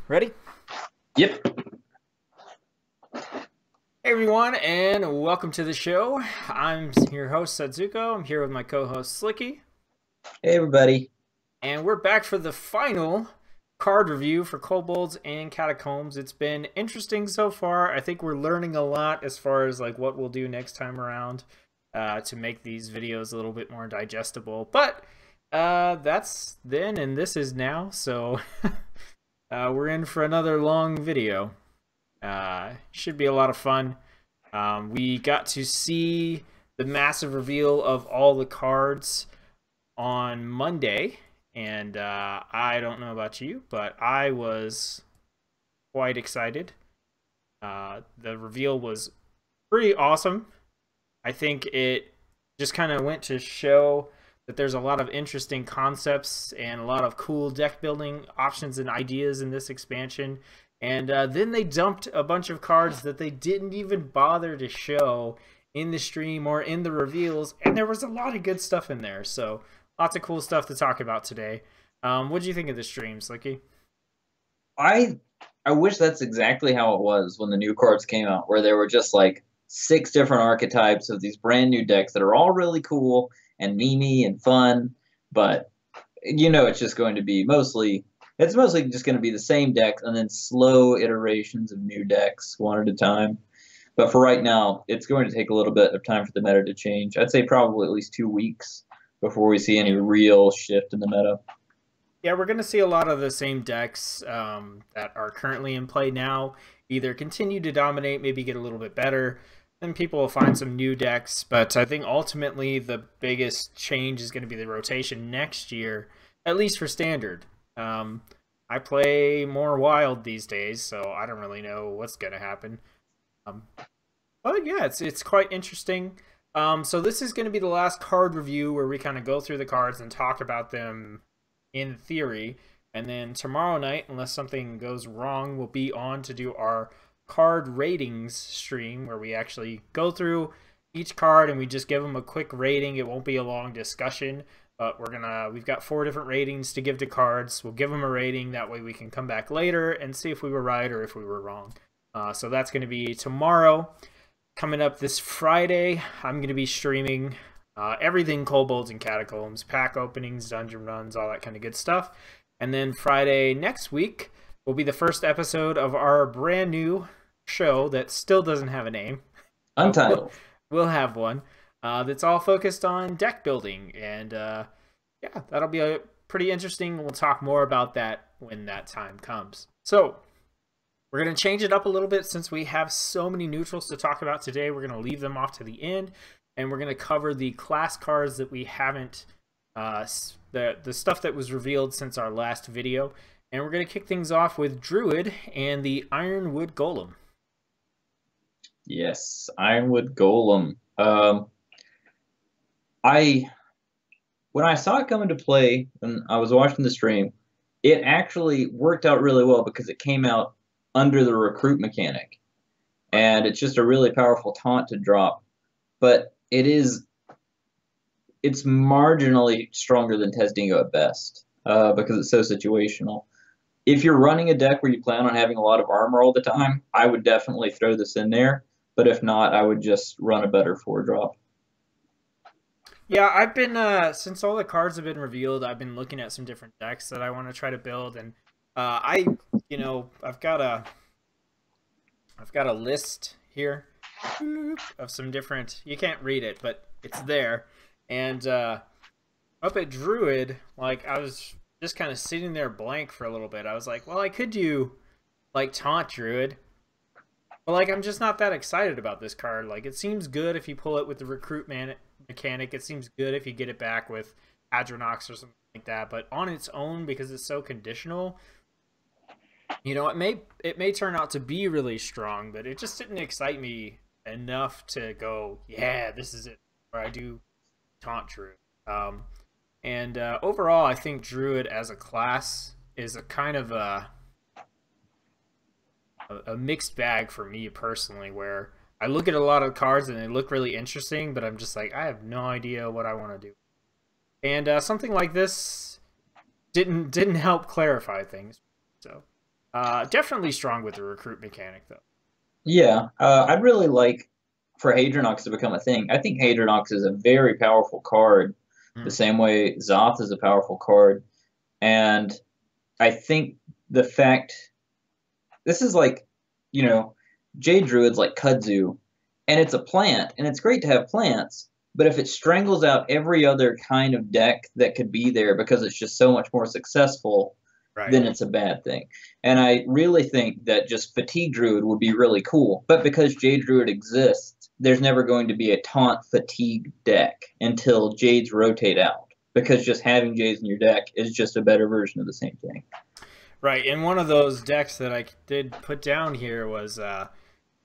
Ready? Yep. Hey everyone, and welcome to the show. I'm your host, Setsuko. I'm here with my co-host, Slicky. Hey, everybody. And we're back for the final card review for Kobolds and Catacombs. It's been interesting so far. I think we're learning a lot as far as like what we'll do next time around to make these videos a little bit more digestible. But that's then and this is now, so we're in for another long video. Should be a lot of fun. We got to see the massive reveal of all the cards on Monday, and I don't know about you, but I was quite excited. The reveal was pretty awesome. I think it just kind of went to show that there's a lot of interesting concepts and a lot of cool deck building options and ideas in this expansion. And then they dumped a bunch of cards that they didn't even bother to show in the stream or in the reveals, and there was a lot of good stuff in there. So lots of cool stuff to talk about today. What do you think of the stream, Slicky? I wish that's exactly how it was when the new cards came out, where there were just like 6 different archetypes of these brand new decks that are all really cool and memey and fun, but it's just going to be mostly just going to be the same decks and then slow iterations of new decks one at a time. But for right now, it's going to take a little bit of time for the meta to change. I'd say probably at least 2 weeks before we see any real shift in the meta. Yeah, we're going to see a lot of the same decks that are currently in play now either continue to dominate, maybe get a little bit better. Then people will find some new decks, but I think ultimately the biggest change is going to be the rotation next year, at least for Standard. I play more Wild these days, so I don't really know what's going to happen. But yeah, it's quite interesting. So this is going to be the last card review where we kind of go through the cards and talk about them in theory. And then tomorrow night, unless something goes wrong, we'll be on to do our card ratings stream where we actually go through each card and we just give them a quick rating. It won't be a long discussion, but we've got 4 different ratings to give to cards. We'll give them a rating. That way we can come back later and see if we were right or if we were wrong. So that's going to be tomorrow. Coming up this Friday, I'm going to be streaming everything Kobolds and Catacombs, pack openings, dungeon runs, all that kind of good stuff. And then Friday next week will be the first episode of our brand new show that still doesn't have a name. Untitled. We'll have one that's all focused on deck building. And yeah, that'll be pretty interesting. We'll talk more about that when that time comes. So we're going to change it up a little bit since we have so many neutrals to talk about today. We're going to leave them off to the end, and we're going to cover the class cards that we haven't, the stuff that was revealed since our last video. And we're going to kick things off with Druid and the Ironwood Golem. Yes, Ironwood Golem. When I saw it come into play when I was watching the stream, it actually worked out really well because it came out under the recruit mechanic, and it's just a really powerful taunt to drop. But it's marginally stronger than Tesdingo at best because it's so situational. If you're running a deck where you plan on having a lot of armor all the time, I would definitely throw this in there. But if not, I would just run a better 4-drop. Yeah, I've been since all the cards have been revealed, I've been looking at some different decks that I want to try to build, and I've got a list here of some different. You can't read it, but it's there. And up at Druid, like I was just kind of sitting there blank for a little bit. I was like, well, I could do like Taunt Druid, but like I'm just not that excited about this card. Like it seems good if you pull it with the recruit mechanic. It seems good if you get it back with Adronox or something like that. But on its own, because it's so conditional, it may turn out to be really strong, but it just didn't excite me enough to go, yeah, this is it. Or I do Taunt Druid. And overall, I think Druid as a class is a kind of a mixed bag for me personally, where I look at a lot of cards and they look really interesting, but I'm just like, I have no idea what I want to do. And something like this didn't help clarify things. So Definitely strong with the recruit mechanic, though. Yeah, I'd really like for Hadronox to become a thing. I think Hadronox is a very powerful card, the Mm. same way Zoth is a powerful card. And I think the fact this is like, you know, Jade Druid's like kudzu, and it's a plant, and it's great to have plants, but if it strangles out every other kind of deck that could be there because it's just so much more successful, Right. then it's a bad thing. And I really think that just Fatigue Druid would be really cool, but because Jade Druid exists, there's never going to be a taunt fatigue deck until Jades rotate out. Because just having Jades in your deck is just a better version of the same thing. Right, and one of those decks that I did put down here was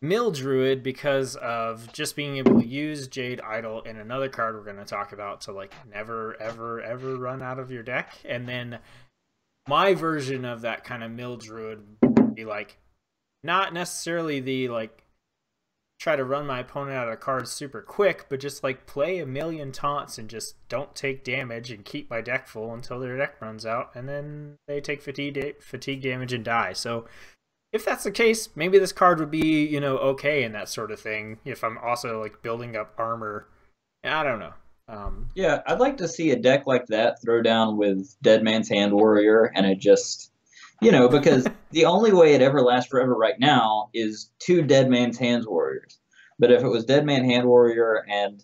Mill Druid, because of just being able to use Jade Idol and another card we're going to talk about to like never, ever, ever run out of your deck. And then my version of that kind of Mill Druid would be like, not necessarily the like try to run my opponent out of cards super quick, but just like play a million taunts and just don't take damage and keep my deck full until their deck runs out, and then they take fatigue damage and die. So if that's the case, maybe this card would be, you know, okay in that sort of thing. If I'm also like building up armor, I don't know. Yeah, I'd like to see a deck like that throw down with Dead Man's Hand Warrior, and it just, because the only way it ever lasts forever right now is two Dead Man's Hands Warriors. But if it was Dead Man Hand Warrior and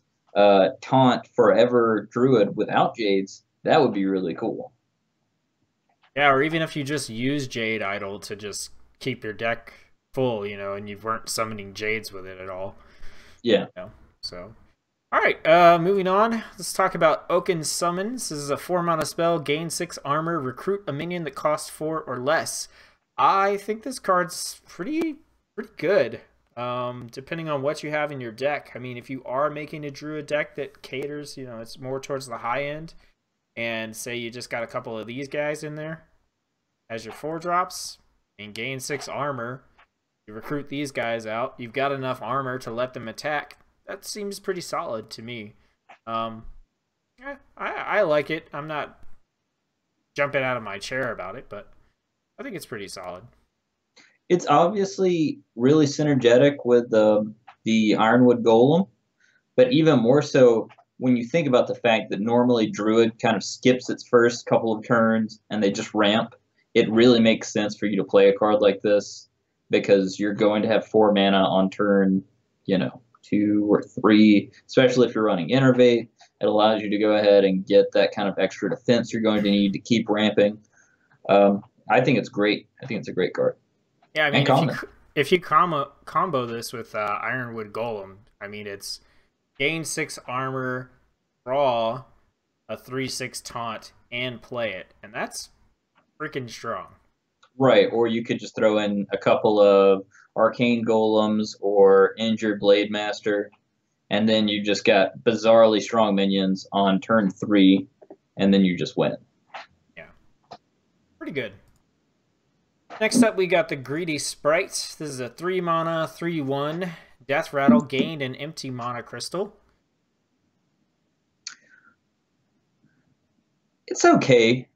Taunt Forever Druid without Jades, that would be really cool. Yeah, or even if you just use Jade Idol to just keep your deck full, you know, and you weren't summoning Jades with it at all. Yeah. So, all right, moving on. Let's talk about Oaken Summons. This is a 4-mana spell, gain 6 armor, recruit a minion that costs 4 or less. I think this card's pretty good, depending on what you have in your deck. I mean, if you are making a Druid deck that caters, you know, it's more towards the high end, and say you just got a couple of these guys in there as your 4-drops, and gain 6 armor, you recruit these guys out, you've got enough armor to let them attack. That seems pretty solid to me. Yeah, I like it. I'm not jumping out of my chair about it, but I think it's pretty solid. It's obviously really synergetic with the Ironwood Golem, but even more so when you think about the fact that normally Druid kind of skips its first couple of turns and they just ramp. It really makes sense for you to play a card like this because you're going to have 4 mana on turn, 2 or 3, especially if you're running Innervate. It allows you to go ahead and get that kind of extra defense you're going to need to keep ramping. I think it's great. I think it's a great card. Yeah, I mean, if you combo this with Ironwood Golem, I mean, it's gain 6 armor, draw a 3/6 taunt, and play it, and that's freaking strong. Right, or you could just throw in a couple of Arcane Golems or Injured Blade Master, and then you just got bizarrely strong minions on turn 3, and then you just win. Yeah, pretty good. Next up, we got the Greedy Sprite. This is a 3-mana, 3/1, Death Rattle, gained an empty mana crystal. It's okay.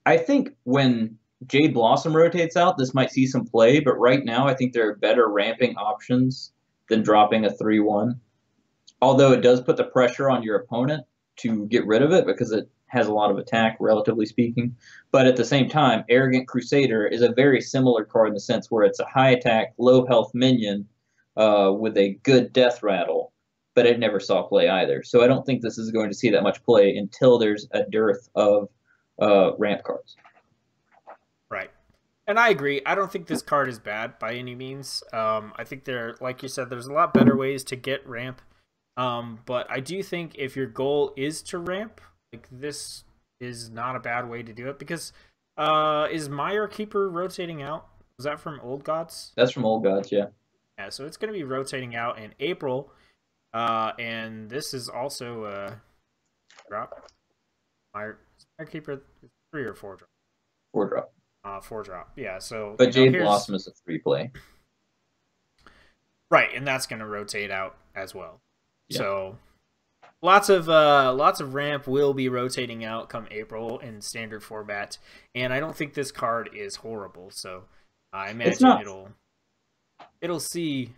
I think when Jade Blossom rotates out, this might see some play, but right now I think there are better ramping options than dropping a 3/1. Although it does put the pressure on your opponent to get rid of it because it has a lot of attack, relatively speaking. But at the same time, Arrogant Crusader is a very similar card in the sense where it's a high attack, low health minion with a good death rattle, but it never saw play either. So I don't think this is going to see that much play until there's a dearth of ramp cards. Right. And I agree. I don't think this card is bad by any means. I think like you said, there's a lot better ways to get ramp. But I do think if your goal is to ramp, like this is not a bad way to do it because is Mire Keeper rotating out? Was that from Old Gods? That's from Old Gods, yeah. Yeah, so it's going to be rotating out in April. And this is also a drop. Mire Keeper 3 or 4 drop. 4 drop. 4 drop. Yeah, so but Jade Blossom is a 3 play. Right, and that's going to rotate out as well. Yeah. So lots of ramp will be rotating out come April in standard format, and I don't think this card is horrible. So I It's imagine not it'll see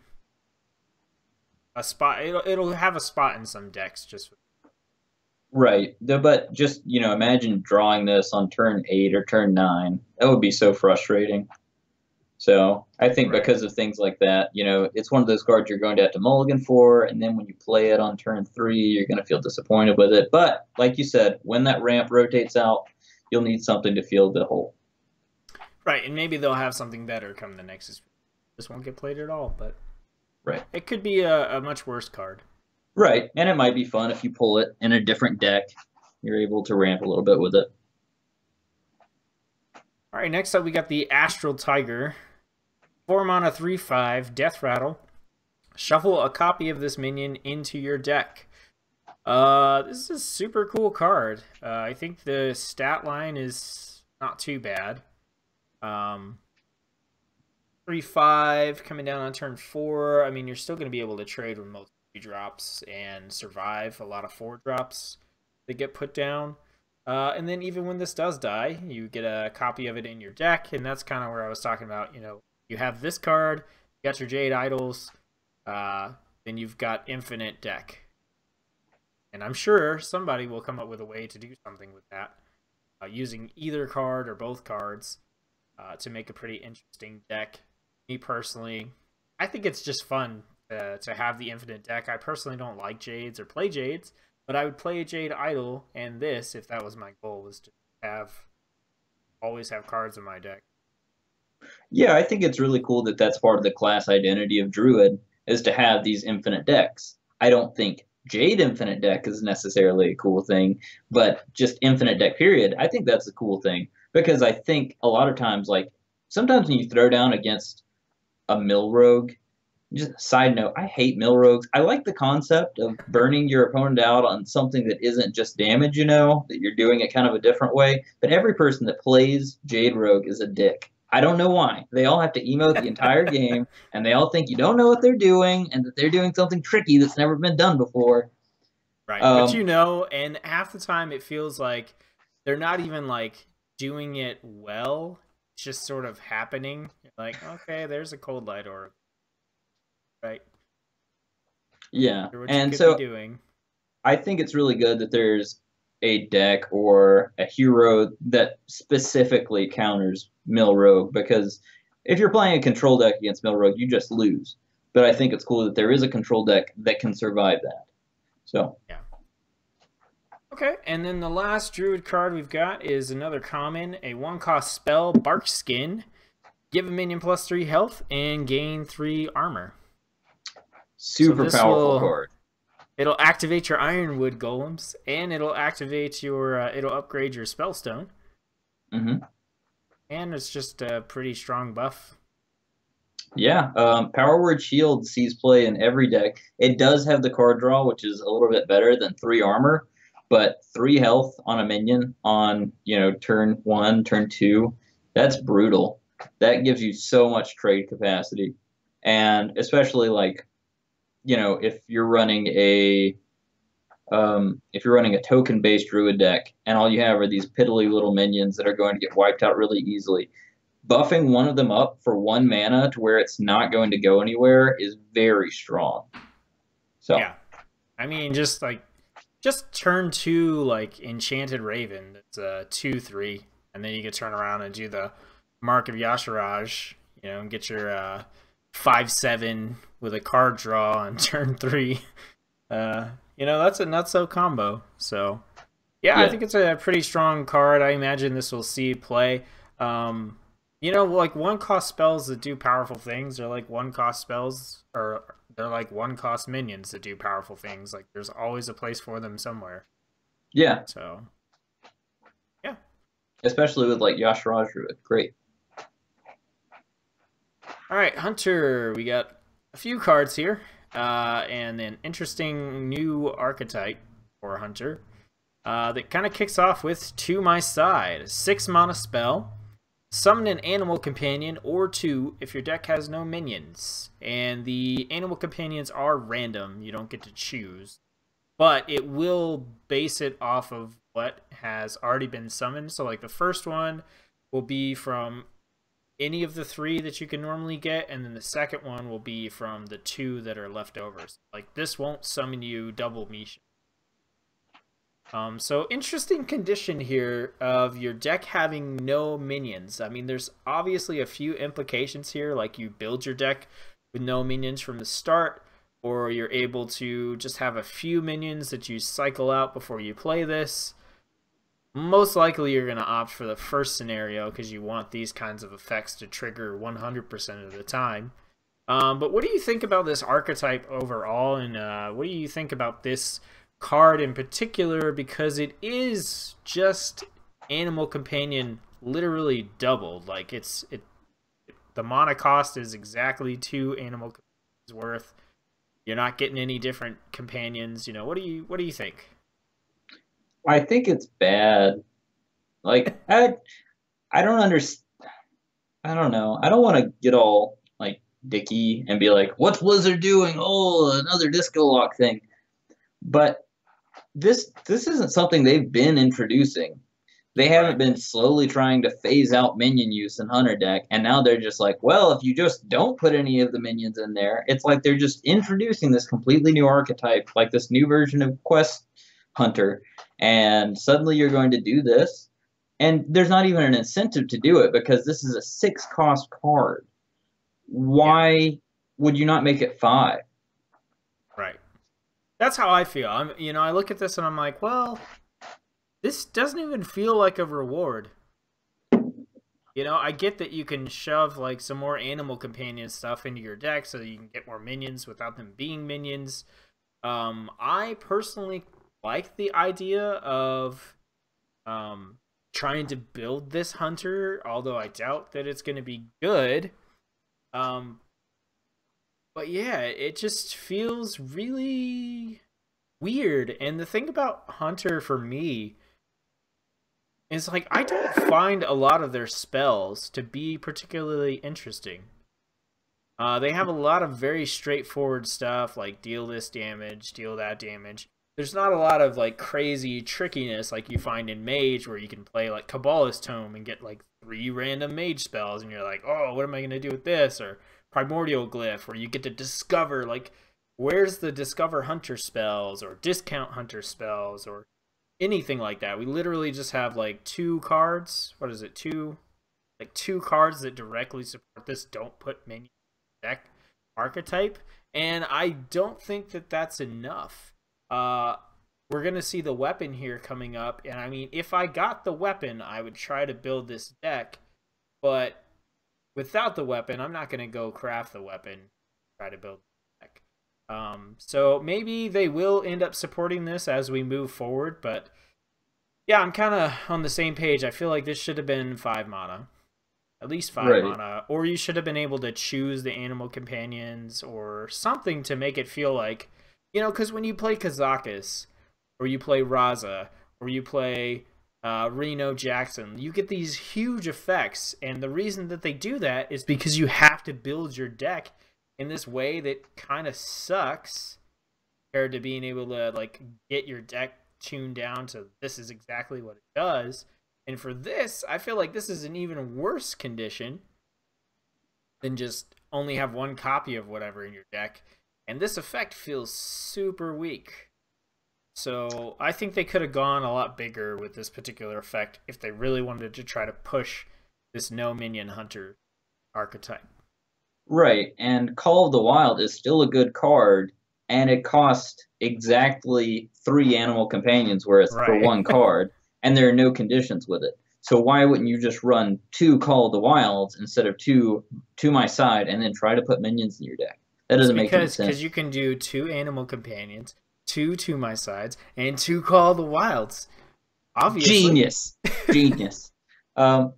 a spot. It'll have a spot in some decks. Just right, but just imagine drawing this on turn 8 or turn 9. That would be so frustrating. So I think right. because of things like that, it's one of those cards you're going to have to mulligan for, and then when you play it on turn 3, you're going to feel disappointed with it. But like you said, when that ramp rotates out, you'll need something to fill the hole. Right, and maybe they'll have something better come the next. This won't get played at all, but right, it could be a much worse card. Right, and it might be fun if you pull it in a different deck. You're able to ramp a little bit with it. All right, next up we got the Astral Tiger. 4 mana, 3/5, Death Rattle. Shuffle a copy of this minion into your deck. This is a super cool card. I think the stat line is not too bad. 3/5 coming down on turn 4. I mean, you're still going to be able to trade with most 3-drops and survive a lot of 4-drops that get put down. And then even when this does die, you get a copy of it in your deck, and that's kind of where I was talking about, you have this card, you got your Jade Idols, then you've got infinite deck. And I'm sure somebody will come up with a way to do something with that, using either card or both cards to make a pretty interesting deck. Me personally, I think it's just fun to have the infinite deck. I personally don't like Jades or play Jades, but I would play a Jade Idol and this if that was my goal, was to always have cards in my deck. Yeah, I think it's really cool that that's part of the class identity of Druid, is to have these infinite decks. I don't think Jade Infinite Deck is necessarily a cool thing, but just Infinite Deck period, I think that's a cool thing. Because I think a lot of times, like, sometimes when you throw down against a Mill Rogue, just a side note, I hate Mill Rogues. I like the concept of burning your opponent out on something that isn't just damage, that you're doing it kind of a different way. But every person that plays Jade Rogue is a dick. I don't know why. They all have to emote the entire game, and they all think you don't know what they're doing, and that they're doing something tricky that's never been done before. Right, but and half the time it feels like they're not even, like, doing it well. It's just sort of happening. You're like, okay, there's a Cold Light Orb. Right. Yeah, What and you could so be doing. I think it's really good that there's a deck or a hero that specifically counters Mill Rogue, because if you're playing a control deck against Mill Rogue, you just lose. But I think it's cool that there is a control deck that can survive that. So yeah. Okay, and then the last Druid card we've got is another common, a 1-cost spell, Bark Skin. Give a minion +3 health and gain 3 armor. super powerful card. It'll activate your Ironwood Golems, and it'll activate your, it'll upgrade your Spellstone. Mm-hmm. And it's just a pretty strong buff. Yeah, Power Word Shield sees play in every deck. It does have the card draw, which is a little bit better than 3 armor, but 3 health on a minion on, turn 1, turn 2, that's brutal. That gives you so much trade capacity. And especially, like, if you're running a token-based Druid deck and all you have are these piddly little minions that are going to get wiped out really easily, buffing one of them up for 1 mana to where it's not going to go anywhere is very strong. So yeah, I mean, just turn 2 like Enchanted Raven. That's a 2/3, and then you can turn around and do the Mark of Yasharaj, and get your 5/7 with a card draw on turn 3. That's a nutso combo. So yeah, I think it's a pretty strong card. I imagine this will see play. Like 1-cost spells that do powerful things are like 1-cost spells, or they're like 1-cost minions that do powerful things. Like, there's always a place for them somewhere. Yeah. So yeah. Especially with like Yasharaj Druid. Great. Alright, Hunter, we got a few cards here. And an interesting new archetype for Hunter. That kind of kicks off with To My Side. 6 mana spell. Summon an animal companion or 2 if your deck has no minions. And the animal companions are random. You don't get to choose. but it will base it off of what has already been summoned. So like the first one will be from any of the 3 that you can normally get, and then the second one will be from the 2 that are left over. So, like, this won't summon you double Misha. So interesting condition here of your deck having no minions. I mean, there's obviously a few implications here, like you build your deck with no minions from the start, or you're able to just have a few minions that you cycle out before you play this. Most likely you're going to opt for the first scenario because you want these kinds of effects to trigger 100% of the time. But what do you think about this archetype overall, and what do you think about this card in particular, because it is just Animal Companion literally doubled? Like the mana cost is exactly 2 Animal Companions worth. You're not getting any different companions. You know, what do you think? I think it's bad. Like I don't understand. I don't know. I don't want to get all like dicky and be like, "What's Blizzard doing? Oh, another disco lock thing." But this isn't something they've been introducing. They haven't been slowly trying to phase out minion use in Hunter deck, and now they're just like, well, if you just don't put any of the minions in there, it's like they're just introducing this completely new archetype, like this new version of Quest Hunter, and suddenly you're going to do this, and there's not even an incentive to do it because this is a 6-cost card. Why would you not make it 5? Right. That's how I feel. I look at this and I'm like, well, this doesn't even feel like a reward. I get that you can shove like some more Animal Companion stuff into your deck so that you can get more minions without them being minions. I personally like the idea of trying to build this Hunter, although I doubt that it's going to be good. But yeah, it just feels really weird. And the thing about Hunter for me is like I don't find a lot of their spells to be particularly interesting. They have a lot of very straightforward stuff like deal this damage, deal that damage. There's not a lot of like crazy trickiness like you find in Mage, where you can play like Kabbalist Tome and get like 3 random Mage spells and you're like, oh, what am I going to do with this? Or Primordial Glyph, where you get to discover, like, where's the Discover Hunter spells or Discount Hunter spells or anything like that. We literally just have like 2 cards. What is it? 2 cards that directly support this don't put minion deck archetype, and I don't think that that's enough. We're gonna see the weapon here coming up, and I mean, if I got the weapon, I would try to build this deck, but without the weapon, I'm not going to go craft the weapon, try to build the deck. So maybe they will end up supporting this as we move forward, but yeah, I'm kind of on the same page. I feel like this should have been 5 mana. At least 5 mana. Or you should have been able to choose the Animal Companions or something to make it feel like, because when you play Kazakus, or you play Raza, or you play Reno Jackson, you get these huge effects, and the reason that they do that is because you have to build your deck in this way that kind of sucks compared to being able to like get your deck tuned down to this is exactly what it does. And for this, I feel like this is an even worse condition than just only have 1 copy of whatever in your deck, and this effect feels super weak. So I think they could have gone a lot bigger with this particular effect if they really wanted to try to push this no minion Hunter archetype. Right, and Call of the Wild is still a good card, and it costs exactly 3 Animal Companions worth for 1 card, and there are no conditions with it. So why wouldn't you just run 2 Call of the Wilds instead of 2 to my side, and then try to put minions in your deck? That doesn't make any sense. Because you can do 2 Animal Companions, 2 to my sides, and 2 Call of the Wilds. Obviously. Genius. And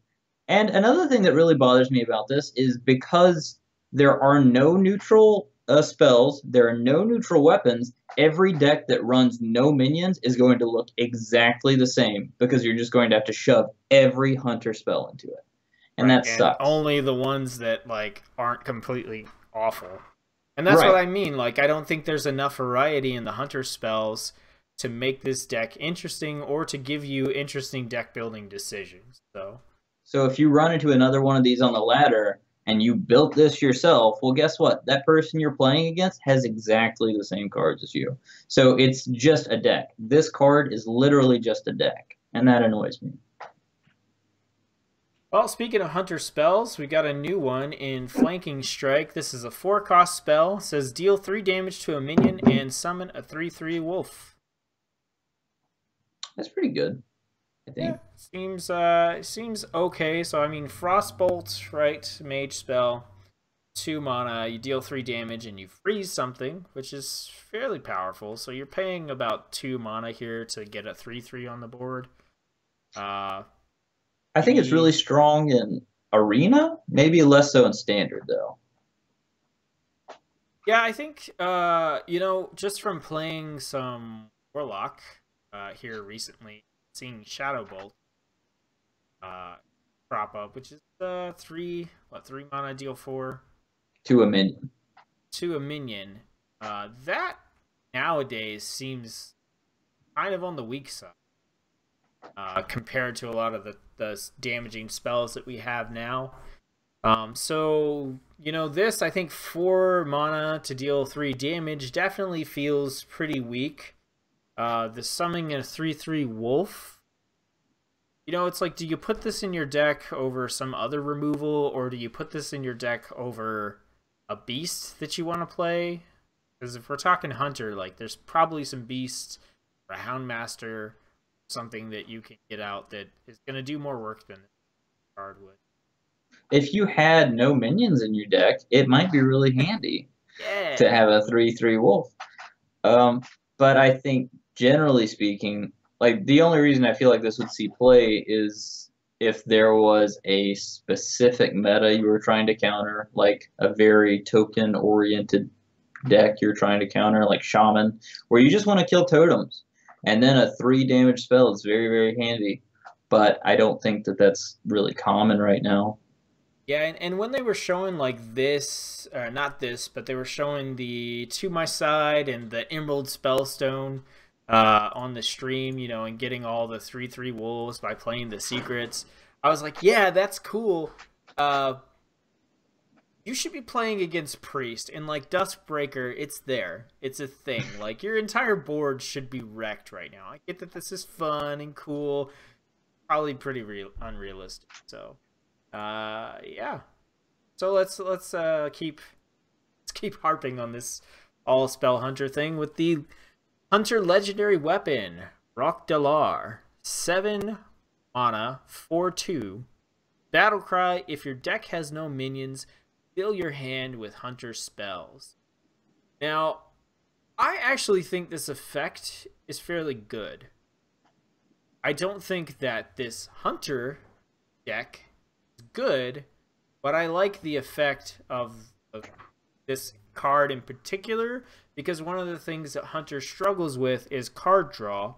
another thing that really bothers me about this is because there are no neutral spells, there are no neutral weapons, every deck that runs no minions is going to look exactly the same because you're just going to have to shove every Hunter spell into it. And that sucks. Only the ones that like aren't completely awful. And that's what I mean. Like, I don't think there's enough variety in the Hunter spells to make this deck interesting or to give you interesting deck building decisions. So if you run into another one of these on the ladder and you built this yourself, well, guess what? That person you're playing against has exactly the same cards as you. So it's just a deck. This card is literally just a deck, and that annoys me. Well, speaking of Hunter spells, we got a new one in Flanking Strike. This is a 4-cost spell. It says deal 3 damage to a minion and summon a 3/3 wolf. That's pretty good, I think. Yeah, seems okay. So I mean, Frostbolt, right? Mage spell, 2 mana. You deal 3 damage and you freeze something, which is fairly powerful. So you're paying about 2 mana here to get a 3/3 on the board. I think it's really strong in Arena, maybe less so in Standard, though. Yeah, I think, you know, just from playing some Warlock here recently, seeing Shadow Bolt crop up, which is 3 mana, deal 4 to a minion. To a minion. That nowadays seems kind of on the weak side compared to a lot of the damaging spells that we have now. So, you know, this, I think 4 mana to deal 3 damage definitely feels pretty weak. The summoning a 3/3 wolf, you know, it's like, do you put this in your deck over some other removal, or do you put this in your deck over a beast that you want to play? Because if we're talking Hunter, like, there's probably some beasts, or a Houndmaster, something that you can get out that is going to do more work than this card would. If you had no minions in your deck, it might be really handy to have a 3/3 wolf. But I think, generally speaking, like, the only reason I feel like this would see play is if there was a specific meta you were trying to counter, like a very token-oriented deck you're trying to counter, like Shaman, where you just want to kill totems. And then a 3 damage spell is very, very handy. But I don't think that that's really common right now. Yeah, and when they were showing, like, this, not this, but they were showing the To My Side and the Emerald Spellstone on the stream, you know, and getting all the 3/3 wolves by playing the secrets, I was like, yeah, that's cool. You should be playing against Priest, and like Duskbreaker, it's there. It's a thing. Like, your entire board should be wrecked right now. I get that this is fun and cool, probably pretty unrealistic. So, yeah. So let's keep harping on this all spell hunter thing with the Hunter legendary weapon, Rock Dalar, 7 mana, 4/2. Battlecry. If your deck has no minions, fill your hand with Hunter spells. Now, I actually think this effect is fairly good. I don't think that this Hunter deck is good, but I like the effect of this card in particular, because one of the things that Hunter struggles with is card draw.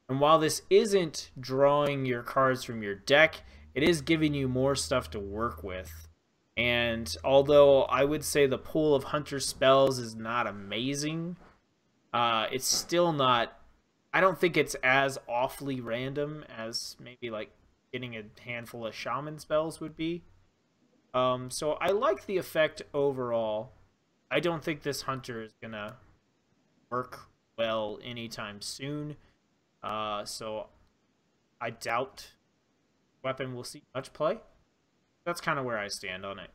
And while this isn't drawing your cards from your deck, it is giving you more stuff to work with. And although I would say the pool of Hunter spells is not amazing, it's still not, I don't think it's as awfully random as maybe like getting a handful of Shaman spells would be. So I like the effect overall. I don't think this Hunter is going to work well anytime soon. So I doubt weapon will see much play. That's kind of where I stand on it.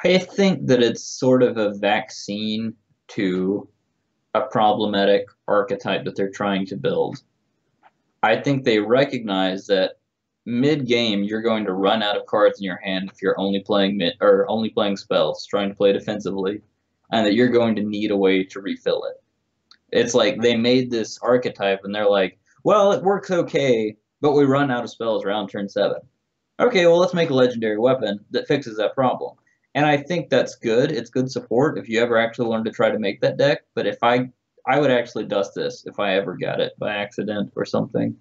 I think that it's sort of a vaccine to a problematic archetype that they're trying to build. I think they recognize that mid-game you're going to run out of cards in your hand if you're only playing only playing spells, trying to play defensively, and that you're going to need a way to refill it. It's like they made this archetype and they're like, well, it works okay, but we run out of spells around turn 7. Okay, well, let's make a legendary weapon that fixes that problem. And I think that's good. It's good support if you ever actually learn to try to make that deck. But if I would actually dust this if I ever got it by accident or something.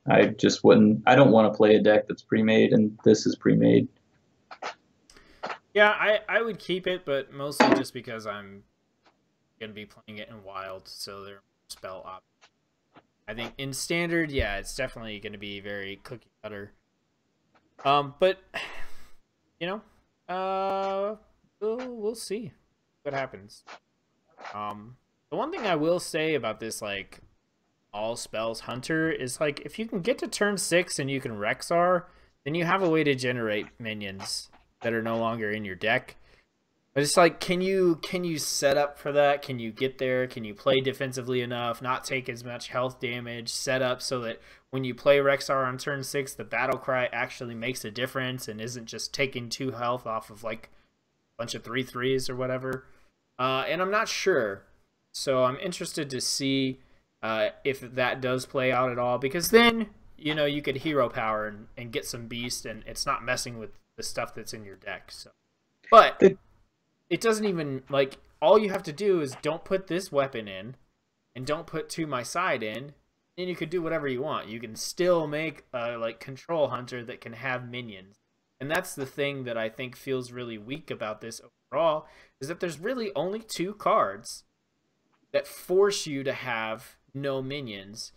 I just wouldn't. I don't want to play a deck that's pre-made, and this is pre-made. Yeah, I would keep it, but mostly just because I'm going to be playing it in Wild, so there are spell option. I think in standard, yeah, it's definitely going to be very cookie cutter. But you know, we'll see what happens. The one thing I will say about this like all spells hunter is like if you can get to turn 6 and you can Rexar, then you have a way to generate minions that are no longer in your deck. But it's like, can you set up for that? Can you get there? Can you play defensively enough, not take as much health damage, set up so that when you play Rexar on turn 6, the battle cry actually makes a difference and isn't just taking 2 health off of like a bunch of 3/3s or whatever. And I'm not sure. So I'm interested to see if that does play out at all, because then, you know, you could hero power and get some beast, and it's not messing with the stuff that's in your deck. So, but it doesn't even, like, all you have to do is don't put this weapon in and don't put To My Side in, and you can do whatever you want. You can still make a like control hunter that can have minions. And that's the thing that I think feels really weak about this overall, is that there's really only 2 cards that force you to have no minions,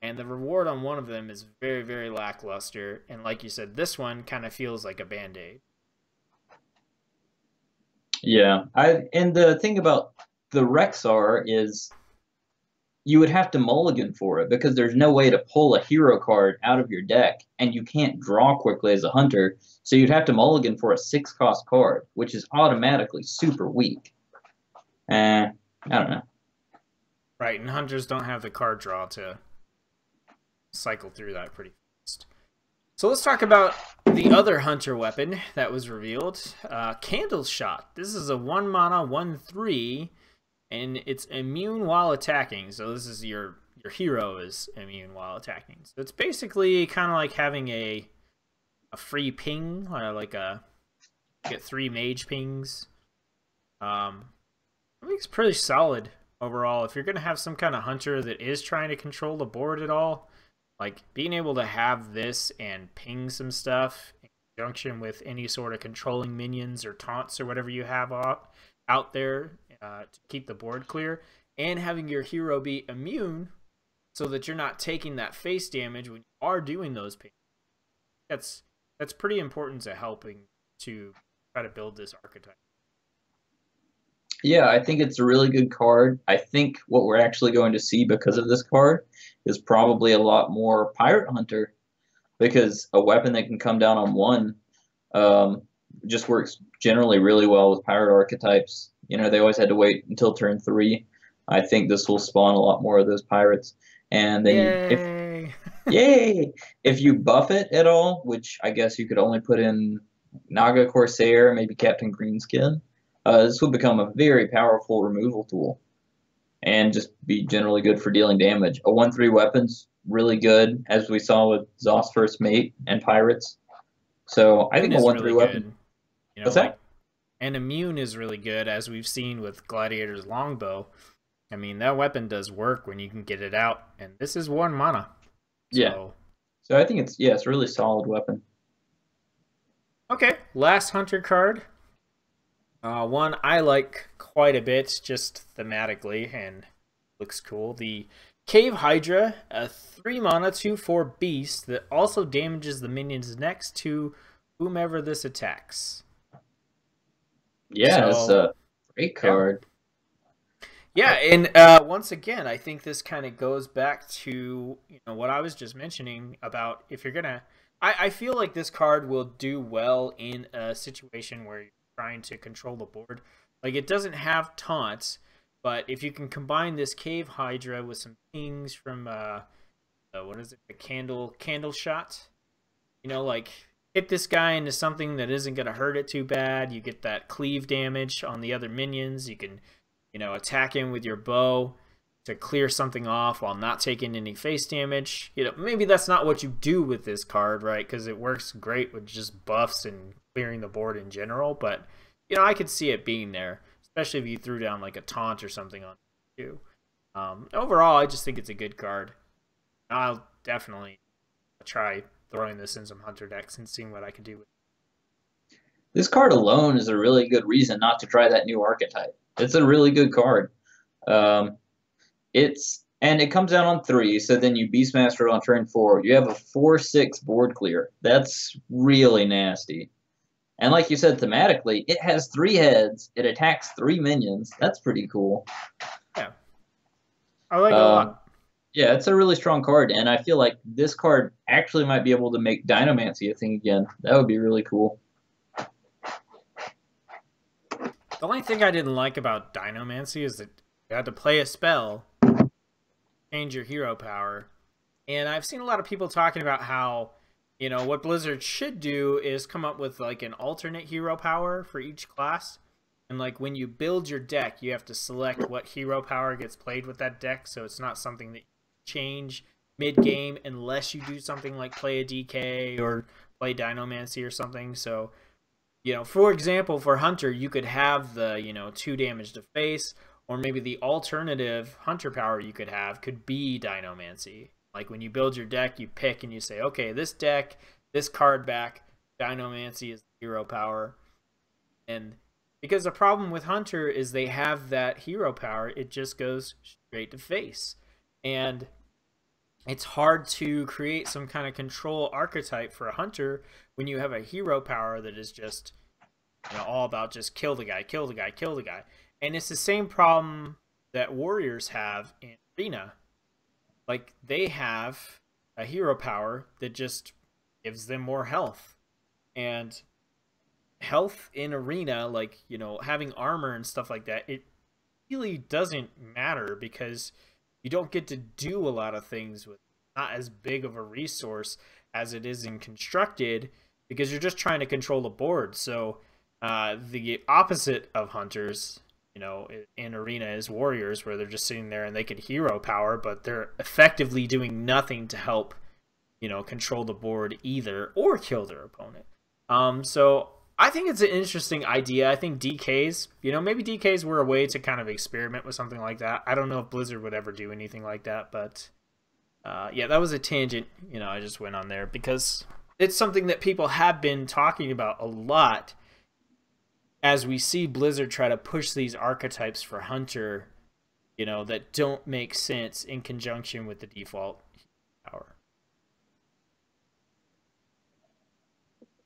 and the reward on one of them is very, very lackluster. And like you said, this one kind of feels like a band-aid. Yeah, and the thing about the Rexar is you would have to mulligan for it because there's no way to pull a hero card out of your deck, and you can't draw quickly as a hunter, so you'd have to mulligan for a 6-cost card, which is automatically super weak. I don't know. Right, and hunters don't have the card draw to cycle through that pretty fast. So let's talk about the other hunter weapon that was revealed, Candle Shot. This is a 1-mana 1/3, and it's immune while attacking. So this is your hero is immune while attacking. So it's basically kind of like having a free ping, like you get 3 mage pings. I think it's pretty solid overall. If you're going to have some kind of hunter that is trying to control the board at all, like being able to have this and ping some stuff in conjunction with any sort of controlling minions or taunts or whatever you have out there to keep the board clear, and having your hero be immune so that you're not taking that face damage when you are doing those pings. That's pretty important to helping to try to build this archetype. Yeah, I think it's a really good card. I think what we're actually going to see because of this card is probably a lot more Pirate Hunter, because a weapon that can come down on 1 just works generally really well with Pirate archetypes. You know, they always had to wait until turn 3. I think this will spawn a lot more of those pirates. And then yay! If you buff it at all, which I guess you could only put in Naga Corsair, maybe Captain Greenskin, this would become a very powerful removal tool and just be generally good for dealing damage. A 1/3 weapon's really good, as we saw with Zos First Mate and Pirates. So I think a 1/3 really weapon. Good. You know, What's that? And immune is really good, as we've seen with Gladiator's Longbow. I mean, that weapon does work when you can get it out, and this is 1 mana. So, yeah. So I think it's a really solid weapon. Okay, last hunter card. One I like quite a bit, just thematically, and looks cool. The Cave Hydra, a 3-mana 2/4 beast that also damages the minions next to whomever this attacks. Yeah, it's a great card. Yeah, and once again, I think this kind of goes back to what I was just mentioning about if you're gonna. I feel like this card will do well in a situation where you're trying to control the board. Like, it doesn't have taunts, but if you can combine this Cave Hydra with some pings from what is it, the candle shot, like hit this guy into something that isn't gonna hurt it too bad. You get that cleave damage on the other minions. You can attack him with your bow to clear something off while not taking any face damage. Maybe that's not what you do with this card, right? Because it works great with just buffs and clearing the board in general. But I could see it being there, especially if you threw down like a taunt or something on it too. Overall, I just think it's a good card. I'll definitely try throwing this in some hunter decks and seeing what I can do with it. This card alone is a really good reason not to try that new archetype. It's a really good card. It's And it comes out on 3, so then you Beastmaster on turn 4. You have a 4/6 board clear. That's really nasty. And like you said, thematically, it has 3 heads. It attacks 3 minions. That's pretty cool. Yeah, I like it a Um, lot. yeah, it's a really strong card, and I feel like this card actually might be able to make Dynamancy a thing again. That would be really cool. The only thing I didn't like about Dynomancy is that you had to play a spell, change your hero power. And I've seen a lot of people talking about how, you know, what Blizzard should do is come up with like an alternate hero power for each class. And like when you build your deck, you have to select what hero power gets played with that deck. So it's not something that you change mid-game unless you do something like play a DK or play Dynomancy or something. So, you know, for example, for Hunter, you could have the, you know, 2 damage to face, or maybe the alternative Hunter power you could have could be Dynomancy. Like when you build your deck, you pick and you say, okay, this deck, this card back, Dynomancy is the hero power. And because the problem with Hunter is they have that hero power, it just goes straight to face. And it's hard to create some kind of control archetype for a Hunter when you have a hero power that is just, you know, all about just kill the guy, kill the guy, kill the guy. And it's the same problem that Warriors have in Arena. Like, they have a hero power that just gives them more health. And health in Arena, like, you know, having armor and stuff like that, it really doesn't matter because you don't get to do a lot of things with not as big of a resource as it is in Constructed because you're just trying to control the board. So the opposite of Hunters, you know, in Arena is Warriors, where they're just sitting there and they could hero power, but they're effectively doing nothing to help, you know, control the board either or kill their opponent. So I think it's an interesting idea. I think DKs, you know, maybe DKs were a way to kind of experiment with something like that. I don't know if Blizzard would ever do anything like that, but yeah, that was a tangent, you know, I just went on there because it's something that people have been talking about a lot as we see Blizzard try to push these archetypes for Hunter, you know, that don't make sense in conjunction with the default power.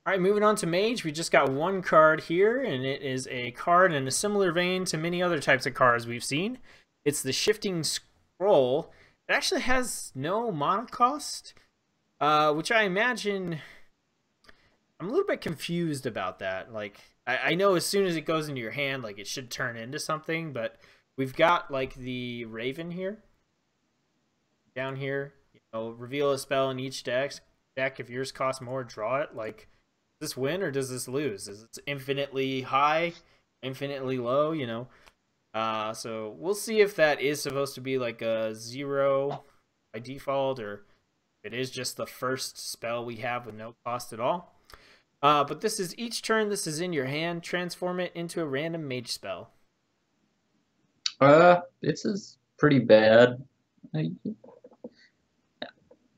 All right, moving on to Mage. We just got one card here, and it is a card in a similar vein to many other types of cards we've seen. It's the Shifting Scroll. It actually has no mana cost, which I imagine... I'm a little bit confused about that. Like, I know as soon as it goes into your hand, like, it should turn into something, but we've got, like, the Raven here. Down here, you know, reveal a spell in each deck. If yours costs more, draw it. Like, does this win or does this lose? Is it infinitely high, infinitely low, you know? So we'll see if that is supposed to be like a 0 by default, or if it is just the first spell we have with no cost at all. But this is each turn this is in your hand, transform it into a random mage spell. This is pretty bad.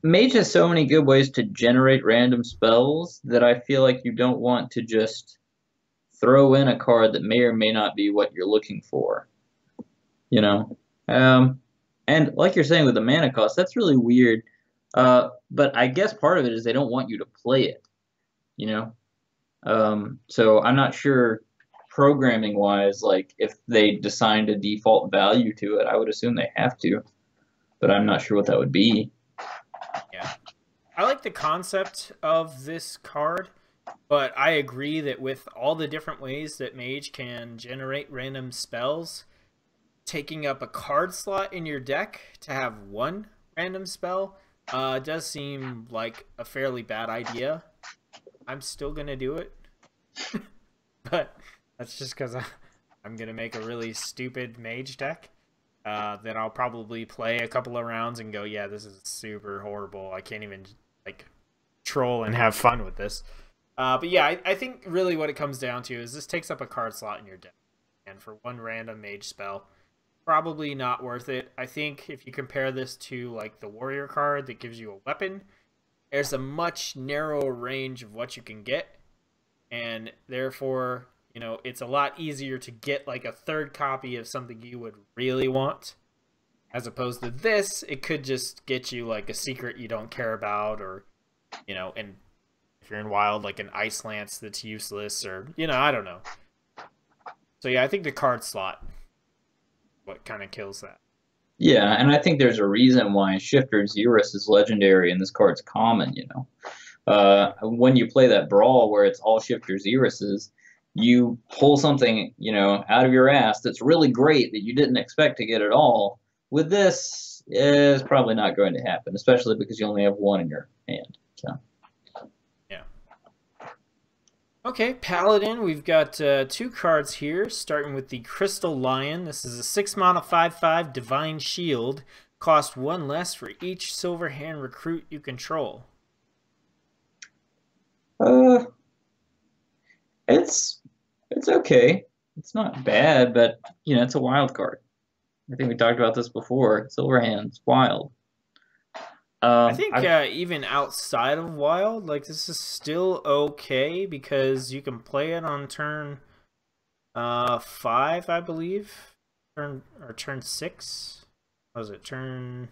Mage has so many good ways to generate random spells that I feel like you don't want to just throw in a card that may or may not be what you're looking for. You know? And like you're saying with the mana cost, that's really weird. But I guess part of it is they don't want you to play it. You know? So I'm not sure programming wise, like if they assigned a default value to it, I would assume they have to. But I'm not sure what that would be. Yeah. I like the concept of this card, but I agree that with all the different ways that Mage can generate random spells, taking up a card slot in your deck to have one random spell does seem like a fairly bad idea. I'm still going to do it, but that's just because I'm going to make a really stupid Mage deck. Then I'll probably play a couple of rounds and go, yeah, this is super horrible. I can't even, like, troll and have fun with this. But yeah, I think really what it comes down to is this takes up a card slot in your deck. And for one random mage spell, probably not worth it. I think if you compare this to, like, the warrior card that gives you a weapon, there's a much narrower range of what you can get. And therefore, you know, it's a lot easier to get like a third copy of something you would really want. As opposed to this, it could just get you like a secret you don't care about, or, and if you're in wild, like an ice lance that's useless, or, I don't know. So yeah, I think the card slot, what kind of kills that. Yeah, and I think there's a reason why Shifter Xerus is legendary and this card's common, when you play that brawl where it's all Shifter Xeruses, you pull something, out of your ass that's really great that you didn't expect to get at all. With this, it's probably not going to happen, especially because you only have one in your hand. So. Yeah. Okay, Paladin, we've got 2 cards here, starting with the Crystal Lion. This is a 6-mana 5/5 Divine Shield. Cost 1 less for each Silver Hand recruit you control. It's okay. It's not bad, but it's a wild card. I think we talked about this before. Silverhand's wild. I think even outside of wild, like, this is still okay because you can play it on turn 5, I believe, turn 6. What was it? Turn.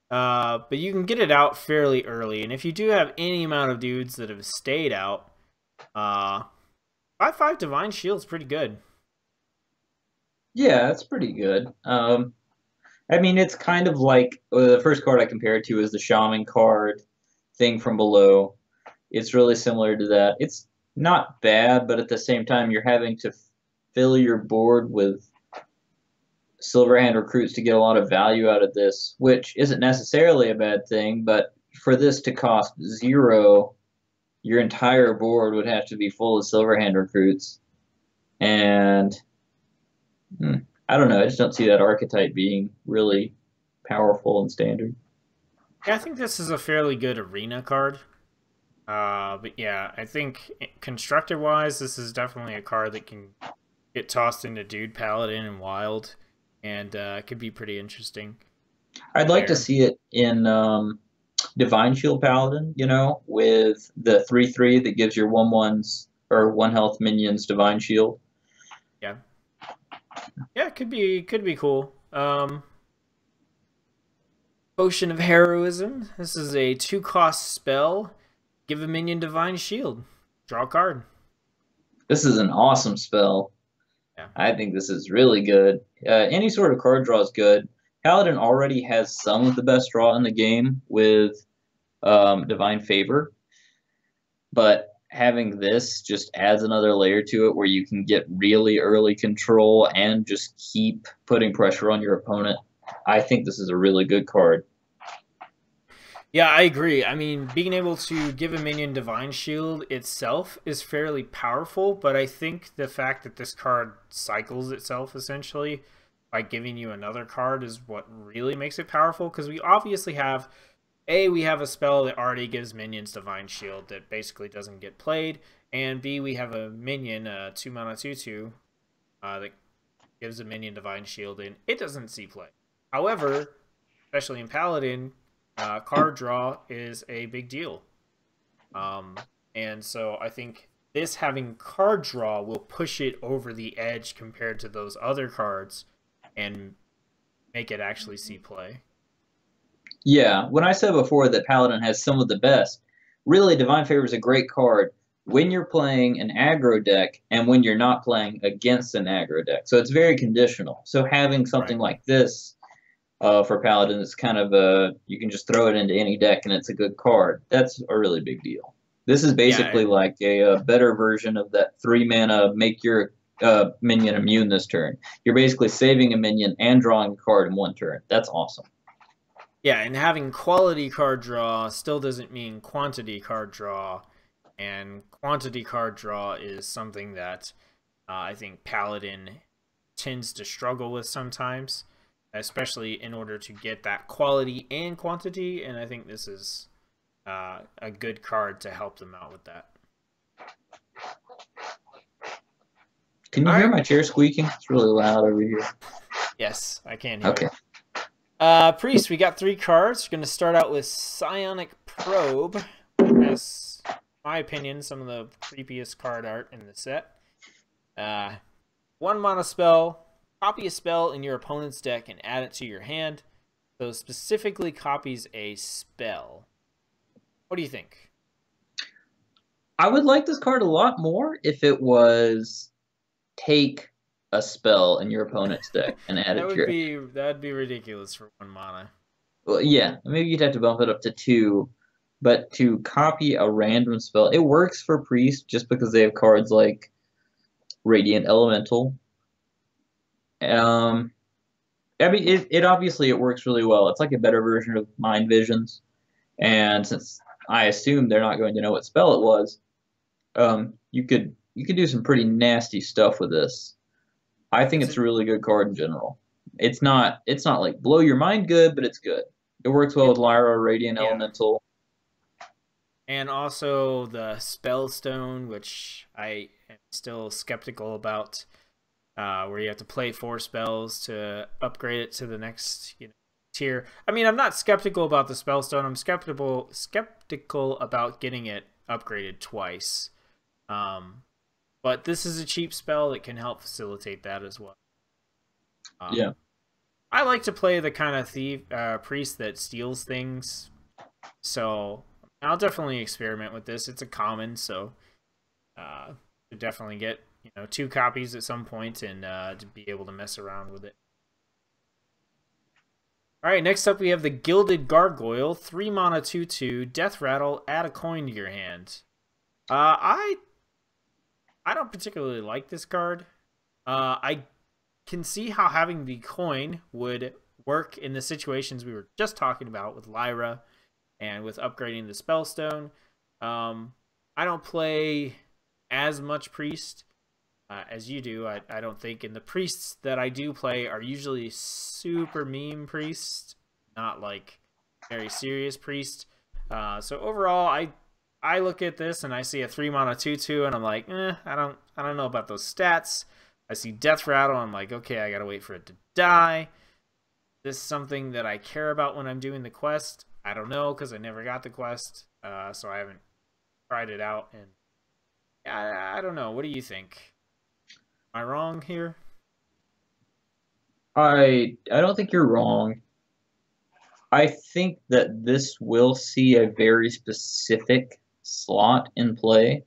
But you can get it out fairly early, and if you do have any amount of dudes that have stayed out, 5/5 Divine Shield's pretty good. Yeah, it's pretty good. I mean, it's kind of like the first card I compare it to is the Shaman card thing from below. It's really similar to that. It's not bad, but at the same time, you're having to fill your board with Silverhand recruits to get a lot of value out of this, which isn't necessarily a bad thing, but for this to cost 0, your entire board would have to be full of Silverhand recruits. And I don't know, I just don't see that archetype being really powerful and standard. Yeah, I think this is a fairly good arena card. But yeah, I think constructor-wise, this is definitely a card that can get tossed into Dude Paladin and Wild, and could be pretty interesting. I'd like to see it in Divine Shield Paladin, with the 3/3 that gives your 1/1s or 1 health minions Divine Shield. Yeah. Yeah, it could be cool. Potion of Heroism. This is a 2-cost spell. Give a minion Divine Shield. Draw a card. This is an awesome spell. Yeah. I think this is really good. Any sort of card draw is good. Paladin already has some of the best draw in the game with Divine Favor, but having this just adds another layer to it where you can get really early control and just keep putting pressure on your opponent. I think this is a really good card. Yeah, I agree. I mean, being able to give a minion Divine Shield itself is fairly powerful, but I think the fact that this card cycles itself essentially by giving you another card is what really makes it powerful, because we obviously have we have a spell that already gives minions Divine Shield that basically doesn't get played, and B, we have a minion, 2-mana 2/2, that gives a minion Divine Shield, and it doesn't see play. However, especially in Paladin, card draw is a big deal. And so I think this having card draw will push it over the edge compared to those other cards and make it actually see play. Yeah, when I said before that Paladin has some of the best, really Divine Favor is a great card when you're playing an aggro deck and when you're not playing against an aggro deck. So it's very conditional. So having something like this for Paladin is kind of you can just throw it into any deck and it's a good card. That's a really big deal. This is basically like a better version of that 3-mana make your minion immune this turn. You're basically saving a minion and drawing a card in one turn. That's awesome. Yeah, and having quality card draw still doesn't mean quantity card draw, and quantity card draw is something that I think Paladin tends to struggle with sometimes, especially in order to get that quality and quantity, and I think this is a good card to help them out with that. Can you hear my chair squeaking? It's really loud over here. Yes, I can hear it. Priest, we got 3 cards. We're going to start out with Psionic Probe. Has, in my opinion, some of the creepiest card art in the set. 1 mana spell. Copy a spell in your opponent's deck and add it to your hand. So specifically copies a spell. What do you think? I would like this card a lot more if it was take a spell in your opponent's deck and add it to your... That'd be ridiculous for 1 mana. Well, yeah, maybe you'd have to bump it up to 2, but to copy a random spell, it works for Priest just because they have cards like Radiant Elemental. I mean, it obviously it works really well. It's like a better version of Mind Visions, and since I assume they're not going to know what spell it was, you could do some pretty nasty stuff with this. I think it's a really good card in general. It's not like blow your mind good, but it's good. It works well with Lyra, Radiant Elemental. And also the Spellstone, which I am still skeptical about, where you have to play 4 spells to upgrade it to the next tier. I mean, I'm not skeptical about the Spellstone. I'm skeptical about getting it upgraded twice. But this is a cheap spell that can help facilitate that as well. Yeah. I like to play the kind of priest that steals things, so I'll definitely experiment with this. It's a common, so definitely get 2 copies at some point and to be able to mess around with it. All right, next up we have the Gilded Gargoyle, 3 mana 2/2, Death Rattle. Add a coin to your hand. I don't particularly like this card. I can see how having the coin would work in the situations we were just talking about with Lyra and with upgrading the Spellstone. I don't play as much Priest as you do. I don't think, and the priests that I do play are usually super meme priests, not like very serious priest. So overall, I look at this and I see a 3 mana 2/2 and I'm like, I don't know about those stats. I see Death Rattle, I'm like, okay, I gotta wait for it to die. This is something that I care about when I'm doing the quest. I don't know, because I never got the quest, so I haven't tried it out. And I don't know. What do you think? Am I wrong here? I don't think you're wrong. I think that this will see a very specific slot in play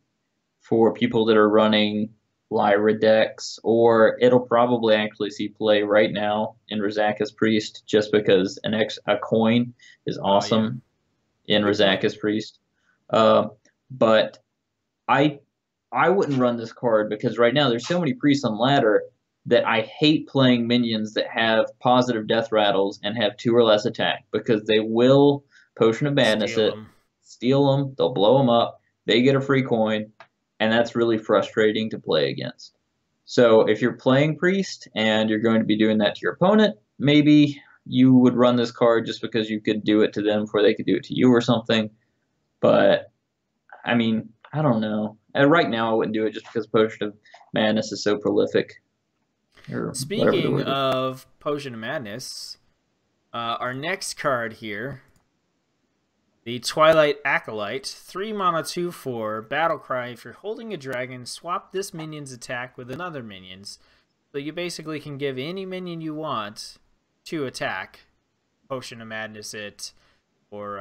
for people that are running Lyra decks, or it'll probably actually see play right now in Rizaka's Priest, just because a coin is awesome in Rizaka's Priest. But I wouldn't run this card because right now there's so many priests on ladder that I hate playing minions that have positive death rattles and have 2 or less attack, because they will Potion of Madness steal them, they'll blow them up, they get a free coin, and that's really frustrating to play against. So if you're playing Priest and you're going to be doing that to your opponent, maybe you would run this card just because you could do it to them before they could do it to you or something. But, I mean, I don't know. Right now I wouldn't do it just because Potion of Madness is so prolific. Speaking of Potion of Madness, our next card here, the Twilight Acolyte, 3 mana 2/4, Battle Cry. If you're holding a dragon, swap this minion's attack with another minion's. So you basically can give any minion you want to attack. Potion of Madness it, or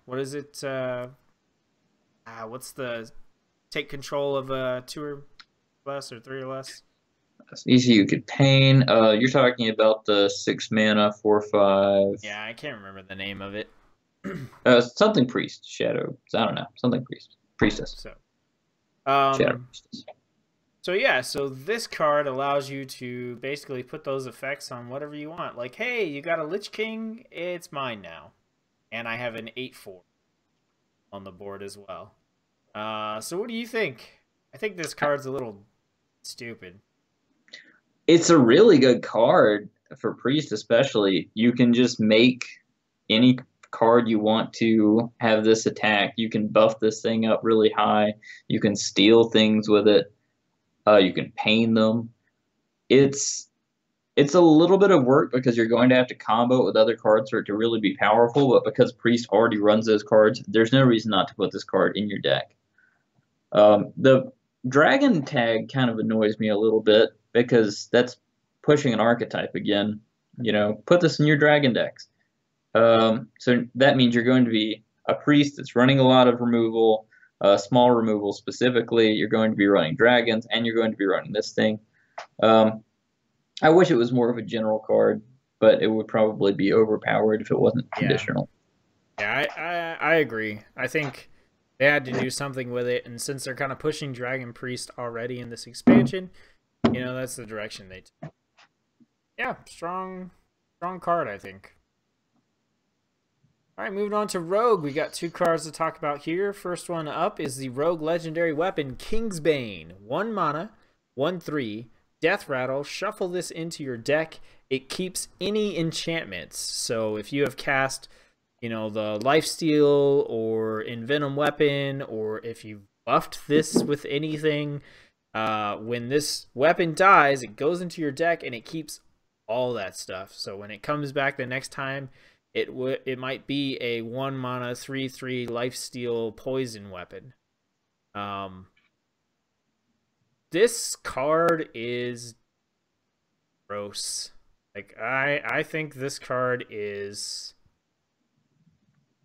what is it? What's the take control of 2 or less or 3 or less? That's easy. You could Pain. You're talking about the 6 mana 4/5. Yeah, I can't remember the name of it. Something Priest, Shadow. I don't know. Something Priestess. So, Shadow Priestess. So yeah, so this card allows you to basically put those effects on whatever you want. Like, hey, you got a Lich King, it's mine now, and I have an 8/4 on the board as well. So what do you think? I think this card's a little stupid. It's a really good card for Priest, especially. You can just make any card you want to have this attack. You can buff this thing up really high. You can steal things with it. You can pain them. It's a little bit of work because you're going to have to combo it with other cards for it to really be powerful, but because Priest already runs those cards, there's no reason not to put this card in your deck. The Dragon tag kind of annoys me a little bit. because that's pushing an archetype again. Put this in your dragon decks. So that means you're going to be a priest that's running a lot of removal, small removal specifically. You're going to be running dragons, and you're going to be running this thing. I wish it was more of a general card, but it would probably be overpowered if it wasn't conditional. Yeah, I agree. I think they had to do something with it, and since they're kind of pushing Dragon Priest already in this expansion, that's the direction they took. Yeah, strong card, I think. All right, moving on to Rogue. We got 2 cards to talk about here. First one up is the Rogue legendary weapon, Kingsbane. 1 mana, 1/3, Death Rattle. Shuffle this into your deck. It keeps any enchantments. So if you have cast, the Lifesteal or Envenom weapon, or if you buffed this with anything, when this weapon dies, it goes into your deck and it keeps all that stuff. So when it comes back the next time, it might be a 1 mana 3/3 Lifesteal poison weapon. This card is gross. Like I think this card is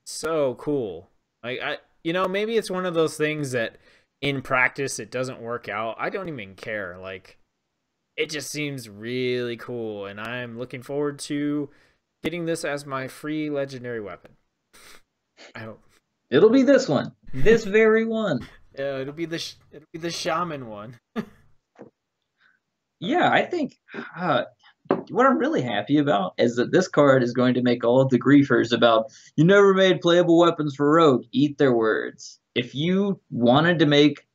so cool. Like maybe it's one of those things that in practice it doesn't work out. I don't even care. Like, it just seems really cool, and I'm looking forward to getting this as my free legendary weapon. I hope it'll be this one, this very one. Yeah, it'll be the shaman one. Yeah, I think what I'm really happy about is that this card is going to make all of the griefers about you never made playable weapons for Rogue eat their words. If you wanted to make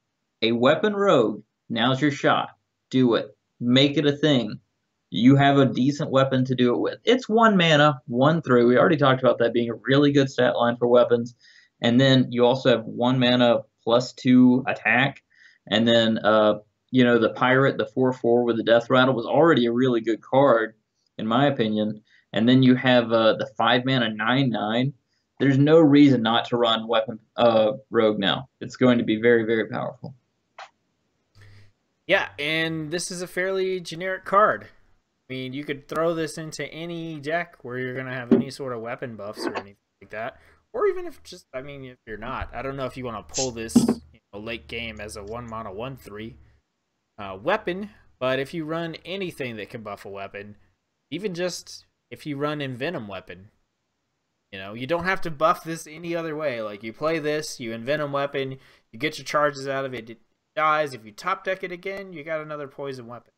a weapon Rogue, now's your shot. Do it. Make it a thing. You have a decent weapon to do it with. It's 1 mana, 1/3. We already talked about that being a really good stat line for weapons. And then you also have 1 mana +2 attack. And then, the pirate, the 4/4 with the death rattle was already a really good card, in my opinion. And then you have the 5 mana 9/9. There's no reason not to run weapon Rogue now. It's going to be very, very powerful. Yeah, and this is a fairly generic card. I mean, you could throw this into any deck where you're going to have any sort of weapon buffs or anything like that. Or even if if you're not. I don't know if you want to pull this late game as a 1 mana 1/3 weapon. But if you run anything that can buff a weapon, even just if you run Envenom weapon, you don't have to buff this any other way. Like, you play this, you Envenom weapon, you get your charges out of it, it dies. If you top deck it again, you got another poison weapon.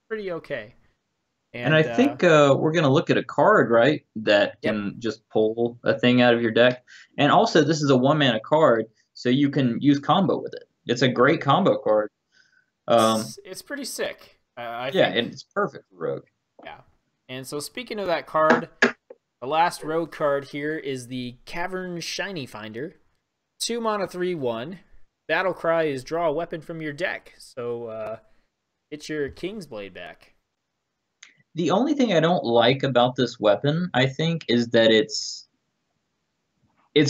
Pretty okay. And I think we're going to look at a card, right, that can just pull a thing out of your deck. And also, this is a 1 mana card, so you can use combo with it. It's a great combo card. It's pretty sick. I think. And it's perfect for Rogue. Yeah. And so speaking of that card, the last Rogue card here is the Cavern Shiny Finder. 2 mana 3/1. Battle Cry is draw a weapon from your deck. So get your Kingsblade back. The only thing I don't like about this weapon, I think, is that it's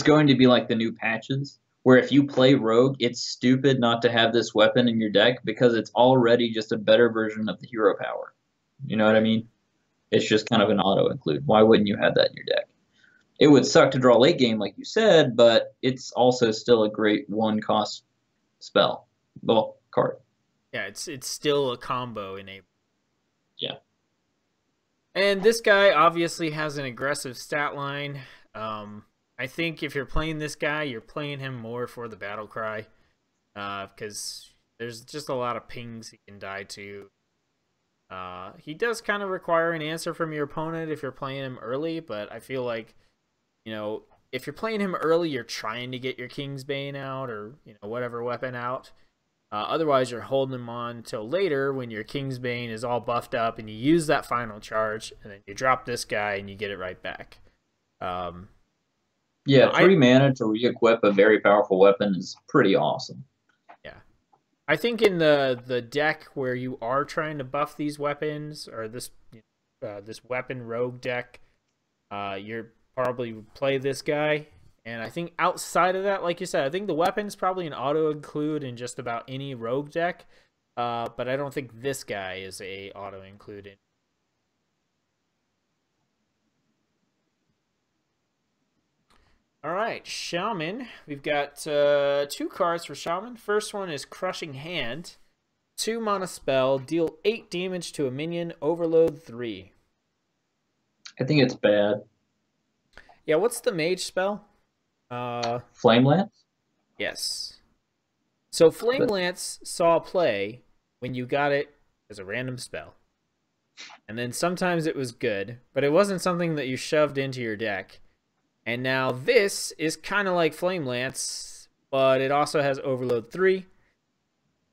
going to be like the new patches, where if you play Rogue, it's stupid not to have this weapon in your deck because it's already just a better version of the hero power. You know what I mean? It's just kind of an auto-include. Why wouldn't you have that in your deck? It would suck to draw late game, like you said, but it's also still a great 1-cost spell. Well, card. Yeah, it's still a combo enable. Yeah. And this guy obviously has an aggressive stat line. I think if you're playing this guy, you're playing him more for the battle cry, because there's just a lot of pings he can die to. He does kind of require an answer from your opponent if you're playing him early, but I feel like, if you're playing him early, you're trying to get your Kingsbane out or, whatever weapon out. Otherwise, you're holding him on until later when your Kingsbane is all buffed up and you use that final charge, and then you drop this guy and you get it right back. Yeah, 3 mana to re-equip a very powerful weapon is pretty awesome. Yeah. I think in the deck where you are trying to buff these weapons, or this weapon rogue deck, you're probably play this guy. And I think outside of that, like you said, I think the weapon's probably an auto-include in just about any rogue deck. but I don't think this guy is a auto included. All right, Shaman. We've got 2 cards for Shaman. First one is Crushing Hand. 2 mana spell. Deal 8 damage to a minion. Overload 3. I think it's bad. Yeah, what's the mage spell? Flame Lance? Yes. So Flame But Lance saw play when you got it as a random spell. And then sometimes it was good, but it wasn't something that you shoved into your deck. And now this is kind of like Flame Lance, but it also has Overload 3.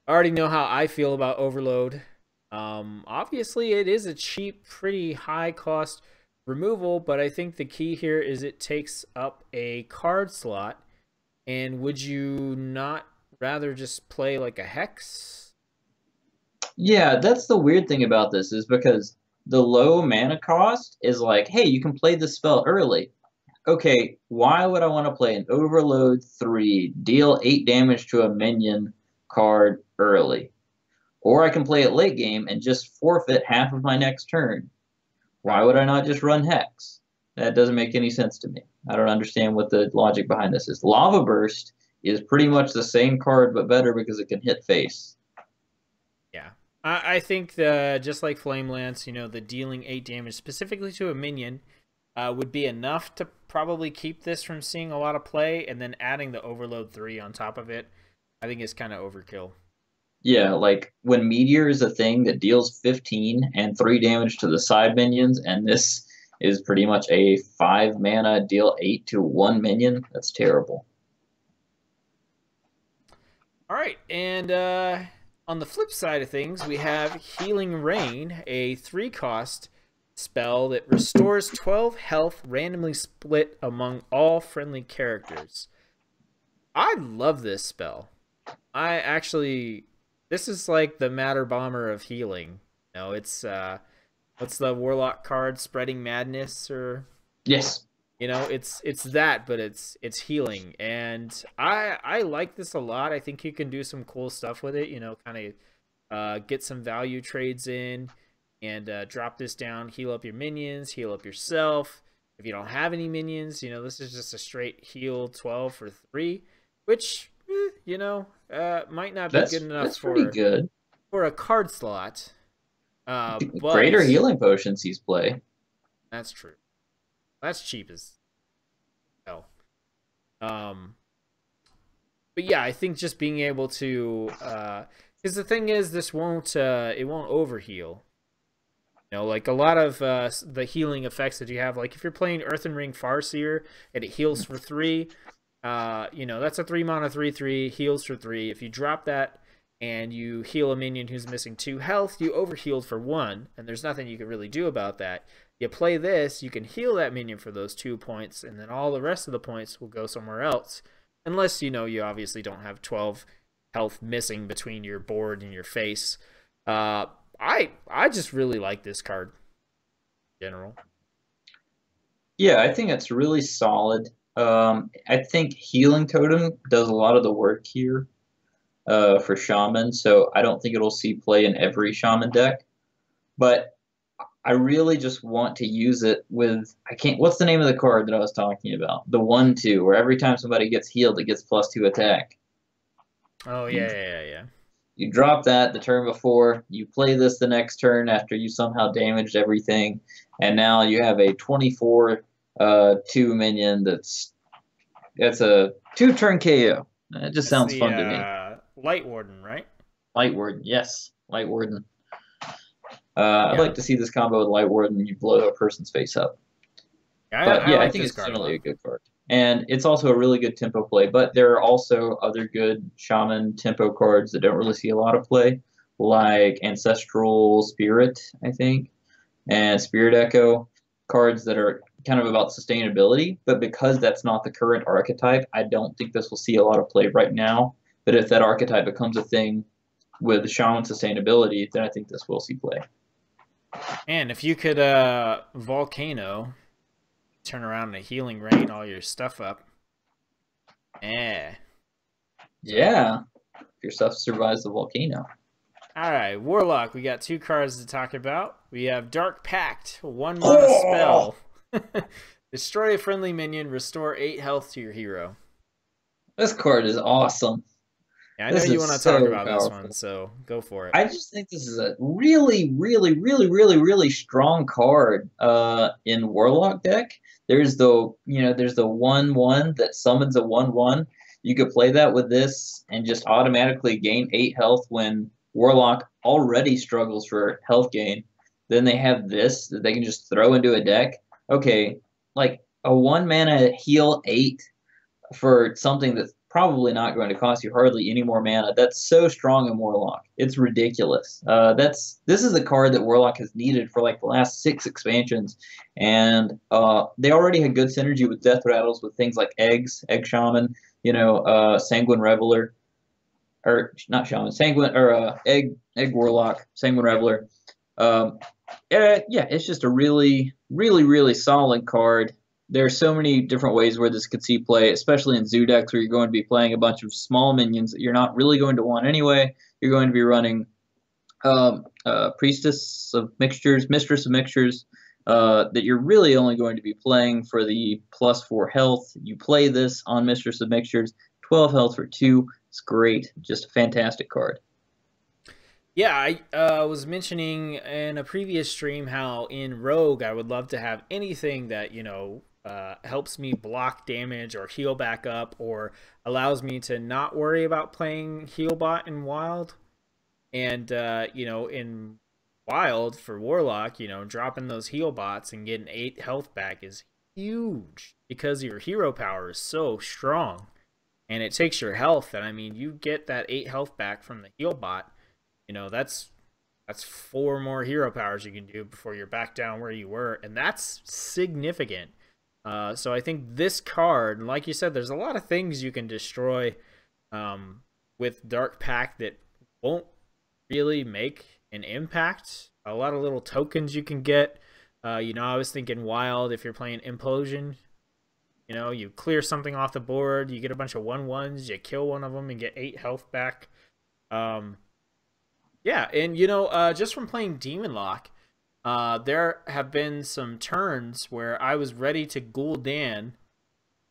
I already know how I feel about Overload. Obviously, it is a cheap, pretty high cost removal, but I think the key here is it takes up a card slot. And would you not rather just play like a Hex? yeah, that's the weird thing about this is because the low mana cost is like, hey, you can play this spell early. Okay, why would I want to play an Overload 3, deal 8 damage to a minion card early? Or I can play it late game and just forfeit half of my next turn. Why would I not just run Hex? That doesn't make any sense to me. I don't understand what the logic behind this is. Lava Burst is pretty much the same card but better because it can hit face. Yeah. I think just like Flame Lance, the dealing 8 damage specifically to a minion would be enough to probably keep this from seeing a lot of play, and then adding the Overload 3 on top of it, I think is kind of overkill. Yeah, like when Meteor is a thing that deals 15 and 3 damage to the side minions, and this is pretty much a 5 mana deal 8 to 1 minion, that's terrible. All right, and on the flip side of things, we have Healing Rain, a 3-cost spell that restores 12 health randomly split among all friendly characters. I love this spell. This is like the Matter Bomber of healing. It's what's the Warlock card, Spreading Madness, or Yes. it's that, but it's healing, and I like this a lot. I think you can do some cool stuff with it. Kind of get some value trades in, and drop this down, heal up your minions, heal up yourself. If you don't have any minions, this is just a straight heal 12 for 3, which might not be good enough That's pretty good. for a card slot. Greater But healing potion sees play. that's true. That's cheap as hell. But yeah, I think just being able to, because the thing is, this won't it won't overheal. Like a lot of the healing effects that you have, like if you're playing Earthen Ring Farseer and it heals for 3, that's a 3 mana 3/3, heals for 3. If you drop that and you heal a minion who's missing 2 health, you overhealed for 1, and there's nothing you can really do about that. You play this, you can heal that minion for those 2 points, and then all the rest of the points will go somewhere else. Unless, you obviously don't have 12 health missing between your board and your face. I just really like this card in general. Yeah, I think it's really solid. I think Healing Totem does a lot of the work here for Shaman, so I don't think it'll see play in every Shaman deck. But I really just want to use it with, what's the name of the card that I was talking about? The 1/2, where every time somebody gets healed, it gets +2 attack. Oh, yeah. You drop that the turn before, you play this the next turn after you somehow damaged everything, and now you have a 24 2 minion that's a 2-turn KO. It just sounds fun to me. Light Warden, right? Light Warden, yes. Light Warden. I'd like to see this combo with Light Warden and you blow a person's face up. I think it's generally a good card. And it's also a really good tempo play, but there are also other good Shaman tempo cards that don't really see a lot of play, like Ancestral Spirit, I think, and Spirit Echo, cards that are kind of about sustainability, but because that's not the current archetype, I don't think this will see a lot of play right now. But if that archetype becomes a thing with Shaman sustainability, then I think this will see play. And if you could Volcano, turn around in a Healing Rain all your stuff up. Yeah. If your stuff survives the volcano. All right, Warlock. We got 2 cards to talk about. We have Dark Pact, 1 mana spell. Destroy a friendly minion, restore 8 health to your hero. This card is awesome. Yeah, I know This you is want to talk so about this one, powerful. so go for it. I just think this is a really, really, really, really, really strong card in Warlock deck. There's the 1/1 that summons a 1/1. You could play that with this and just automatically gain 8 health when Warlock already struggles for health gain. Then they have this that they can just throw into a deck. Okay, like a 1 mana heal 8 for something that's probably not going to cost you hardly any more mana. That's so strong in Warlock. It's ridiculous. This is a card that Warlock has needed for like the last 6 expansions, and they already had good synergy with Death Rattles with things like Egg Shaman, Sanguine Reveler, or not Shaman, Sanguine or Egg Warlock, Sanguine Reveler. Yeah, it's just a really, really, really solid card. There are so many different ways where this could see play, especially in zoo decks where you're going to be playing a bunch of small minions that you're not really going to want anyway. You're going to be running Priestess of Mixtures, Mistress of Mixtures, that you're really only going to be playing for the +4 health. You play this on Mistress of Mixtures, 12 health for 2. It's great. Just a fantastic card. Yeah, I was mentioning in a previous stream how in Rogue I would love to have anything that, helps me block damage or heal back up or allows me to not worry about playing Healbot in Wild. And, in Wild for Warlock, dropping those heal bots and getting 8 health back is huge because your hero power is so strong. And it takes your health, and I mean, you get that 8 health back from the heal bot. That's 4 more hero powers you can do before you're back down where you were, and that's significant. So I think this card, like you said, there's a lot of things you can destroy with Dark Pact that won't really make an impact. A lot of little tokens you can get. I was thinking Wild, if you're playing Implosion, you clear something off the board, you get a bunch of 1/1s, you kill one of them and get 8 health back. Yeah, and just from playing Demon Lock, there have been some turns where I was ready to Gul'dan,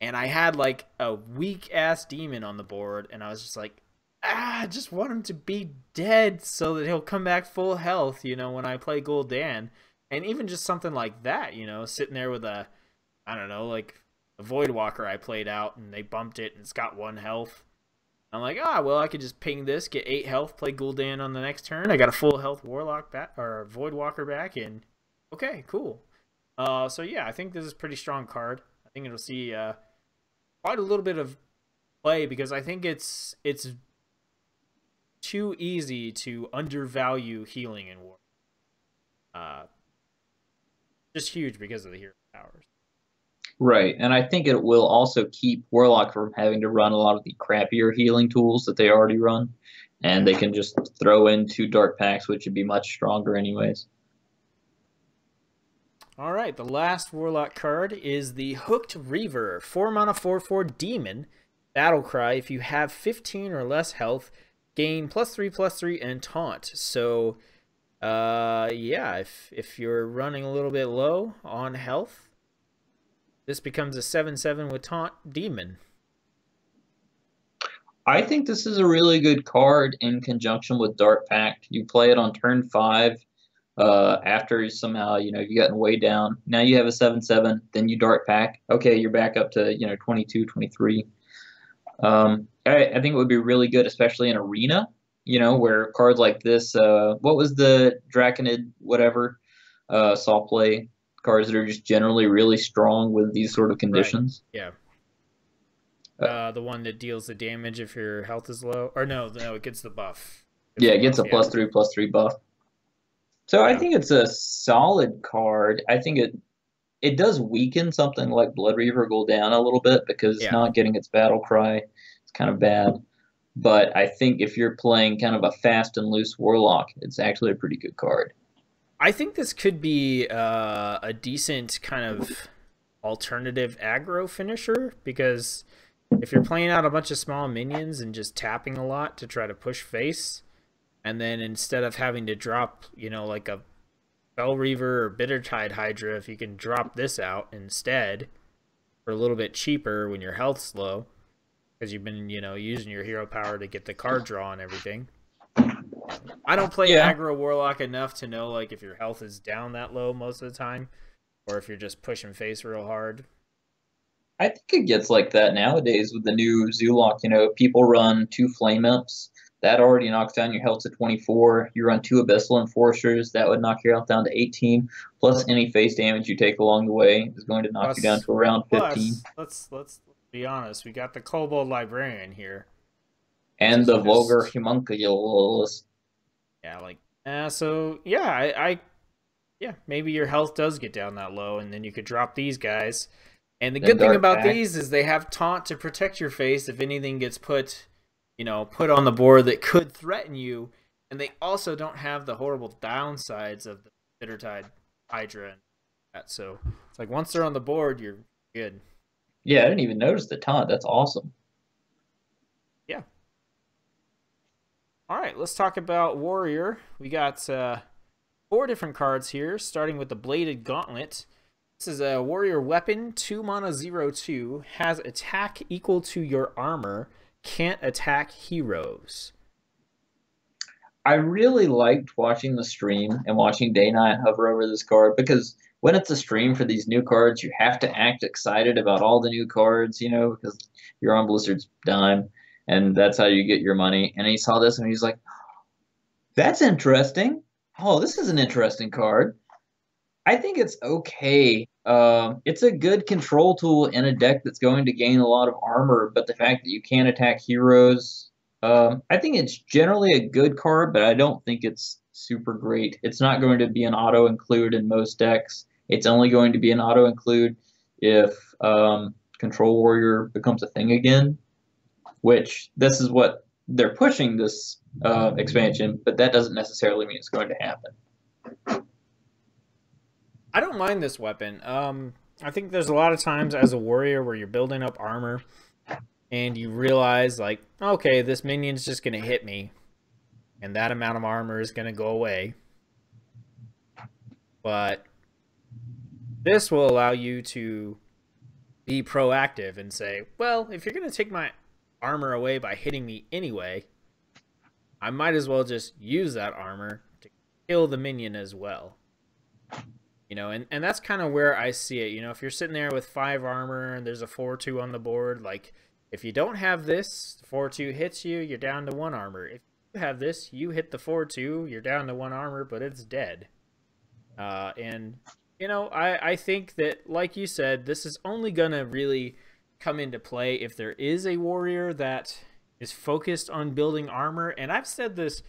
and I had like a weak ass demon on the board, and I was just like, I just want him to be dead so that he'll come back full health, when I play Gul'dan. And even just something like that, sitting there with a, I don't know, like a Voidwalker I played out, and they bumped it, and it's got 1 health. I'm like, well, I could just ping this, get 8 health, play Gul'dan on the next turn. I got a full health Warlock back, or Voidwalker back, and okay, cool. So yeah, I think this is a pretty strong card. I think it'll see quite a little bit of play because I think it's too easy to undervalue healing in War. Just huge because of the hero powers. Right, and I think it will also keep Warlock from having to run a lot of the crappier healing tools that they already run, and they can just throw in 2 Dark Pacts, which would be much stronger anyways. All right, the last Warlock card is the Hooked Reaver, 4 mana 4/4 demon, battle cry. If you have 15 or less health, gain +3/+3 and taunt. So, yeah, if you're running a little bit low on health, this becomes a 7/7 with taunt demon. I think this is a really good card in conjunction with Dark Pact. You play it on turn 5. After somehow, you've gotten way down. Now you have a 7/7, then you Dark Pact. Okay, you're back up to, 22, 23. I think it would be really good, especially in Arena, where cards like this, what was the Draconid whatever, saw play? Cards that are just generally really strong with these sort of conditions. Right. Yeah. The one that deals the damage if your health is low. Or no, it gets the buff. It gets a +3/+3 buff. So yeah. I think it's a solid card. I think it does weaken something like Blood Reaver Gul'dan a little bit because not getting its battle cry is kind of bad. But I think if you're playing kind of a fast and loose Warlock, it's actually a pretty good card. I think this could be a decent kind of alternative aggro finisher because if you're playing out a bunch of small minions and just tapping a lot to try to push face, And then instead of having to drop, you know, like a Bell Reaver or Bittertide Hydra, if you can drop this out instead for a little bit cheaper when your health's low, because you've been, you know, using your hero power to get the card draw and everything. I don't play Yeah, aggro warlock enough to know like if your health is down that low most of the time, or if you're just pushing face real hard. I think it gets like that nowadays with the new Zoolock. You know, people run 2 Flame Imps. That already knocks down your health to 24. You run 2 Abyssal Enforcers. That would knock your health down to 18. Plus, any face damage you take along the way is going to knock you down Plus, to around 15. let's be honest. We got the Kobold Librarian here, which And is the Vulgar just Homunculus. yeah, like so yeah, I yeah, maybe your health does get down that low, and then you could drop these guys. And the Then good thing Dark about Pact. these is they have taunt to protect your face if anything gets put, you know, put on the board that could threaten you. And they also don't have the horrible downsides of the Bittertide Hydra and that. So it's like once they're on the board, you're good. Yeah, I didn't even notice the taunt. That's awesome. Yeah. All right, let's talk about Warrior. We got 4 different cards here, starting with the Bladed Gauntlet. This is a warrior weapon, 2 mana 0/2, has attack equal to your armor, can't attack heroes. I really liked watching the stream and watching Day Night hover over this card because when it's a stream for these new cards, you have to act excited about all the new cards, you know, because you're on Blizzard's dime and that's how you get your money. And he saw this and he's like, that's interesting. Oh, this is an interesting card. I think it's okay. It's a good control tool in a deck that's going to gain a lot of armor, but the fact that you can't attack heroes, I think it's generally a good card, but I don't think it's super great. It's not going to be an auto include in most decks. It's only going to be an auto include if Control Warrior becomes a thing again, which this is what they're pushing this expansion, but that doesn't necessarily mean it's going to happen. I don't mind this weapon. I think there's a lot of times as a warrior where you're building up armor and you realize like, okay, this minion's just going to hit me and that amount of armor is going to go away. But this will allow you to be proactive and say, well, if you're going to take my armor away by hitting me anyway, I might as well just use that armor to kill the minion as well. You know, and that's kind of where I see it. You know, if you're sitting there with 5 armor and there's a 4/2 on the board, like, if you don't have this, 4/2 hits you, you're down to 1 armor. If you have this, you hit the 4/2, you're down to 1 armor, but it's dead. And, you know, I think that, like you said, this is only going to really come into play if there is a warrior that is focused on building armor. And I've said this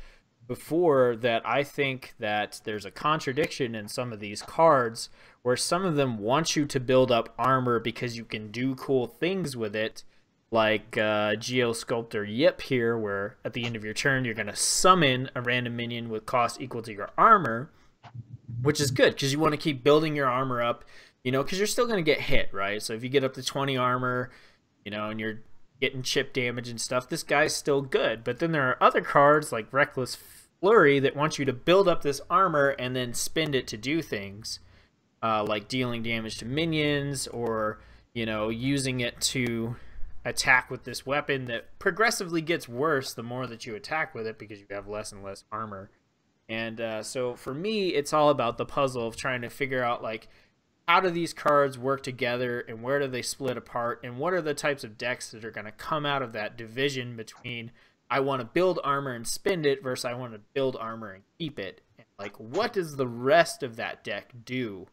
before that I think that there's a contradiction in some of these cards where some of them want you to build up armor because you can do cool things with it, like Geosculptor Yip here, where at the end of your turn you're going to summon a random minion with cost equal to your armor, which is good because you want to keep building your armor up, you know, because you're still going to get hit, right? So if you get up to 20 armor, you know, and you're getting chip damage and stuff, this guy's still good. But then there are other cards like Reckless Flurry that want you to build up this armor and then spend it to do things, like dealing damage to minions, or, you know, using it to attack with this weapon that progressively gets worse the more that you attack with it because you have less and less armor. And so for me, it's all about the puzzle of trying to figure out, like, how do these cards work together and where do they split apart, and what are the types of decks that are going to come out of that division between I want to build armor and spend it versus I want to build armor and keep it. And, like, what does the rest of that deck do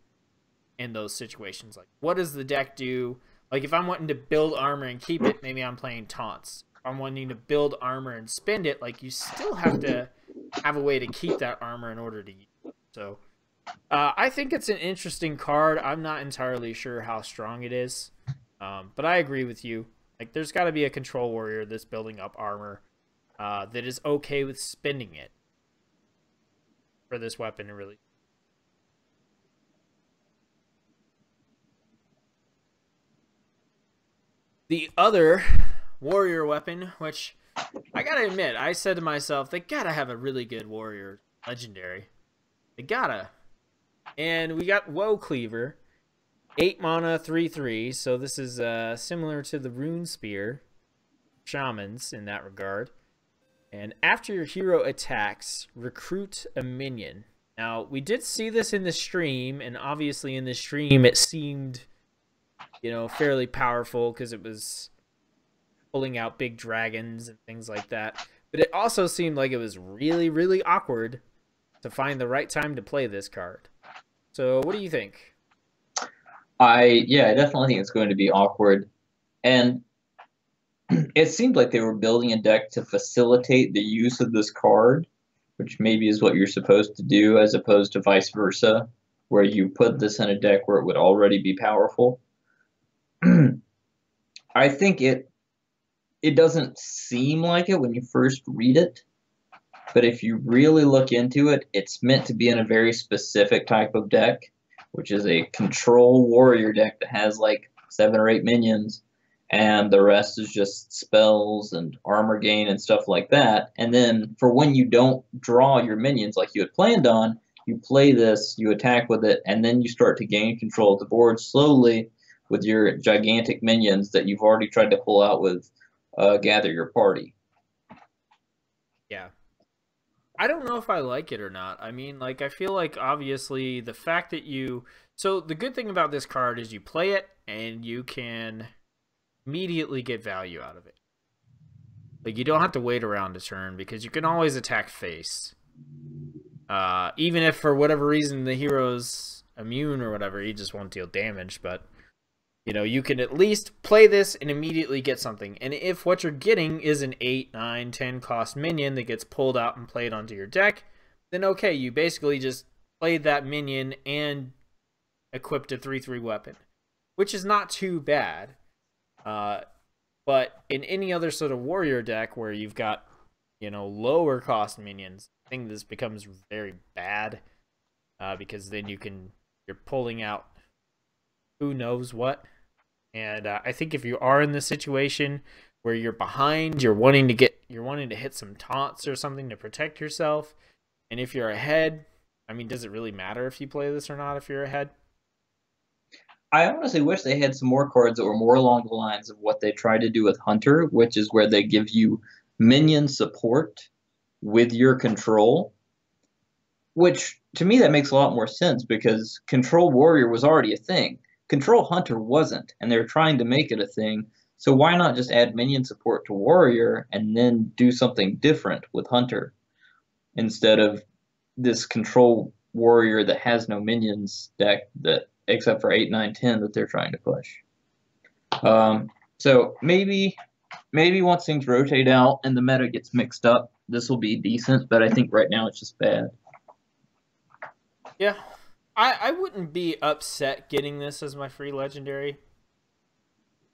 in those situations? Like, what does the deck do? Like, if I'm wanting to build armor and keep it, maybe I'm playing taunts. If I'm wanting to build armor and spend it, like, you still have to have a way to keep that armor in order to use it. So I think it's an interesting card. I'm not entirely sure how strong it is, but I agree with you. Like, there's got to be a control warrior that's building up armor that is okay with spending it for this weapon to really. The other warrior weapon, which I gotta admit, I said to myself, they gotta have a really good warrior legendary. They gotta. And we got Woe Cleaver, 8 mana, 3/3. So this is similar to the Rune Spear shamans in that regard. And after your hero attacks, recruit a minion. Now, we did see this in the stream, and obviously in the stream it seemed, fairly powerful because it was pulling out big dragons and things like that. But it also seemed like it was really, really awkward to find the right time to play this card. So what do you think? I definitely think it's going to be awkward. And it seemed like they were building a deck to facilitate the use of this card, which maybe is what you're supposed to do, as opposed to vice versa, where you put this in a deck where it would already be powerful. I think it doesn't seem like it when you first read it, but if you really look into it, it's meant to be in a very specific type of deck, which is a control warrior deck that has like 7 or 8 minions, and the rest is just spells and armor gain and stuff like that. And then for when you don't draw your minions like you had planned on, you play this, you attack with it, and then you start to gain control of the board slowly with your gigantic minions that you've already tried to pull out with Gather Your Party. Yeah. I don't know if I like it or not. I mean, like, I feel like obviously the fact that so the good thing about this card is you play it and you can immediately get value out of it. Like, you don't have to wait around a turn because you can always attack face. Even if for whatever reason the hero's immune or whatever, he just won't deal damage, but you can at least play this and immediately get something. And if what you're getting is an 8, 9, 10 cost minion that gets pulled out and played onto your deck, then okay, you basically just played that minion and equipped a 3/3 weapon, which is not too bad. But in any other sort of warrior deck where you've got, lower cost minions, I think this becomes very bad because then you're pulling out who knows what. And I think if you are in this situation where you're behind, you're wanting to hit some taunts or something to protect yourself, and if you're ahead, I mean, does it really matter if you play this or not if you're ahead? I honestly wish they had some more cards that were more along the lines of what they tried to do with Hunter, which is where they give you minion support with your control, which to me that makes a lot more sense because Control Warrior was already a thing. Control Hunter wasn't, and they're trying to make it a thing. So why not just add minion support to Warrior and then do something different with Hunter instead of this Control Warrior that has no minions deck that except for 8, 9, 10 that they're trying to push. So maybe once things rotate out and the meta gets mixed up, this will be decent, but I think right now it's just bad. Yeah. I wouldn't be upset getting this as my free legendary.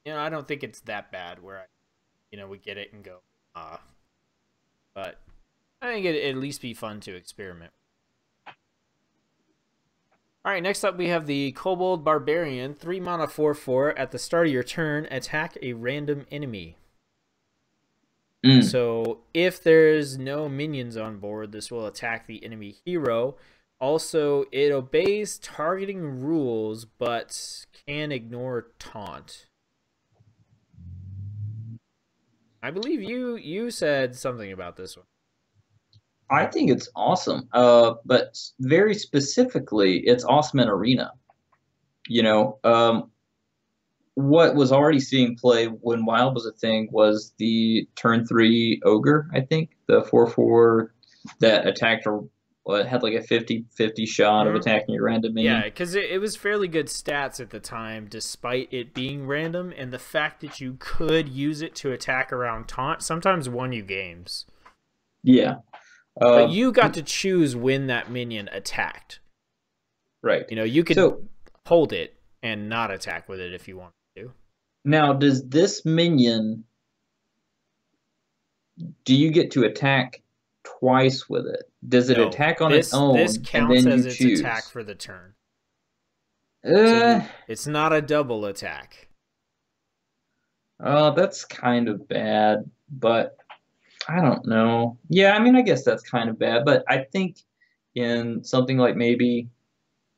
I don't think it's that bad where we get it and go, but I think it'd at least be fun to experiment. All right, next up we have the Kobold Barbarian, 3 mana 4/4. At the start of your turn, attack a random enemy. So if there's no minions on board, this will attack the enemy hero. Also, it obeys targeting rules, but can ignore taunt. I believe you said something about this one. I think it's awesome, but very specifically, it's awesome in Arena. What was already seeing play when Wild was a thing was the turn 3 Ogre, I think, the 4/4 that attacked it had like a 50-50 shot of attacking a random minion. Yeah, because it was fairly good stats at the time, despite it being random, and the fact that you could use it to attack around taunt sometimes won you games. Yeah. But you got to choose when that minion attacked. Right. You could hold it and not attack with it if you want to. Now, does this minion, do you get to attack twice with it? Does it attack on its own? This counts as its attack for the turn. So it's not a double attack. That's kind of bad, but I don't know. Yeah, I mean, I guess that's kind of bad, but I think in something like maybe,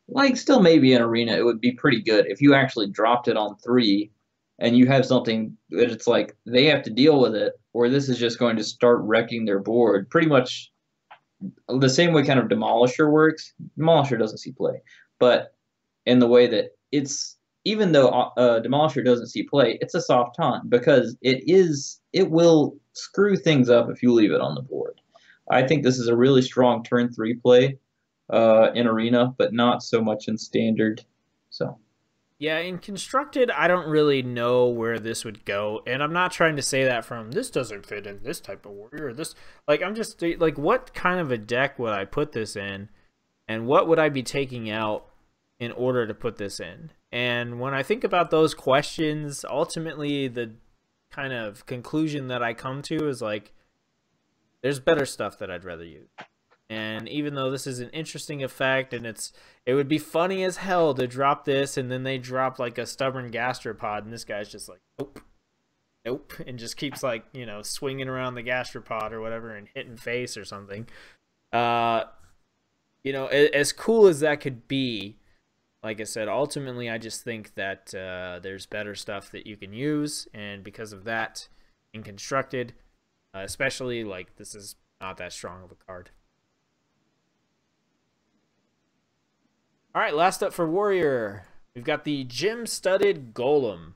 like still maybe an arena, it would be pretty good if you actually dropped it on three and you have something that it's like they have to deal with it, or this is just going to start wrecking their board. Pretty much the same way kind of Demolisher works. Demolisher doesn't see play, but in the way that it's even though Demolisher doesn't see play, it's a soft taunt because it will screw things up if you leave it on the board. I think this is a really strong turn three play in arena, but not so much in standard. So Yeah, in constructed, I don't really know where this would go, and I'm not trying to say that from this doesn't fit in this type of warrior. Or this like I'm just like what kind of a deck would I put this in, and what would I be taking out in order to put this in? And when I think about those questions, ultimately the kind of conclusion that I come to is like there's better stuff that I'd rather use. And even though this is an interesting effect and it would be funny as hell to drop this and then they drop like a stubborn gastropod and this guy's just like nope, nope, and just keeps like, you know, swinging around the gastropod or whatever and hitting face or something. You know, as cool as that could be, like I said, ultimately I just think that there's better stuff that you can use, and because of that, in constructed, especially, like, this is not that strong of a card. Alright, last up for Warrior, we've got the Gem-Studded Golem.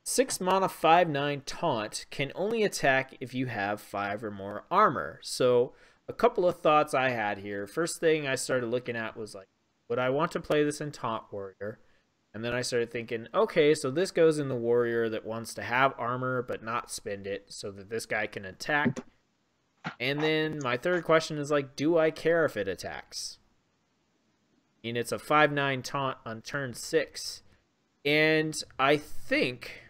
6 mana, 5/9 taunt, can only attack if you have 5 or more armor. So, a couple of thoughts I had here. First thing I started looking at was like, would I want to play this in Taunt Warrior? And then I started thinking, okay, so this goes in the Warrior that wants to have armor but not spend it so that this guy can attack. And then my third question is like, do I care if it attacks? And it's a 5/9 taunt on turn 6. And I think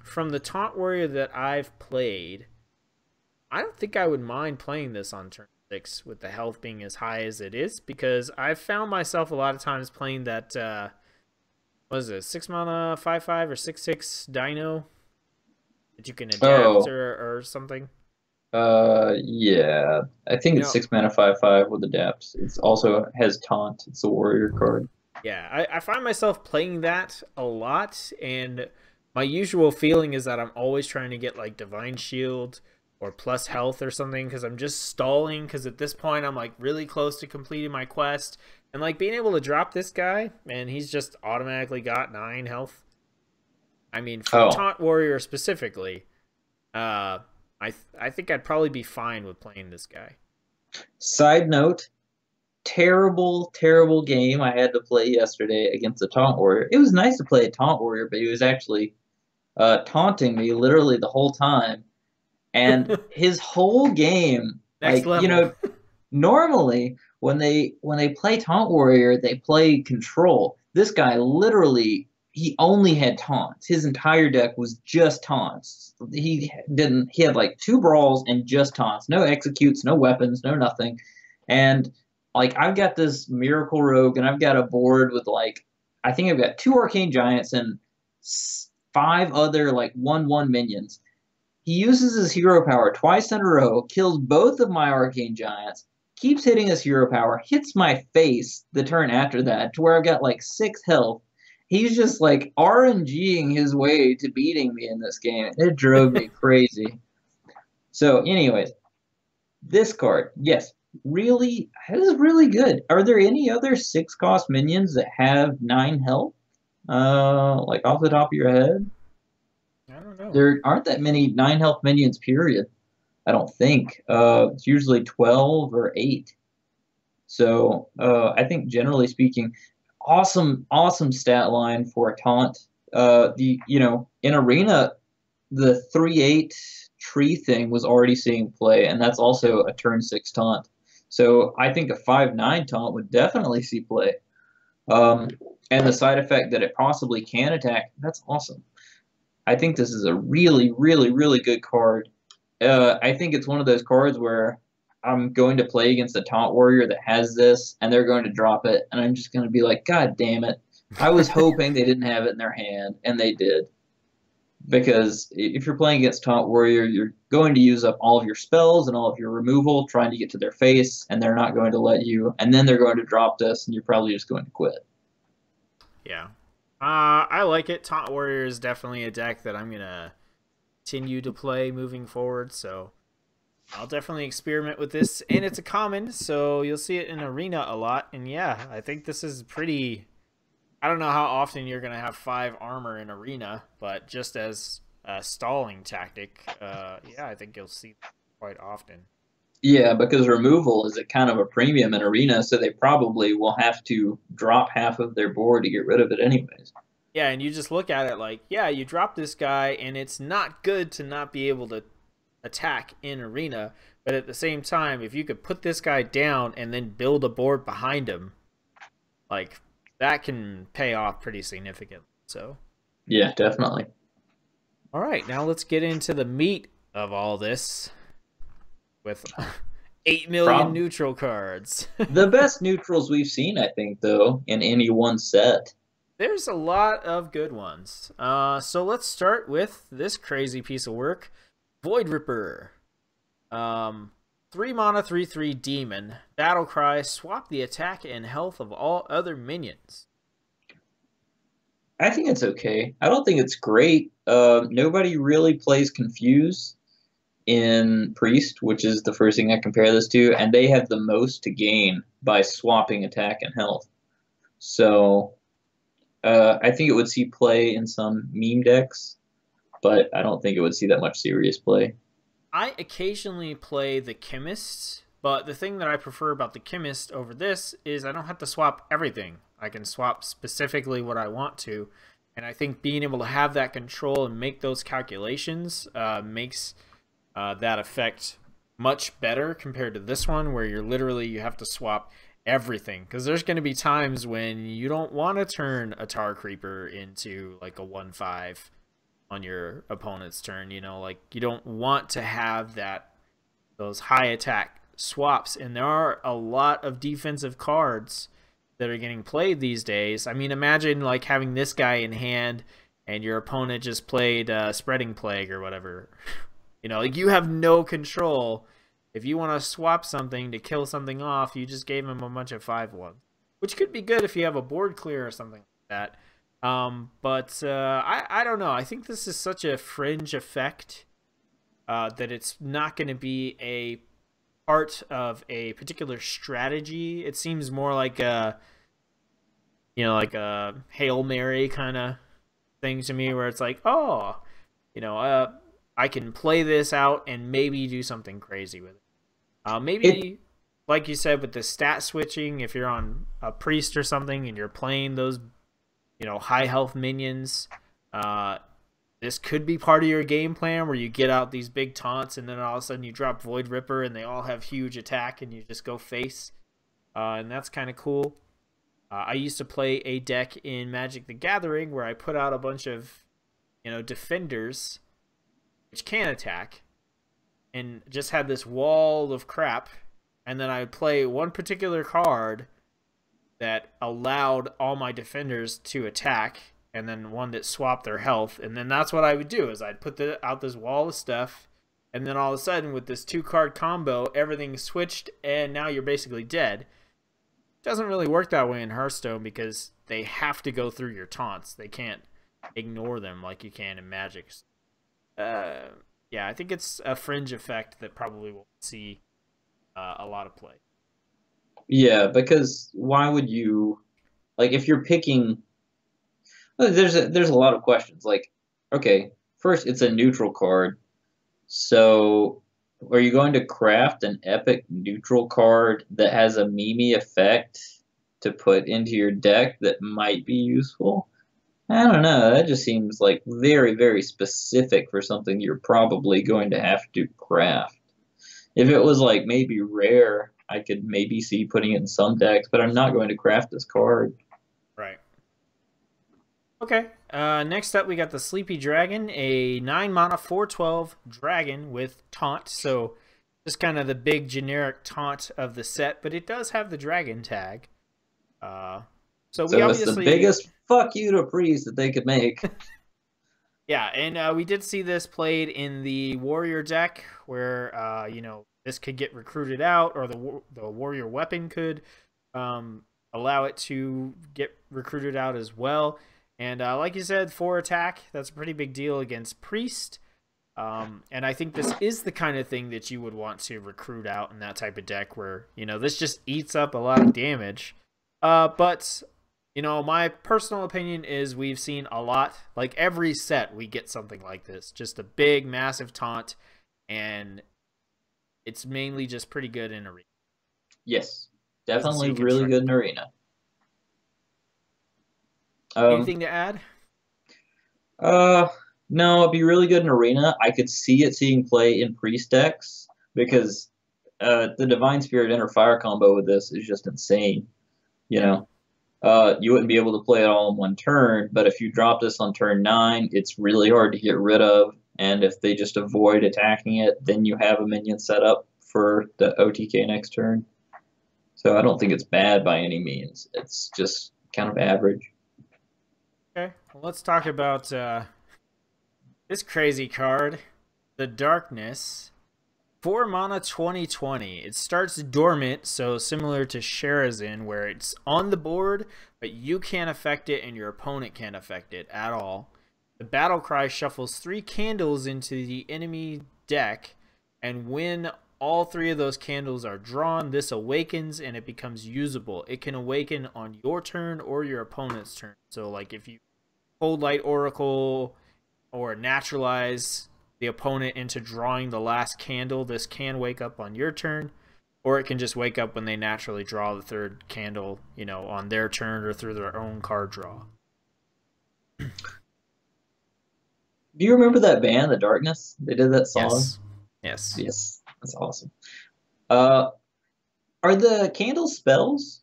from the Taunt Warrior that I've played, I don't think I would mind playing this on turn 6 with the health being as high as it is, because I've found myself a lot of times playing that, what is it, 6 mana, 5/5 or 6/6 Dino that you can adapt or something. Yeah, I think You it's know, 6 mana 5/5 with adapts. It's also has taunt. It's a warrior card. yeah, I find myself playing that a lot, and my usual feeling is that I'm always trying to get like Divine Shield or plus health or something, because I'm just stalling, because at this point I'm like really close to completing my quest, and like being able to drop this guy and he's just automatically got 9 health. I mean, for Oh, Taunt Warrior specifically, I think I'd probably be fine with playing this guy. side note, terrible, terrible game I had to play yesterday against the taunt warrior. It was nice to play a taunt warrior, but he was actually taunting me literally the whole time. And his whole game, Next like, level. normally when they play taunt warrior, they play control. This guy literally he only had taunts. His entire deck was just taunts. He had like 2 brawls and just taunts. No executes, no weapons, no nothing. And like I've got this miracle rogue and I've got a board with like I think I've got 2 arcane giants and 5 other like 1/1 minions. He uses his hero power twice in a row, kills both of my arcane giants, keeps hitting his hero power, hits my face the turn after that to where I've got like 6 health. He's just like RNGing his way to beating me in this game. It drove me crazy. So, anyways, this card, yes, really, it is really good. Are there any other 6 cost minions that have 9 health? Like off the top of your head? I don't know. There aren't that many 9 health minions, period. I don't think. It's usually 12 or 8. So I think generally speaking, awesome stat line for a taunt. In arena, the 3/8 tree thing was already seeing play, and that's also a turn 6 taunt. So I think a 5/9 taunt would definitely see play. Um, and the side effect that it possibly can attack, that's awesome. I think this is a really, really, really good card. I think it's one of those cards where I'm going to play against a taunt warrior that has this, and they're going to drop it, and I'm just going to be like, God damn it. I was hoping they didn't have it in their hand, and they did. Because if you're playing against Taunt Warrior, you're going to use up all of your spells and all of your removal trying to get to their face, and they're not going to let you, and then they're going to drop this, and you're probably just going to quit. Yeah. I like it. Taunt Warrior is definitely a deck that I'm going to continue to play moving forward, so I'll definitely experiment with this. And it's a common, so you'll see it in Arena a lot. And yeah, I think this is pretty... I don't know how often you're going to have 5 armor in Arena, but just as a stalling tactic, yeah, I think you'll see that quite often. Yeah, because removal is a kind of a premium in Arena, so they probably will have to drop half of their board to get rid of it anyways. Yeah, and you just look at it like, yeah, you drop this guy, and it's not good to not be able to attack in Arena, but at the same time, if you could put this guy down and then build a board behind him, like, that can pay off pretty significantly. So yeah, definitely. All right, now let's get into the meat of all this with 8 million neutral cards. The best neutrals we've seen, I think, though, in any one set. There's a lot of good ones. So let's start with this crazy piece of work, Void Ripper. 3 mana 3/3 demon. Battle cry, swap the attack and health of all other minions. I think it's okay. I don't think it's great. Nobody really plays Confuse in Priest, which is the first thing I compare this to, and they have the most to gain by swapping attack and health. So I think it would see play in some meme decks, but I don't think it would see that much serious play. I occasionally play the Chemist, but the thing that I prefer about the Chemist over this is I don't have to swap everything. I can swap specifically what I want to, and I think being able to have that control and make those calculations makes that effect much better compared to this one where you have to swap everything, because there's going to be times when you don't want to turn a Tar Creeper into like a 1/5 on your opponent's turn, you know, like you don't want to have those high attack swaps, and there are a lot of defensive cards that are getting played these days. I mean, imagine like having this guy in hand and your opponent just played Spreading Plague or whatever. You know, like you have no control. If you want to swap something to kill something off, you just gave him a bunch of 5/1, which could be good if you have a board clear or something like that. But I don't know. I think this is such a fringe effect that it's not going to be a part of a particular strategy. It seems more like a, you know, like a Hail Mary kind of thing to me, where it's like, oh, you know, I can play this out and maybe do something crazy with it. Like you said, with the stat switching, if you're on a priest or something and you're playing those, you know, high health minions, this could be part of your game plan where you get out these big taunts and then all of a sudden you drop Void Ripper and they all have huge attack and you just go face, and that's kind of cool. I used to play a deck in Magic the Gathering where I put out a bunch of, you know, defenders which can attack and just had this wall of crap, and then I would play one particular card that allowed all my defenders to attack, and then one that swapped their health, and then that's what I would do is I'd put out this wall of stuff, and then all of a sudden with this 2-card combo everything switched and now you're basically dead. It doesn't really work that way in Hearthstone because they have to go through your taunts. They can't ignore them like you can in Magic. Yeah, I think it's a fringe effect that probably won't see a lot of play. Yeah, because why would you, like, if you're picking, there's a lot of questions. Like, okay, first it's a neutral card, so are you going to craft an epic neutral card that has a meme effect to put into your deck that might be useful? I don't know. That just seems like very, very specific for something you're probably going to have to craft. If it was like maybe rare, I could maybe see putting it in some decks, but I'm not going to craft this card. Right. Okay. Next up, we got the Sleepy Dragon, a 9-mana 4/12 dragon with taunt. So just kind of the big generic taunt of the set, but it does have the dragon tag. So we it's the biggest fuck you to Priest that they could make. Yeah, and we did see this played in the warrior deck, where this could get recruited out, or the warrior weapon could allow it to get recruited out as well. And like you said, 4 attack, that's a pretty big deal against priest. And I think this is the kind of thing that you would want to recruit out in that type of deck, where this just eats up a lot of damage. But my personal opinion is we've seen a lot. Like every set, we get something like this. Just a big, massive taunt, and it's mainly just pretty good in arena. Yes, definitely really good in arena. Anything to add? No, it'd be really good in arena. I could see it seeing play in priest decks because the Divine Spirit Inner Fire combo with this is just insane. You know. You wouldn't be able to play it all in one turn, but if you drop this on turn 9, it's really hard to get rid of, and if they just avoid attacking it, then you have a minion set up for the OTK next turn. So I don't think it's bad by any means. It's just kind of average. Okay, well, let's talk about this crazy card, the Darkness. 4 mana 20/20. It starts dormant, so similar to Sherazin, where it's on the board, but you can't affect it and your opponent can't affect it at all. The battle cry shuffles 3 candles into the enemy deck, and when all 3 of those candles are drawn, this awakens and it becomes usable. It can awaken on your turn or your opponent's turn. So like if you Cold Light Oracle or Naturalize the opponent into drawing the last candle, this can wake up on your turn, or it can just wake up when they naturally draw the 3rd candle, on their turn or through their own card draw. Do you remember that band, The Darkness? They did that song? Yes. That's awesome. Are the candles spells?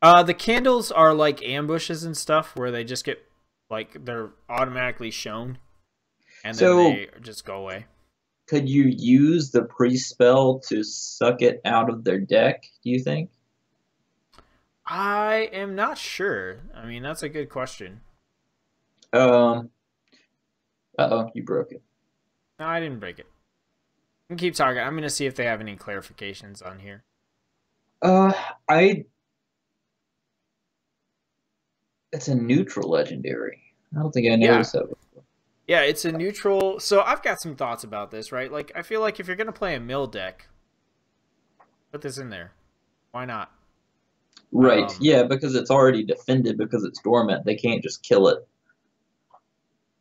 The candles are like ambushes and stuff, where they just get, they're automatically shown. And then they just go away. Could you use the priest spell to suck it out of their deck, do you think? I am not sure. I mean, that's a good question. Uh-oh, you broke it. No, I didn't break it. You can keep talking. I'm going to see if they have any clarifications on here. It's a neutral legendary. I don't think I noticed that before. Yeah, it's a neutral. So I've got some thoughts about this, right? Like, I feel like if you're going to play a mill deck, put this in there. Why not? Right, yeah, because it's already defended because it's dormant. They can't just kill it.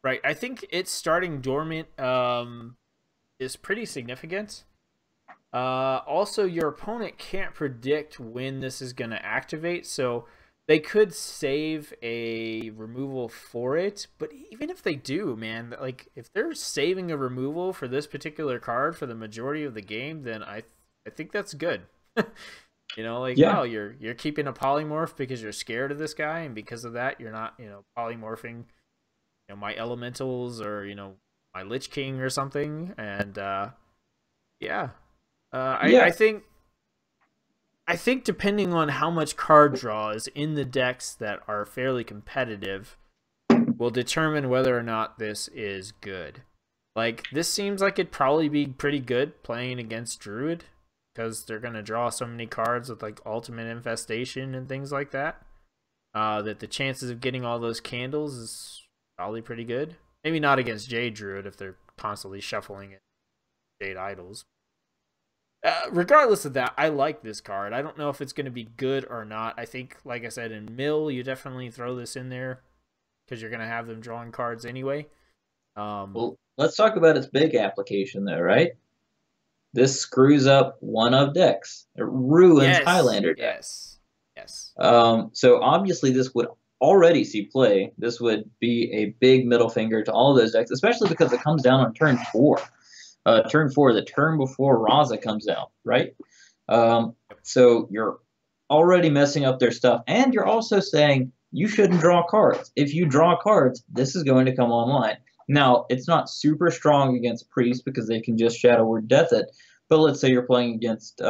Right, I think it's starting dormant is pretty significant. Also, your opponent can't predict when this is going to activate, so they could save a removal for it, but even if they do, man, like if they're saving a removal for this particular card for the majority of the game, then I think that's good. Oh, you're keeping a polymorph because you're scared of this guy, and because of that, you're not, polymorphing, my elementals or my Lich King or something, and I think depending on how much card draw is in the decks that are fairly competitive will determine whether or not this is good. Like, this seems like it'd probably be pretty good playing against Druid, because they're going to draw so many cards with, like, Ultimate Infestation and things like that, that the chances of getting all those candles is probably pretty good. Maybe not against Jade Druid if they're constantly shuffling it. Jade Idols. Regardless of that, I like this card. I don't know if it's going to be good or not. I think, like I said, in Mill, you definitely throw this in there because you're going to have them drawing cards anyway. Well, let's talk about its big application, though, right? This screws up one of decks. It ruins Highlander decks. Yes. So obviously this would already see play. This would be a big middle finger to all of those decks, especially because it comes down on turn 4. Turn 4, the turn before Raza comes out, right? So you're already messing up their stuff, and you're also saying you shouldn't draw cards. If you draw cards, this is going to come online. Now, it's not super strong against Priest because they can just Shadow Word Death it, but let's say you're playing against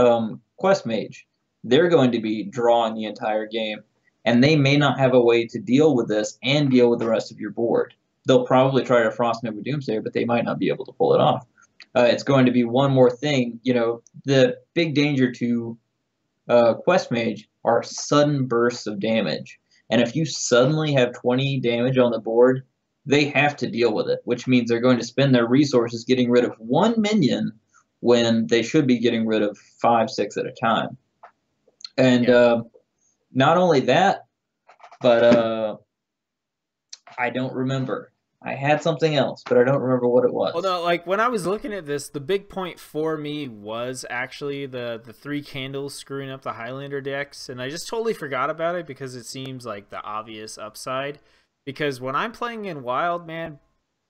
Quest Mage. They're going to be drawing the entire game, and they may not have a way to deal with this and deal with the rest of your board. they'll probably try to Frost Nova Doomsayer, but they might not be able to pull it off. It's going to be one more thing. The big danger to Quest Mage are sudden bursts of damage. And if you suddenly have 20 damage on the board, they have to deal with it, which means they're going to spend their resources getting rid of one minion when they should be getting rid of 5, 6 at a time. And not only that, but I don't remember. I had something else, but I don't remember what it was. Well, no, like when I was looking at this, the big point for me was actually the 3 candles screwing up the Highlander decks, and I just totally forgot about it because it seems like the obvious upside. Because when I'm playing in Wild, man,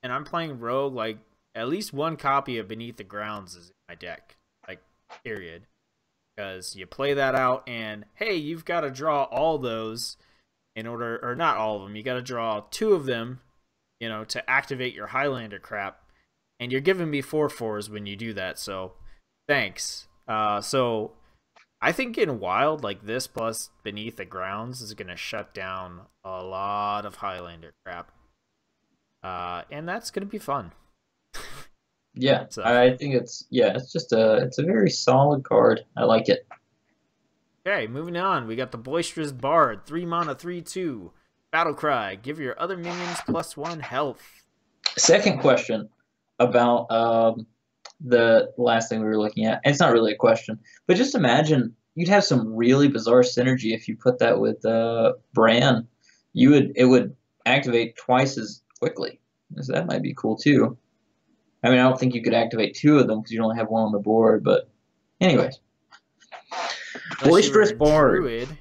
and I'm playing Rogue, like at least one copy of Beneath the Grounds is in my deck, like period. Because you play that out, and hey, you've got to draw all those in order, or not all of them. You got to draw 2 of them, to activate your Highlander crap, and you're giving me 4/4s when you do that, so thanks. So I think in Wild, like this plus Beneath the Grounds is going to shut down a lot of Highlander crap, and that's going to be fun. Yeah, so. I think it's just it's a very solid card. I like it. Okay, moving on. We got the Boisterous Bard, 3 mana, 3/2. Battle Cry, give your other minions +1 health. Second question about the last thing we were looking at. And it's not really a question, but just imagine you'd have some really bizarre synergy if you put that with Bran. It would activate twice as quickly. So that might be cool too. I mean, I don't think you could activate 2 of them because you only have 1 on the board, but anyways. Boisterous Bard. Druid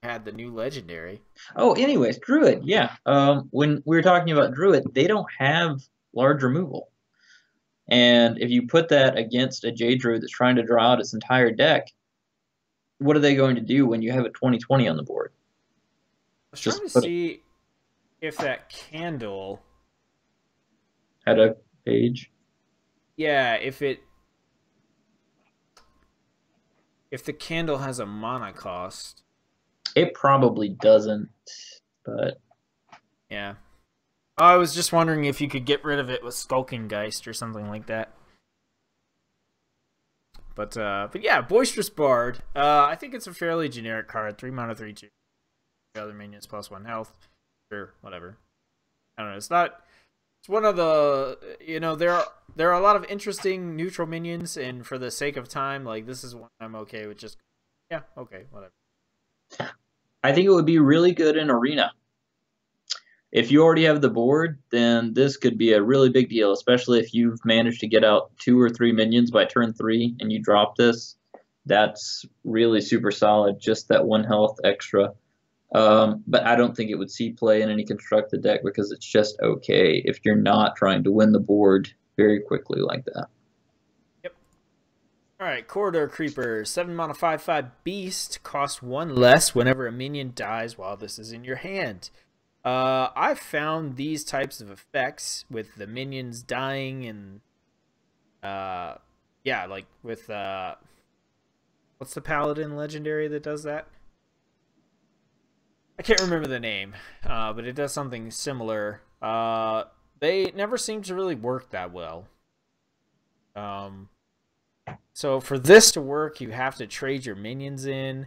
had the new legendary. Oh, anyways, Druid, yeah. When we were talking about Druid, they don't have large removal. And if you put that against a Jade Druid that's trying to draw out its entire deck, what are they going to do when you have a 20/20 on the board? I was trying to see if that candle had a page. Yeah, if the candle has a mana cost. It probably doesn't, but yeah. I was just wondering if you could get rid of it with Skulking Geist or something like that. But yeah, Boisterous Bard. I think it's a fairly generic card. 3 mana, 3/2. Other minions +1 health. Sure, whatever. I don't know. It's not. It's one of the. There are a lot of interesting neutral minions, and for the sake of time, like this is one I'm okay with. Just okay, whatever. I think it would be really good in Arena. If you already have the board, then this could be a really big deal, especially if you've managed to get out 2 or 3 minions by turn 3 and you drop this. That's really super solid, just that 1 health extra. But I don't think it would see play in any constructed deck because it's just okay if you're not trying to win the board very quickly like that. Alright, Corridor Creeper, 7 mana 5/5 beast, cost 1 less whenever a minion dies while this is in your hand. I've found these types of effects with the minions dying and yeah, like with what's the paladin legendary that does that? I can't remember the name, but it does something similar. They never seem to really work that well. So for this to work, you have to trade your minions in.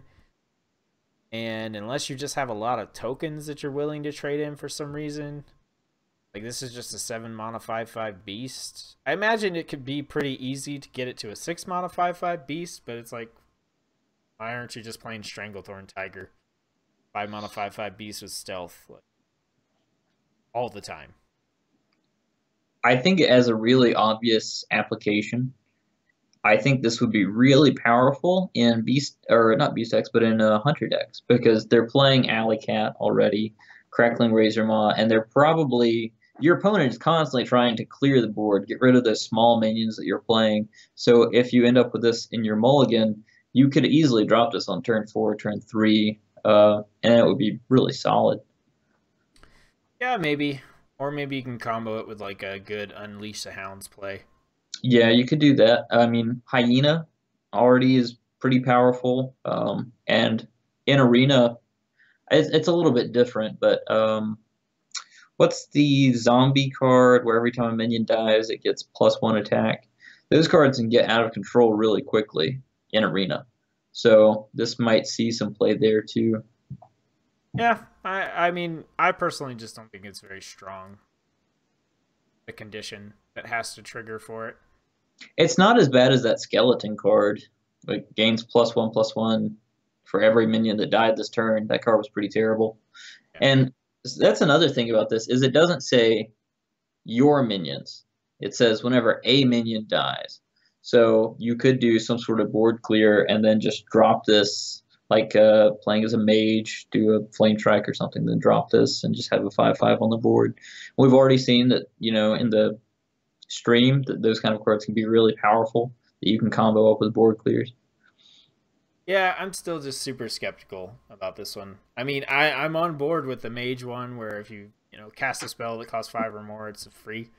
And unless you just have a lot of tokens that you're willing to trade in for some reason. Like this is just a 7 mana 5/5 beast. I imagine it could be pretty easy to get it to a 6 mana 5/5 beast. But it's like, why aren't you just playing Stranglethorn Tiger? 5 mana 5/5 beast with stealth. Like, all the time. I think it has a really obvious application. I think this would be really powerful in not beast decks, but in hunter decks because they're playing Alley Cat already, Crackling Razor Maw, and they're probably your opponent is constantly trying to clear the board, get rid of those small minions that you're playing. So if you end up with this in your mulligan, you could easily drop this on turn 4, turn 3, and it would be really solid. Yeah, maybe, or maybe you can combo it with like a good Unleash the Hounds play. Yeah, you could do that. I mean, Hyena already is pretty powerful, and in Arena, it's a little bit different. But What's the zombie card where every time a minion dies, it gets +1 attack? Those cards can get out of control really quickly in Arena. So this might see some play there too. Yeah, I mean, I personally just don't think it's very strong. The condition that has to trigger for it. It's not as bad as that skeleton card. Like gains +1/+1 for every minion that died this turn. That card was pretty terrible. Yeah. And that's another thing about this is it doesn't say your minions. It says whenever a minion dies. So you could do some sort of board clear and then just drop this, like playing as a mage, do a flame strike or something, then drop this and just have a 5/5 on the board. We've already seen that, in the stream that those kind of cards can be really powerful, that you can combo up with board clears. Yeah, I'm still just super skeptical about this one. I mean, I'm on board with the mage one, where if you cast a spell that costs 5 or more, it's free.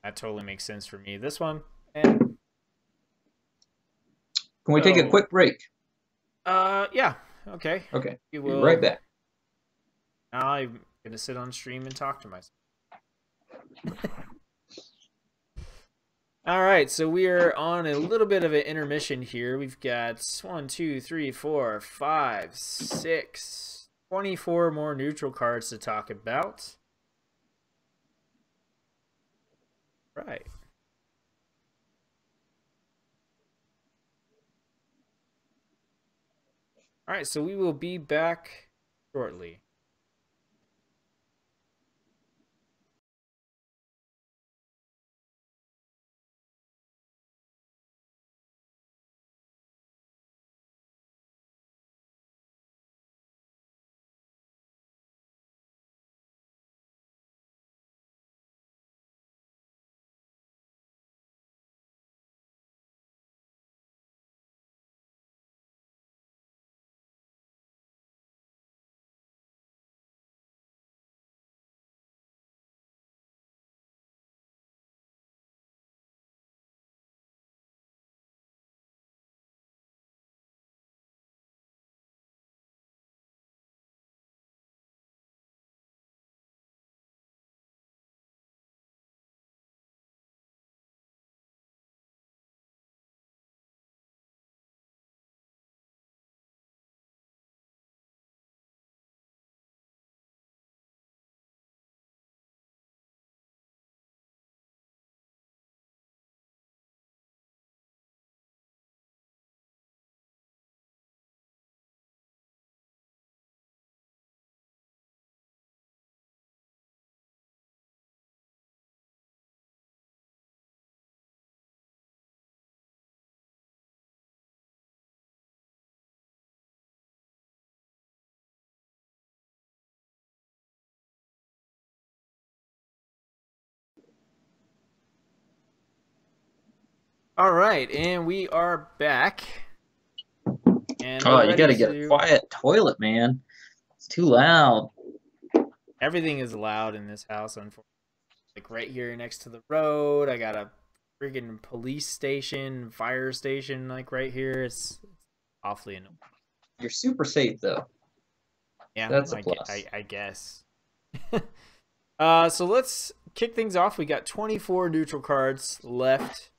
That totally makes sense for me. This one, Can we take a quick break? Yeah, okay. Okay, We be will. right back. Now I'm gonna sit on stream and talk to myself. All right, so we are on a little bit of an intermission here. We've got 1, 2, 3, 4, 5, 6, 24 more neutral cards to talk about. Right. All right, so we will be back shortly. All right, and we are back. And Oh, we're you ready gotta get a to... quiet toilet, man. It's too loud. Everything is loud in this house, unfortunately. Like right here next to the road, I got a friggin' police station, fire station, like right here. It's awfully annoying. You're super safe though. Yeah, That's a plus. I guess. So let's kick things off. We got 24 neutral cards left.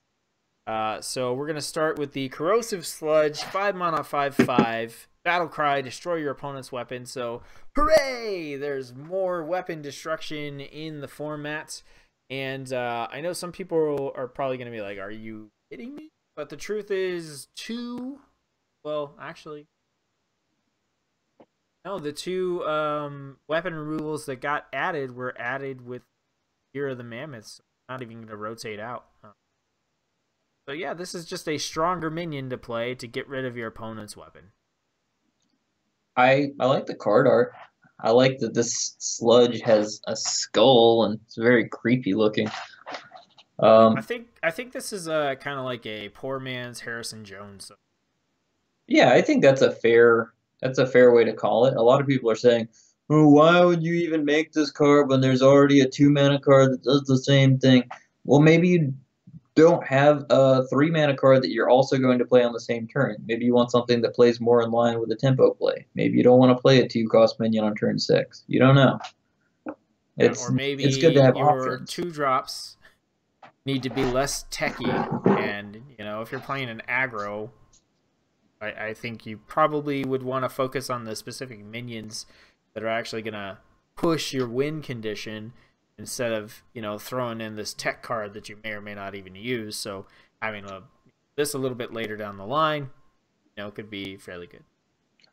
So we're gonna start with the Corrosive Sludge, 5 mana, 5/5. Battle Cry, destroy your opponent's weapon. So hooray! There's more weapon destruction in the format. And I know some people are probably gonna be like, "Are you kidding me?" But the truth is, well, actually, no. The two weapon removals that got added were added with Year of the Mammoths. So not even gonna rotate out. So yeah, this is just a stronger minion to play to get rid of your opponent's weapon. I like the card art. I like that this sludge has a skull and it's very creepy looking. I think this is kind of like a poor man's Harrison Jones. Yeah, I think that's a fair way to call it. A lot of people are saying, "Oh, why would you even make this card when there's already a 2 mana card that does the same thing?" Well, maybe you don't have a 3 mana card that you're also going to play on the same turn. Maybe you want something that plays more in line with a tempo play. Maybe you don't want to play a 2-cost minion on turn 6. You don't know. Or It's good to maybe have your options. 2 drops need to be less techy. And, if you're playing an aggro, I think you probably would want to focus on the specific minions that are actually going to push your win condition instead of, throwing in this tech card that you may or may not even use. So having this a little bit later down the line, could be fairly good.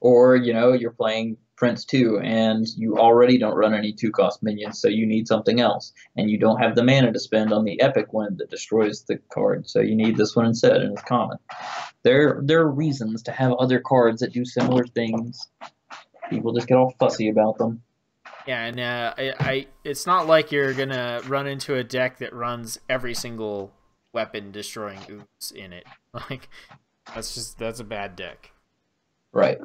Or, you're playing Prince 2 and you already don't run any 2-cost minions, so you need something else. And you don't have the mana to spend on the epic one that destroys the card, so you need this one instead, and it's common. There are reasons to have other cards that do similar things. People just get all fussy about them. Yeah, and it's not like you're gonna run into a deck that runs every single weapon destroying ooze in it. Like, that's a bad deck. Right.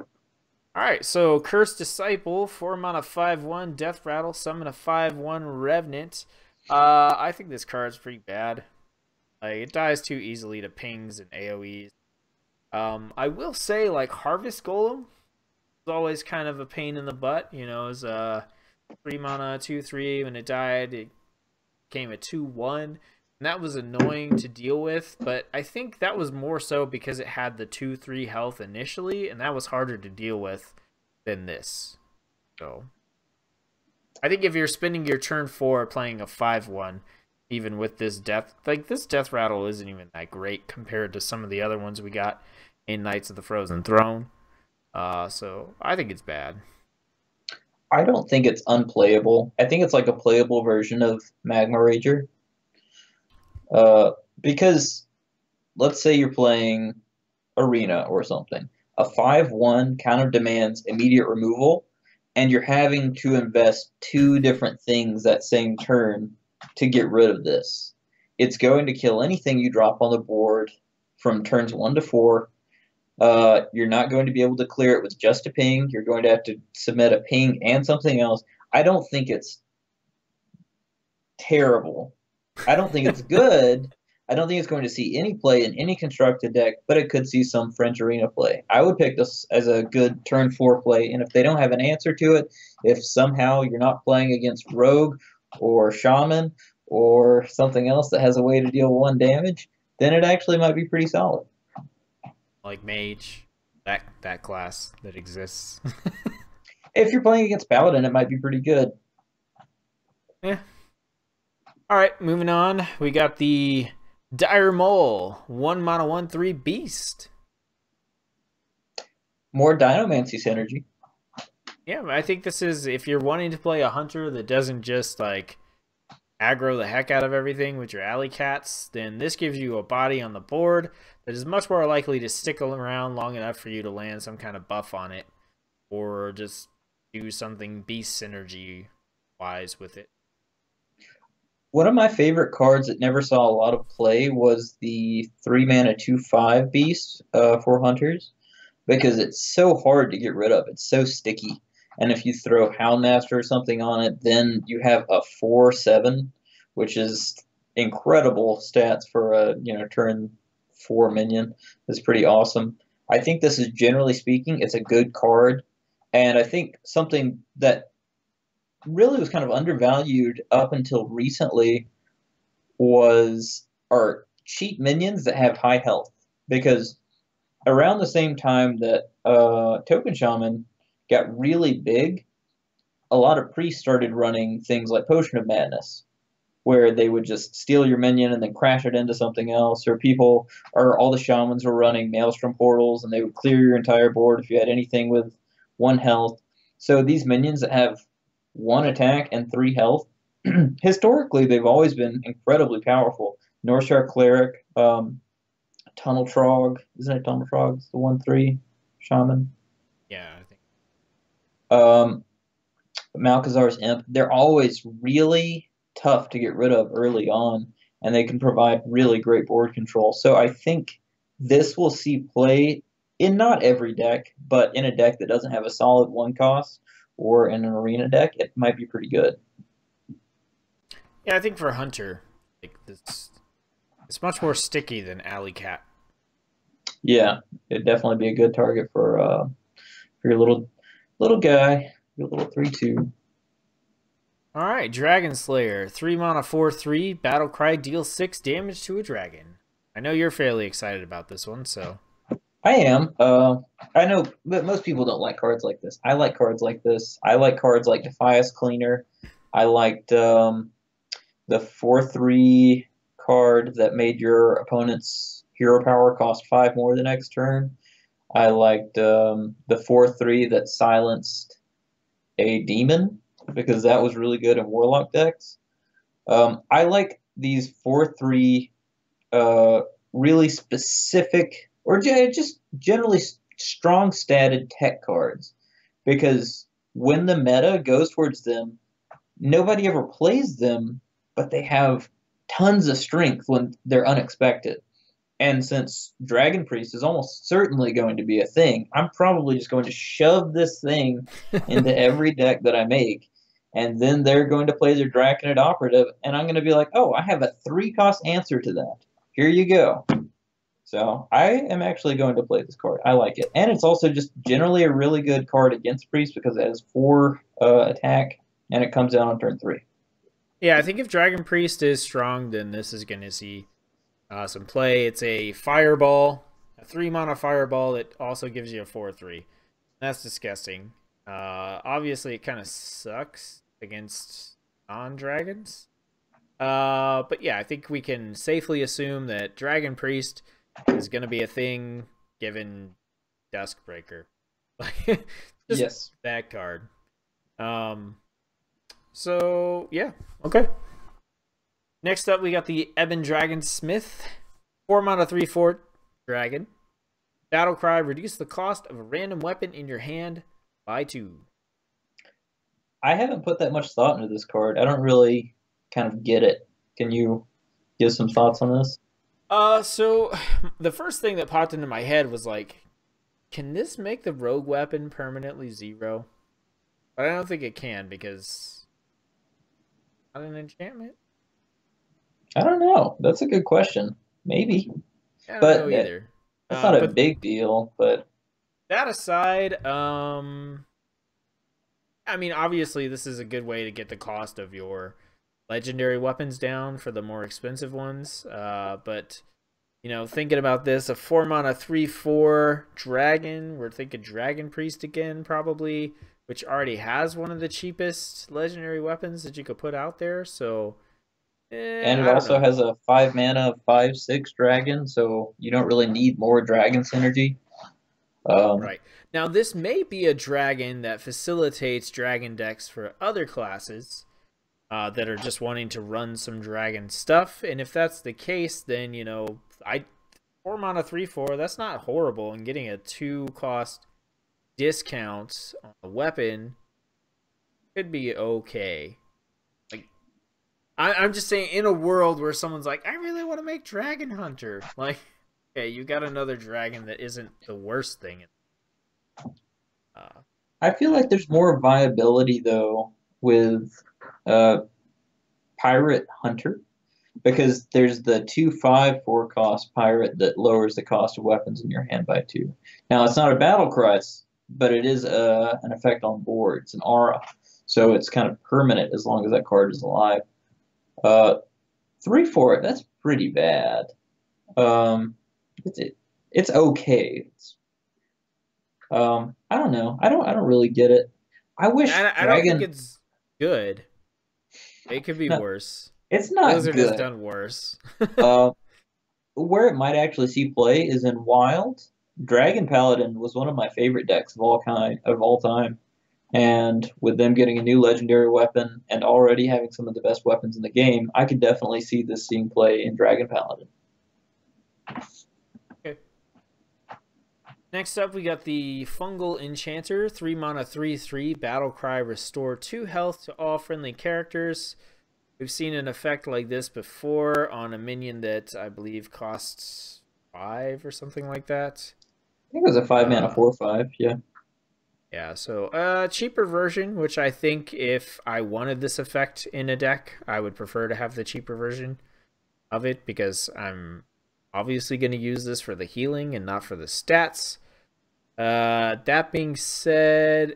Alright, so Cursed Disciple, 4 mana 5/1, Death Rattle, summon a 5/1 Revenant. I think this card's pretty bad. Like, it dies too easily to pings and AoEs. I will say, like, Harvest Golem is always kind of a pain in the butt. It's 3 mana, 2/3. When it died, it came at 2/1. And that was annoying to deal with, but I think that was more so because it had the 2/3 health initially, and that was harder to deal with than this. So I think if you're spending your turn 4 playing a 5/1, even with this death, like, this Death Rattle isn't even that great compared to some of the other ones we got in Knights of the Frozen Throne. So I think it's bad. I don't think it's unplayable. I think it's like a playable version of Magma Rager. Because let's say you're playing Arena or something. A 5/1 counter demands immediate removal, and you're having to invest 2 different things that same turn to get rid of this. It's going to kill anything you drop on the board from turns 1 to 4. You're not going to be able to clear it with just a ping. You're going to have to submit a ping and something else. I don't think it's terrible. I don't think it's good. I don't think it's going to see any play in any constructed deck, but it could see some French Arena play. I would pick this as a good turn 4 play, and if they don't have an answer to it, if somehow you're not playing against Rogue or Shaman or something else that has a way to deal 1 damage, then it actually might be pretty solid. Like Mage, that class that exists. If you're playing against Paladin, it might be pretty good. Yeah. Alright, moving on. We got the Dire Mole, 1 mana 1/3 Beast. More Dinomancy synergy. Yeah, I think this is, if you're wanting to play a hunter that doesn't just, like, aggro the heck out of everything with your alley cats, then this gives you a body on the board that is much more likely to stick around long enough for you to land some kind of buff on it, or just do something beast synergy wise with it. One of my favorite cards that never saw a lot of play was the 3 mana 2/5 Beast for Hunters, because it's so hard to get rid of. It's so sticky. And if you throw Houndmaster or something on it, then you have a 4/7, which is incredible stats for a turn 4 minion. That's pretty awesome. I think this is, generally speaking, it's a good card. And I think something that really was kind of undervalued up until recently are cheap minions that have high health. Because around the same time that Token Shaman got really big, a lot of priests started running things like Potion of Madness, where they would just steal your minion and then crash it into something else, or all the shamans were running Maelstrom portals and they would clear your entire board if you had anything with 1 health. So these minions that have 1 attack and 3 health, historically they've always been incredibly powerful. Northshire Cleric, Tunnel Trog, isn't it Tunnel Trog? It's the 1/3 shaman. Yeah, I think. Malkazar's Imp, they're always really tough to get rid of early on, and they can provide really great board control. So I think this will see play in not every deck, but in a deck that doesn't have a solid 1 cost, or in an arena deck, it might be pretty good. Yeah, I think for Hunter, like, this, it's much more sticky than Alley Cat. Yeah, it'd definitely be a good target for your little guy, your little 3/2. All right, Dragon Slayer, 3 mana, 4/3, battle cry, deal 6 damage to a dragon. I know you're fairly excited about this one, so I am. I know that most people don't like cards like this. I like cards like this. I like cards like Defias Cleaner. I liked the 4/3 card that made your opponent's hero power cost 5 more the next turn. I liked the 4/3 that silenced a demon because that was really good in Warlock decks. I like these 4/3 uh, really specific or just generally strong statted tech cards because when the meta goes towards them, nobody ever plays them, but they have tons of strength when they're unexpected. And since Dragon Priest is almost certainly going to be a thing, I'm probably just going to shove this thing into every deck that I make. And then they're going to play their Draconid Operative, and I'm going to be like, oh, I have a 3-cost answer to that. Here you go. So I am actually going to play this card. I like it. And it's also just generally a really good card against Priest because it has 4 attack, and it comes down on turn 3. yeah, I think if Dragon Priest is strong, then this is going to see some play. It's a fireball, a 3 mana fireball that also gives you a 4/3. That's disgusting. Obviously, it kind of sucks against non-dragons. But yeah, I think we can safely assume that Dragon Priest is going to be a thing given Duskbreaker. Just Yes. that card. So, yeah, okay. Next up, we got the Ebon Dragon Smith. 4 mana, 3/4 dragon. Battle cry, reduce the cost of a random weapon in your hand by 2. I haven't put that much thought into this card. I don't really kind of get it. Can you give some thoughts on this? So the first thing that popped into my head was like, can this make the rogue weapon permanently 0? But I don't think it can because not an enchantment. I don't know. That's a good question. Maybe. I don't But know either. that's not a But big deal, but that aside, I mean, obviously this is a good way to get the cost of your legendary weapons down for the more expensive ones. But you know, thinking about this, a 4 mana 3/4 dragon. We're thinking Dragon Priest again, probably, which already has one of the cheapest legendary weapons that you could put out there. So, and it I don't also know. has a 5 mana 5/6 dragon, so you don't really need more dragon synergy. Right. Now, this may be a dragon that facilitates dragon decks for other classes that are just wanting to run some dragon stuff. And if that's the case, then, you know, 4 mana 3/4, that's not horrible. And getting a 2-cost discount on a weapon could be okay. Like, I'm just saying, in a world where someone's like, I really want to make Dragon Hunter. Like, okay, you got another dragon that isn't the worst thing. I feel like there's more viability though with uh, Pirate Hunter because there's the 2/5 4-cost pirate that lowers the cost of weapons in your hand by 2. Now it's not a battle cry, but it is an effect on board. It's an aura, so it's kind of permanent as long as that card is alive. 3/4, that's pretty bad. It's okay. I don't know. I don't really get it. I wish I don't think Dragon. it's good. It could be No, worse. it's not Blizzard has good. done worse. Uh, where it might actually see play is in Wild. Dragon Paladin was one of my favorite decks of all time, and with them getting a new legendary weapon and already having some of the best weapons in the game, I could definitely see this seeing play in Dragon Paladin. Okay. Next up, we got the Fungal Enchanter, 3 mana 3/3, Battle Cry, restore 2 health to all friendly characters. We've seen an effect like this before on a minion that I believe costs 5 or something like that. I think it was a 5 mana 4/5. Yeah. Yeah, so cheaper version, which I think if I wanted this effect in a deck, I would prefer to have the cheaper version of it because I'm obviously going to use this for the healing and not for the stats. That being said,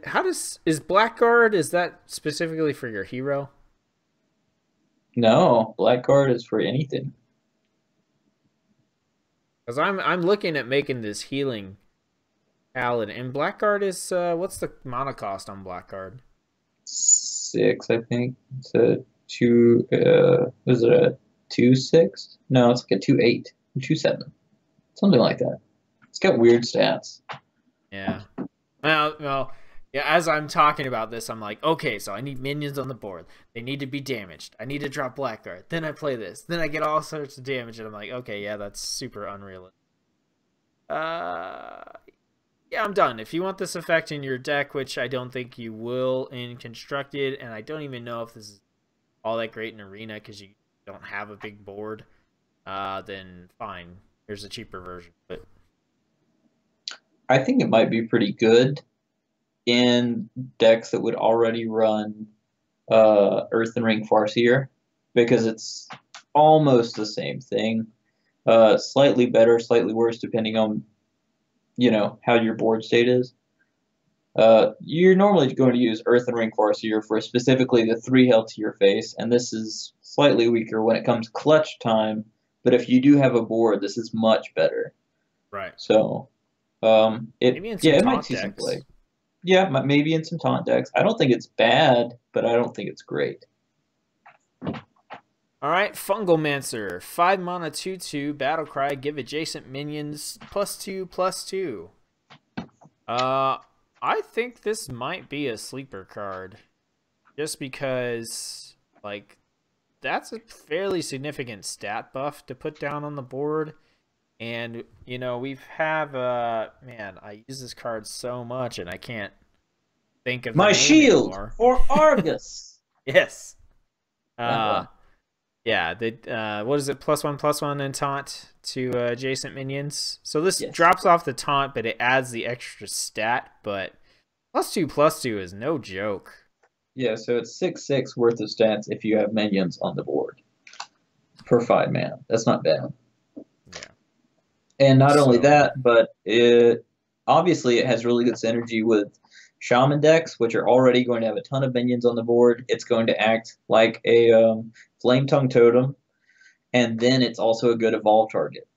is Blackguard, is that specifically for your hero? No, black card is for anything. Because I'm looking at making this healing paladin, and blackguard is what's the mana cost on blackguard? 6, I think. It's a 2, is it a 2/6? No, it's like a 2/8, 2/7, something like that. It's got weird stats. Yeah. Well, yeah. As I'm talking about this, I'm like, okay, so I need minions on the board. They need to be damaged. I need to drop blackguard. Then I play this. Then I get all sorts of damage, and I'm like, okay, yeah, that's super unrealistic. Uh, yeah, I'm done. If you want this effect in your deck, which I don't think you will in constructed, and I don't even know if this is all that great in arena because you don't have a big board, then fine. Here's a cheaper version. But I think it might be pretty good in decks that would already run Earthen Ring Farseer because it's almost the same thing. Slightly better, slightly worse, depending on how your board state is. You're normally going to use Earthen Ring Farseer for specifically the 3 health to your face, and this is slightly weaker when it comes clutch time. But if you do have a board, this is much better. right. So, Maybe in some it might taunt see some decks. play. Yeah, maybe in some taunt decks. I don't think it's bad, but I don't think it's great. All right, Fungalmancer, 5 mana 2/2 battle cry. Give adjacent minions +2/+2. I think this might be a sleeper card, just because like that's a fairly significant stat buff to put down on the board. And we've man, I use this card so much and I can't think of the My name shield anymore. for Argus. Yes. That one. Yeah, what is it? +1/+1 and taunt to adjacent minions. So this Yes. drops off the taunt, but it adds the extra stat. But +2/+2 is no joke. Yeah, so it's 6/6 worth of stats if you have minions on the board per 5 mana. That's not bad. Yeah. And not only So that, but it has really good synergy with Shaman decks, which are already going to have a ton of minions on the board. It's going to act like a Flame Tongue Totem, and then it's also a good evolve target.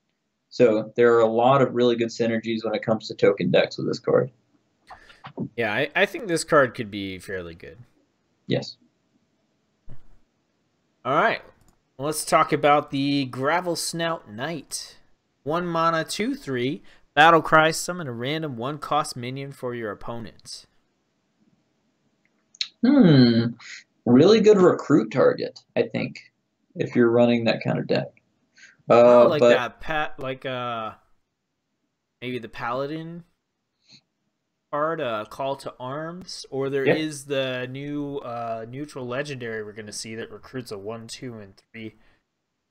So there are a lot of really good synergies when it comes to token decks with this card. yeah, I think this card could be fairly good. Yes. All right, let's talk about the Gravel Snout Knight. 1 mana 2/3 battle cry. Summon a random 1-cost minion for your opponent. Really good recruit target, I think, if you're running that kind of deck. Like But that maybe the Paladin card, Call to Arms, or there yeah, is the new neutral legendary we're gonna see that recruits a 1, 2, and 3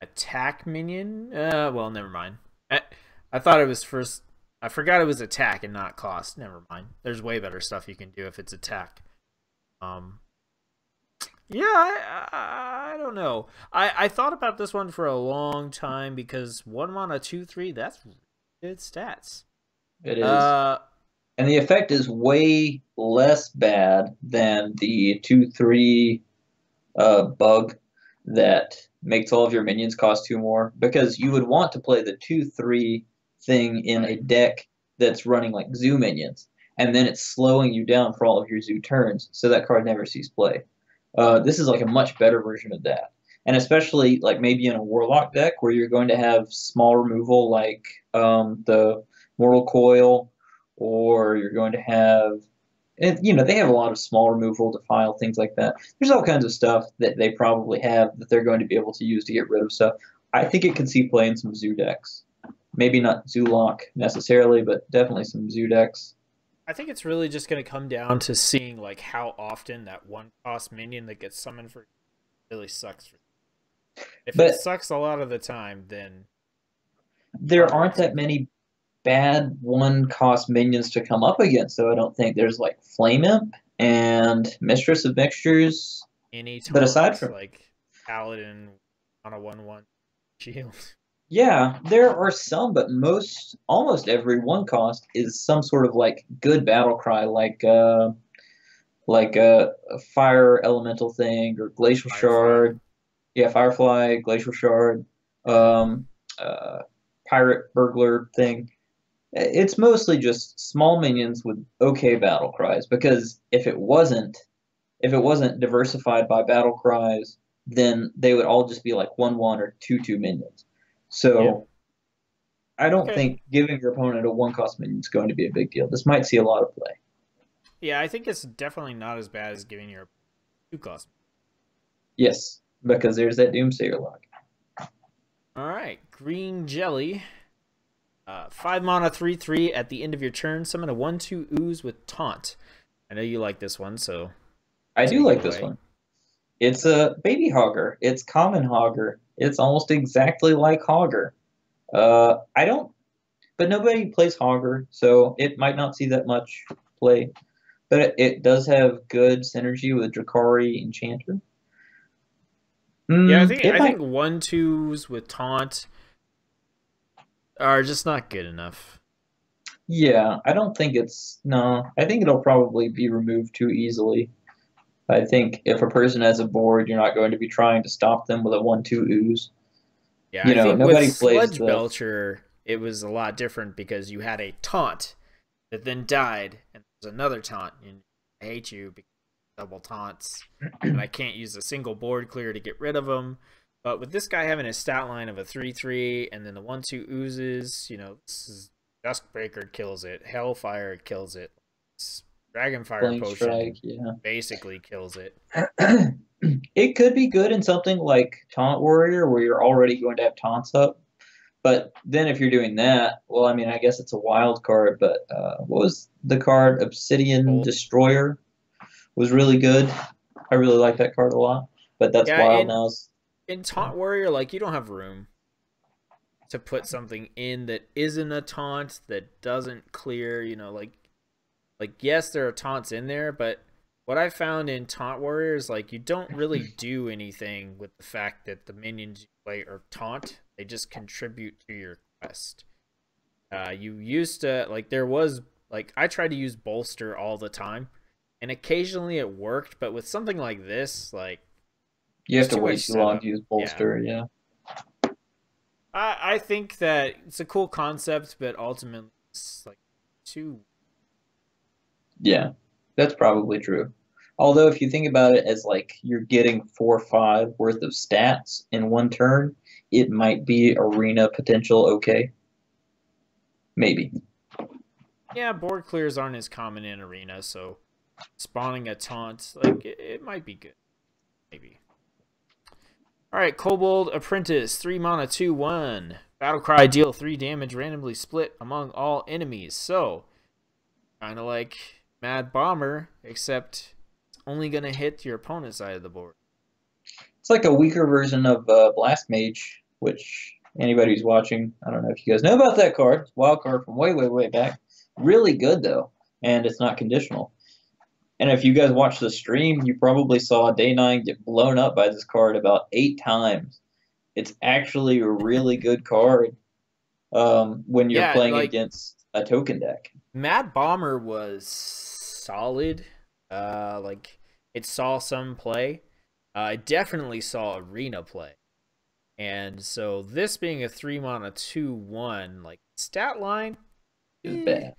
attack minion. Well, never mind. I thought it was first. I forgot it was attack and not cost. Never mind. There's way better stuff you can do if it's attack. Yeah, I don't know. I thought about this one for a long time because 1 mana 2/3, that's good stats. it is. And the effect is way less bad than the 2/3 bug that makes all of your minions cost 2 more, because you would want to play the 2/3 thing in a deck that's running like zoo minions, and then it's slowing you down for all of your zoo turns, so that card never sees play. This is like a much better version of that. And especially like maybe in a Warlock deck where you're going to have small removal like the Mortal Coil, or you're going to have, and they have a lot of small removal, defile, things like that. There's all kinds of stuff that they probably have that they're going to be able to use to get rid of stuff. I think it could see play in some zoo decks. Maybe not Zoolock necessarily, but definitely some zoo decks. I think it's really just going to come down to seeing like how often that 1-cost minion that gets summoned for really sucks. If it sucks a lot of the time, then there aren't that many bad 1-cost minions to come up against, so I don't think there's like Flame Imp and Mistress of Mixtures. But aside from like Paladin on a 1/1 shield. Yeah, there are some, but almost every 1-cost is some sort of like good battle cry, like a fire elemental thing or glacial shard. Yeah, Firefly, Glacial Shard, um, uh, Pirate Burglar thing. It's mostly just small minions with okay battle cries because if it wasn't diversified by battle cries, then they would all just be like 1/1 or 2/2 minions. Yeah. So I don't Okay. think giving your opponent a one cost minion is going to be a big deal. This might see a lot of play. Yeah, I think it's definitely not as bad as giving your 2 cost. Yes, because there's that Doomsayer lock. All right, green jelly. 5 mana, 3/3. At the end of your turn, summon a 1/2 ooze with taunt. I know you like this one, so I do take it like this away. one. It's a baby Hogger. It's common Hogger. It's almost exactly like Hogger. I don't, but nobody plays Hogger, so it might not see that much play. But it does have good synergy with Drakari Enchanter. Yeah, I think It I think might. 1/2s with taunt are just not good enough. Yeah, I don't think it's no. I think it'll probably be removed too easily. I think if a person has a board, you're not going to be trying to stop them with a 1/2 ooze. Yeah, I think with Nobody plays Sludge the Belcher, it was a lot different because you had a taunt that then died, and there's another taunt, and I hate you because double taunts, and I can't use a single board clear to get rid of them. But with this guy having a stat line of a 3/3, and then the 1/2 oozes, this is Duskbreaker kills it, Hellfire kills it, Dragonfire Flame Strike. Potion Yeah. basically kills it. It could be good in something like Taunt Warrior, where you're already going to have taunts up. But then if you're doing that, well, I mean, I guess it's a wild card. But what was the card? Obsidian Bolt. Destroyer was really good. I really like that card a lot. But that's Yeah, wild now. in Taunt Warrior, like you don't have room to put something in that isn't a taunt that doesn't clear. Like yes, there are taunts in there, but what I found in Taunt Warrior is like you don't really do anything with the fact that the minions you play are taunt. They just contribute to your quest. You used to there was I tried to use bolster all the time, and occasionally it worked, but with something like this, You there's have to too much wait too long setup. to use Yeah, Bolster. Yeah. I think that it's a cool concept, but ultimately it's too. Yeah. That's probably true. Although if you think about it as like you're getting 4 or 5 worth of stats in one turn, it might be arena potential okay. Maybe. Yeah, board clears aren't as common in arena, so spawning a taunt it might be good, maybe. All right, Kobold Apprentice, 3 mana, 2/1. Battlecry, deal 3 damage, randomly split among all enemies. So, kind of like Mad Bomber, except it's only gonna hit your opponent's side of the board. It's like a weaker version of Blast Mage, which anybody who's watching, I don't know if you guys know about that card. It's a wild card from way, way, way back. Really good though, and it's not conditional. And if you guys watched the stream, you probably saw Day 9 get blown up by this card about 8 times. It's actually a really good card when you're Yeah, playing against a token deck. Mad Bomber was solid. It saw some play. I definitely saw arena play. And so this being a 3 mana 2/1, stat line Is bad.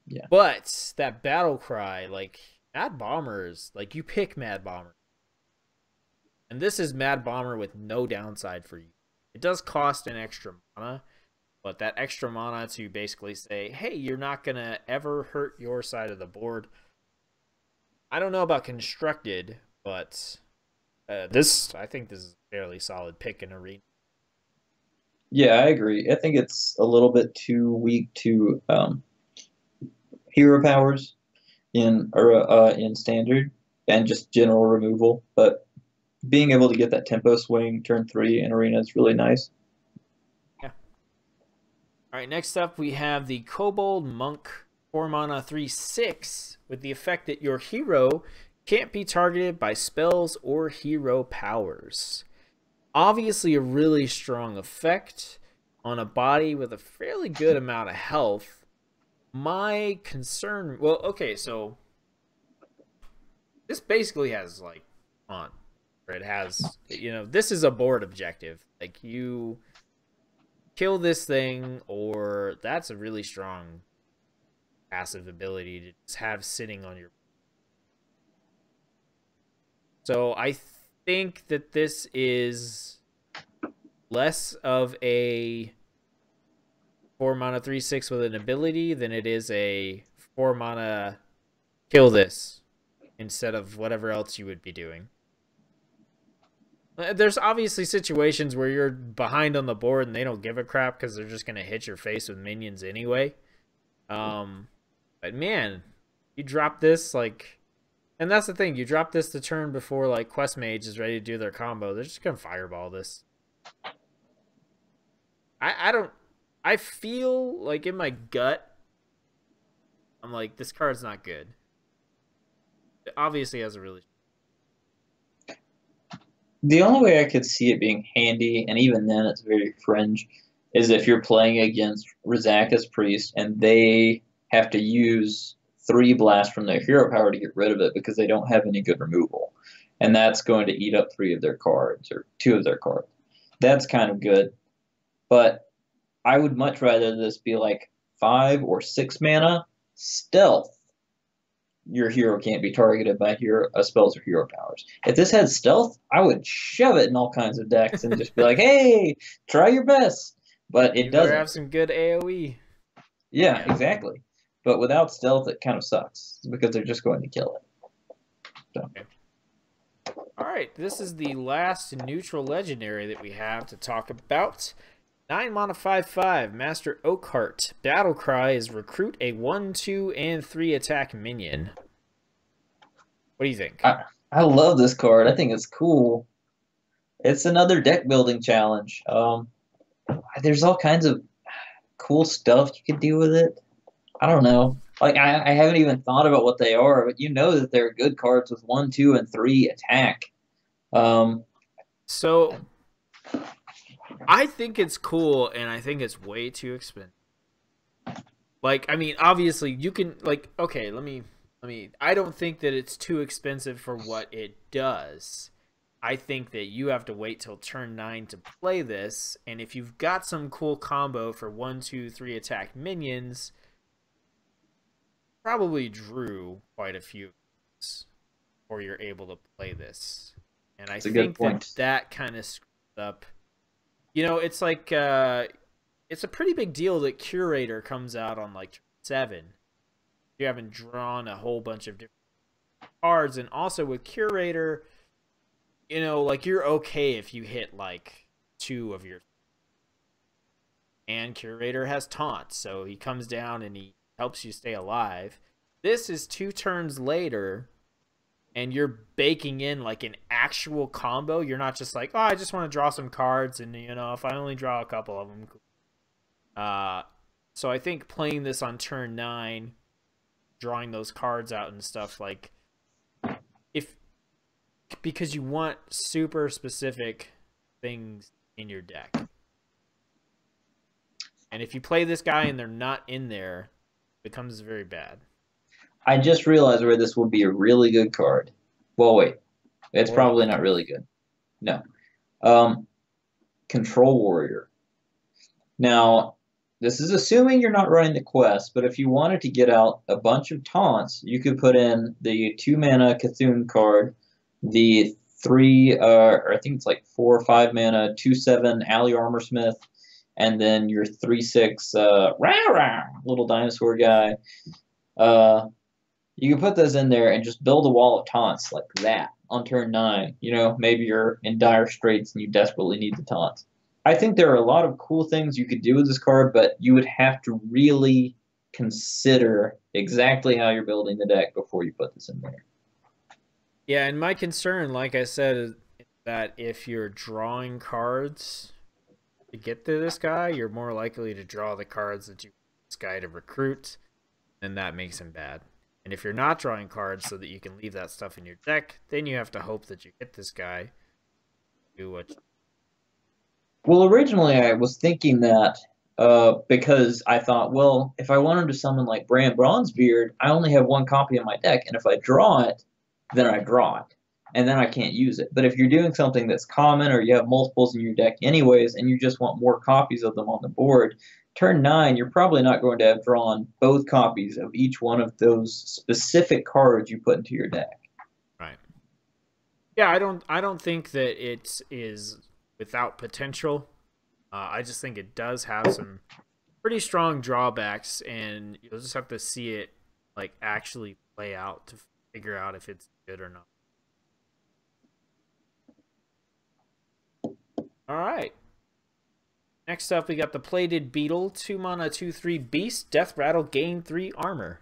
Yeah. But that battle cry, Mad Bombers, you pick Mad Bomber. And this is Mad Bomber with no downside for you. It does cost an extra mana, but that extra mana to basically say, hey, you're not going to ever hurt your side of the board. I don't know about constructed, but I think this is a fairly solid pick in arena. Yeah, I agree. I think it's a little bit too weak to hero powers in standard and just general removal, but being able to get that tempo swing turn 3 in arena is really nice. Yeah. All right, next up we have the Kobold Monk, 4 mana 3/6 with the effect that your hero can't be targeted by spells or hero powers. Obviously a really strong effect on a body with a fairly good amount of health. My concern, well, okay, so this basically has taunt, where it has, this is a board objective. Like, you kill this thing, or that's a really strong passive ability to just have sitting on your. So I think that this is less of a 4-mana 3/6 with an ability than it is a 4-mana kill this instead of whatever else you would be doing. There's obviously situations where you're behind on the board and they don't give a crap because they're just going to hit your face with minions anyway. But man, you drop this, like, and that's the thing, you drop this the turn before, like, Quest Mage is ready to do their combo. They're just going to fireball this. I feel like in my gut, I'm like, this card's not good. It obviously has a really... The only way I could see it being handy, and even then it's very fringe, is if you're playing against Rizaka's Priest and they have to use 3 blasts from their hero power to get rid of it because they don't have any good removal. And that's going to eat up 3 of their cards, or 2 of their cards. That's kind of good. But I would much rather this be like 5 or 6 mana, stealth. Your hero can't be targeted by spells or hero powers. If this had stealth, I would shove it in all kinds of decks and just be like, hey, try your best. But it doesn't. have some good AoE. Yeah, exactly. But without stealth, it kind of sucks because they're just going to kill it. So. Okay. All right, this is the last neutral legendary that we have to talk about. 9 mana 5/5, Master Oakheart. Battle Cry is recruit a 1, 2, and 3 attack minion. What do you think? I love this card. I think it's cool. It's another deck building challenge. There's all kinds of cool stuff you can do with it. I don't know. Like, I haven't even thought about what they are, but you know that they're good cards with 1, 2, and 3 attack. So I think it's cool, and I think it's way too expensive. Like, I mean, obviously, you can, like, okay, let me, I don't think that it's too expensive for what it does. I think that you have to wait till turn 9 to play this, and if you've got some cool combo for 1, 2, 3 attack minions, probably drew quite a few before you're able to play this. And I think that kind of screwed up. You know, it's like, it's a pretty big deal that Curator comes out on, like, 7. You haven't drawn a whole bunch of different cards. And also with Curator, you know, like, you're okay if you hit, like, 2 of your... And Curator has taunt, so he comes down and he helps you stay alive. This is 2 turns later, and you're baking in like an actual combo. You're not just like, oh, I just want to draw some cards, and you know, if I only draw a couple of them. So I think playing this on turn 9, drawing those cards out and stuff, like, because you want super specific things in your deck. And if you play this guy and they're not in there, it becomes very bad. I just realized where this would be a really good card. Well, wait. It's probably not really good. No. Control Warrior. Now, this is assuming you're not running the quest, but if you wanted to get out a bunch of taunts, you could put in the 2-mana Cthulhu card, the 3, or I think it's like 4 or 5 mana, 2/7 Alley Armorsmith, and then your 3/6 little dinosaur guy. You can put those in there and just build a wall of taunts like that on turn 9. You know, maybe you're in dire straits and you desperately need the taunts. I think there are a lot of cool things you could do with this card, but you would have to really consider exactly how you're building the deck before you put this in there. Yeah, and my concern, like I said, is that if you're drawing cards to get to this guy, you're more likely to draw the cards that you want this guy to recruit, and that makes him bad. And if you're not drawing cards so that you can leave that stuff in your deck, then you have to hope that you hit this guy. Do what. Well, originally I was thinking that because I thought, well, if I wanted to summon like Bran Bronzebeard, I only have 1 copy in my deck, and if I draw it, then I draw it. and then I can't use it. But if you're doing something that's common or you have multiples in your deck anyways, and you just want more copies of them on the board, turn 9, you're probably not going to have drawn both copies of each one of those specific cards you put into your deck. Right. Yeah, I don't think that it is without potential. I just think it does have some pretty strong drawbacks, and you'll just have to see it like actually play out to figure out if it's good or not. All right. Next up, we got the Plated Beetle, 2-mana, 2/3 Beast, Death Rattle, gain 3 armor.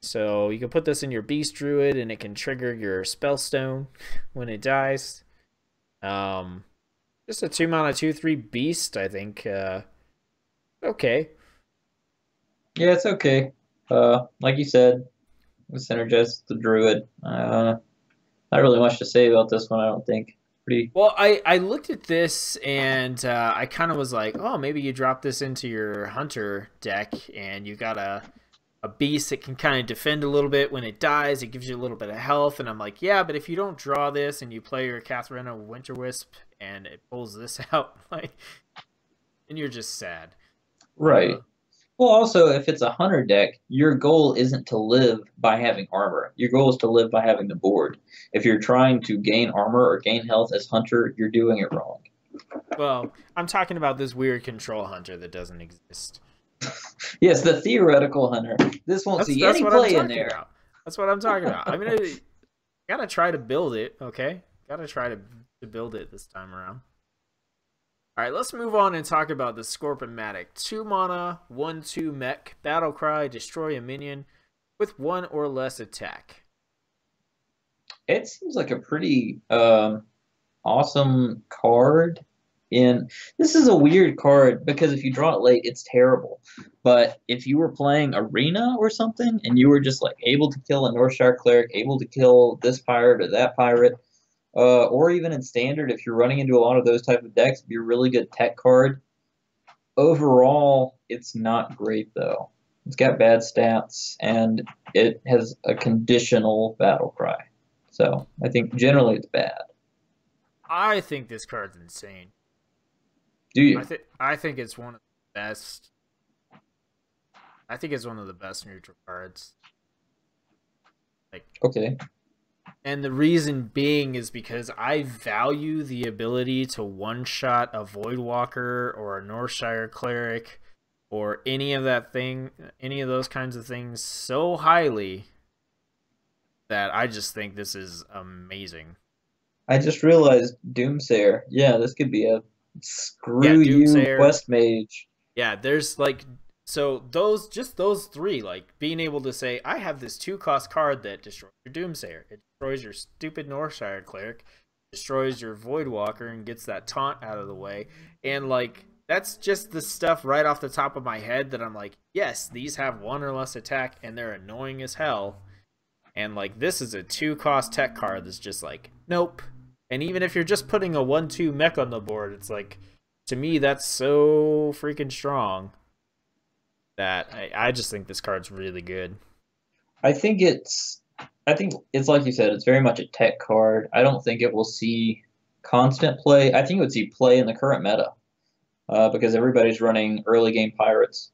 So you can put this in your Beast Druid, and it can trigger your Spellstone when it dies. Just a 2-mana, 2/3 Beast, I think. Okay. Yeah, it's okay. Like you said, it synergizes the Druid. Not really much to say about this one, I don't think. Pretty. Well, I looked at this and I kind of was like, oh, maybe you drop this into your Hunter deck and you got a beast that can kind of defend a little bit when it dies. It gives you a little bit of health. And I'm like, yeah, but if you don't draw this and you play your Katharina Winterwisp and it pulls this out, like, then you're just sad. Right. Well, also, if it's a hunter deck, your goal isn't to live by having armor. Your goal is to live by having the board. If you're trying to gain armor or gain health as hunter, you're doing it wrong. Well, I'm talking about this weird control hunter that doesn't exist. Yes, the theoretical hunter. This won't see any play in there. About. That's what I'm talking about. I mean, I gotta try to build it, okay? Gotta try to build it this time around. All right, let's move on and talk about the Scorpomatic. 2-mana, 1/2 mech, battle cry, destroy a minion with 1 or less attack. It seems like a pretty awesome card. This is a weird card because if you draw it late, it's terrible. But if you were playing Arena or something and you were just like able to kill a Northshire Cleric, able to kill this pirate or that pirate, or even in Standard, if you're running into a lot of those type of decks, it'd be a really good tech card. Overall, it's not great, though. It's got bad stats, and it has a conditional battle cry. So I think generally it's bad. I think this card's insane. Do you? I think it's one of the best. I think it's one of the best neutral cards. Like, okay. And the reason being is because I value the ability to one-shot a Voidwalker or a Northshire Cleric or any of those kinds of things so highly that I just think this is amazing. I just realized Doomsayer. Yeah, this could be a screw you quest mage. Yeah, there's like those 3, like being able to say, I have this 2-cost card that destroys your Doomsayer. It destroys your stupid Northshire Cleric, destroys your Voidwalker, and gets that taunt out of the way. And like that's just the stuff right off the top of my head that I'm like, yes, these have 1 or less attack and they're annoying as hell. And like this is a 2-cost tech card that's just like, nope. And even if you're just putting a 1/2 mech on the board, it's like, to me, that's so freaking strong that I just think this card's really good. I think it's like you said, it's very much a tech card. I don't think it will see constant play. I think it would see play in the current meta because everybody's running early game pirates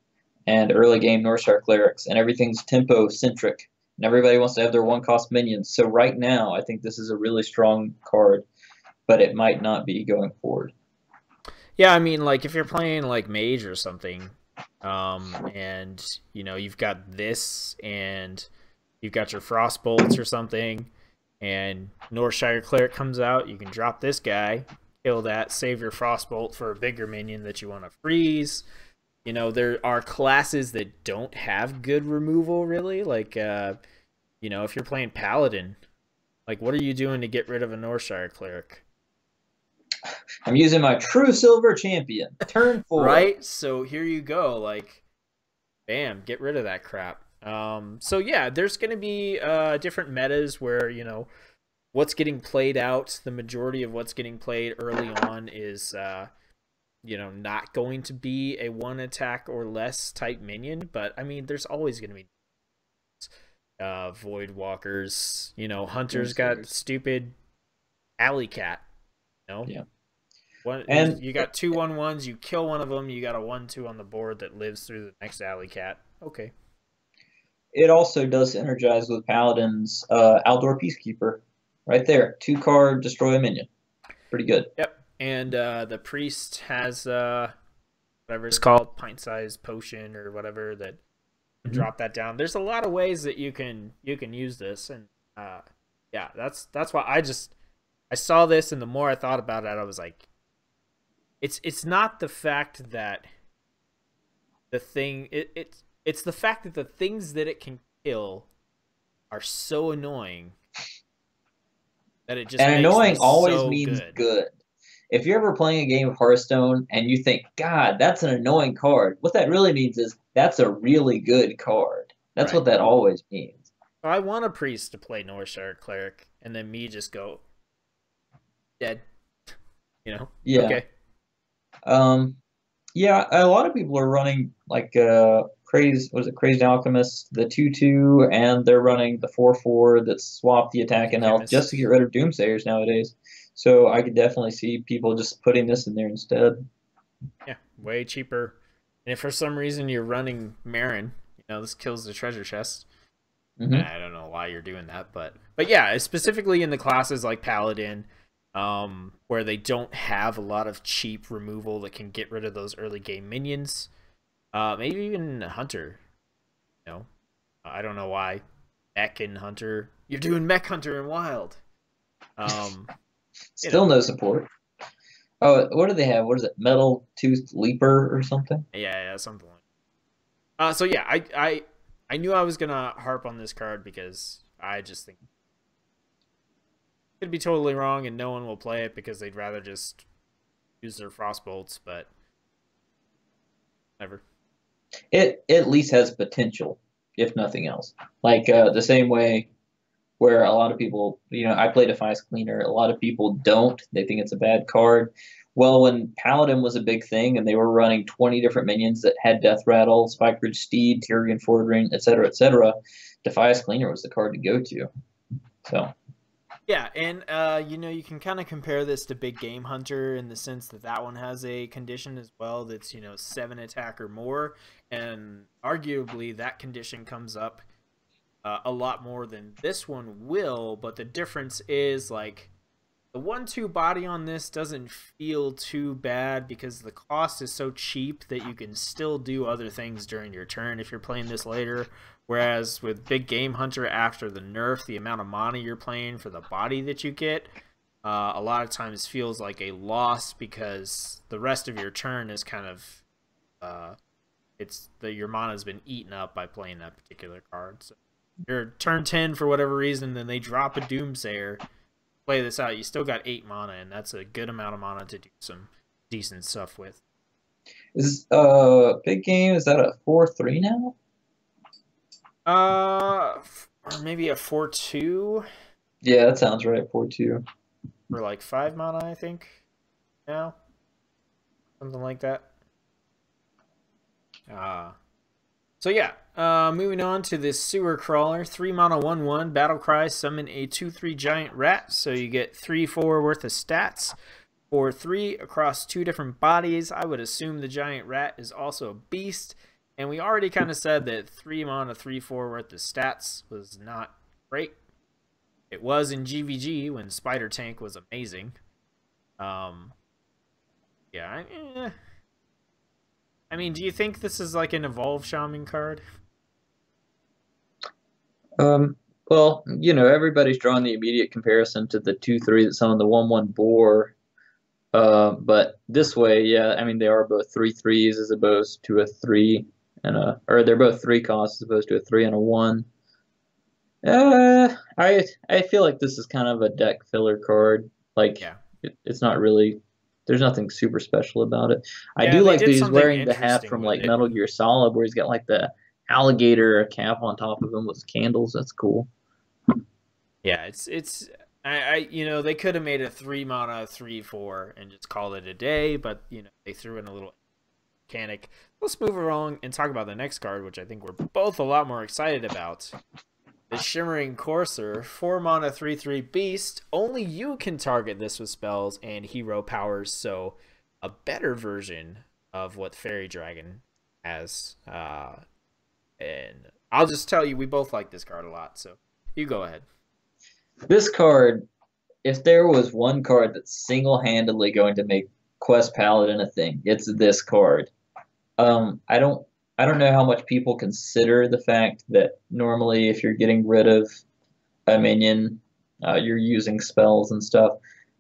and early game Northshire Clerics, and everything's tempo centric. And everybody wants to have their 1-cost minions. So right now, I think this is a really strong card, but it might not be going forward. Yeah, I mean, like, if you're playing, like, Mage or something, and, you know, you've got this, and you've got your Frostbolts or something, and Northshire Cleric comes out, you can drop this guy, kill that, save your Frostbolt for a bigger minion that you want to freeze. You know, there are classes that don't have good removal, really. Like, you know, if you're playing Paladin, like, what are you doing to get rid of a Northshire Cleric? I'm using my True Silver Champion. Turn 4. Right? So here you go. Like, bam, get rid of that crap. So, yeah, there's going to be different metas where, you know, what's getting played out, the majority of what's getting played early on is... you know, not going to be a 1 attack or less type minion, but I mean, there's always going to be. Void Walkers. You know, Hunter's got Doomsayers. stupid Alley Cat. You know, Yeah. one And you got 2/1/1s. You kill one of them, you got a 1/2 on the board that lives through the next Alley Cat. Okay. it also does synergize with Paladin's Outdoor Peacekeeper. Right there. 2 card, destroy a minion. Pretty good. Yep. And the priest has whatever it's called, pint-sized potion or whatever that can Mhm. drop that down. There's a lot of ways that you can use this, and yeah, that's why I saw this, and the more I thought about it, I was like, it's not the fact that the thing it's the fact that the things that it can kill are so annoying that it just And makes annoying this always so means good. good. If you're ever playing a game of Hearthstone and you think, God, that's an annoying card, what that really means is that's a really good card. That's Right. what that always means. So I want a priest to play Northshire Cleric, and then me just go dead. You know? Yeah. Okay. Um, yeah, a lot of people are running like Crazed Alchemist, the 2/2, and they're running the 4/4 that swap the attack and health just to get Chemist. rid of Doomsayers nowadays. So I could definitely see people just putting this in there instead. Yeah, way cheaper. And if for some reason you're running Marin, you know, this kills the treasure chest. Hmm. I don't know why you're doing that, but yeah, specifically in the classes like Paladin, where they don't have a lot of cheap removal that can get rid of those early game minions. Maybe even Hunter. You know, I don't know why. Mech and Hunter. You're doing Mech Hunter and Wild. Um, you Still know, no support. Oh, what do they have? What is it? Metal Toothed Leaper or something? yeah, something like. So yeah, I knew I was gonna harp on this card because I just think it could be totally wrong and no one will play it because they'd rather just use their frostbolts, but never. It at least has potential, if nothing else. Like Yeah. the same way where a lot of people, I play Defiance Cleaner. A lot of people don't. They think it's a bad card. Well, when Paladin was a big thing and they were running 20 different minions that had Death Rattle, Spike Ridge Steed, Tyrion Ford Ring, etc., Defiance Cleaner was the card to go to. So, Yeah, and you know, you can kind of compare this to Big Game Hunter in the sense that that one has a condition as well that's, you know, 7 attack or more, and arguably that condition comes up a lot more than this one will, but the difference is like the 1/2 body on this doesn't feel too bad because the cost is so cheap that you can still do other things during your turn if you're playing this later. Whereas with Big Game Hunter, after the nerf, the amount of mana you're playing for the body that you get, a lot of times feels like a loss because the rest of your turn is kind of your mana's been eaten up by playing that particular card. So your turn 10 for whatever reason, then they drop a Doomsayer. Play this out, you still got 8 mana, and that's a good amount of mana to do some decent stuff with. is Big Game, is that a 4/3 now? Or maybe a 4/2 Yeah, that sounds right. 4/2. for like 5 mana, I think. Now, something like that. So yeah, moving on to this Sewer Crawler. 3 mana 1/1 battle cry, summon a 2/3 giant rat, so you get 3/4 worth of stats for 3 across 2 different bodies. I would assume the giant rat is also a beast, and we already kind of said that 3 mana 3/4 worth of stats was not great. It was in GVG when Spider Tank was amazing. Yeah, I mean, do you think this is like an Evolve Shaman card? Well, everybody's drawing the immediate comparison to the 2/3 that's on the 1/1 boar. But this way, yeah, I mean they are both 3/3s as opposed to a 3 or they're both 3 costs as opposed to a 3 and a 1. I feel like this is kind of a deck filler card. Like Yeah. it's not really. There's nothing super special about it. I Yeah, do they like that did he's something wearing the hat interesting from with like it. Metal Gear Solid, where he's got like the alligator cap on top of him with candles. That's cool. Yeah, it's you know, they could have made a 3 mana 3/4 and just called it a day, but you know, they threw in a little mechanic. Let's move along and talk about the next card, which I think we're both a lot more excited about. The Shimmering Courser, 4 mana 3/3 beast. Only you can target this with spells and hero powers, so a better version of what Fairy Dragon has. And I'll just tell you, we both like this card a lot, so you go ahead. This card, if there was one card that's single-handedly going to make Quest Paladin a thing, it's this card. I don't know how much people consider the fact that normally if you're getting rid of a minion, you're using spells and stuff.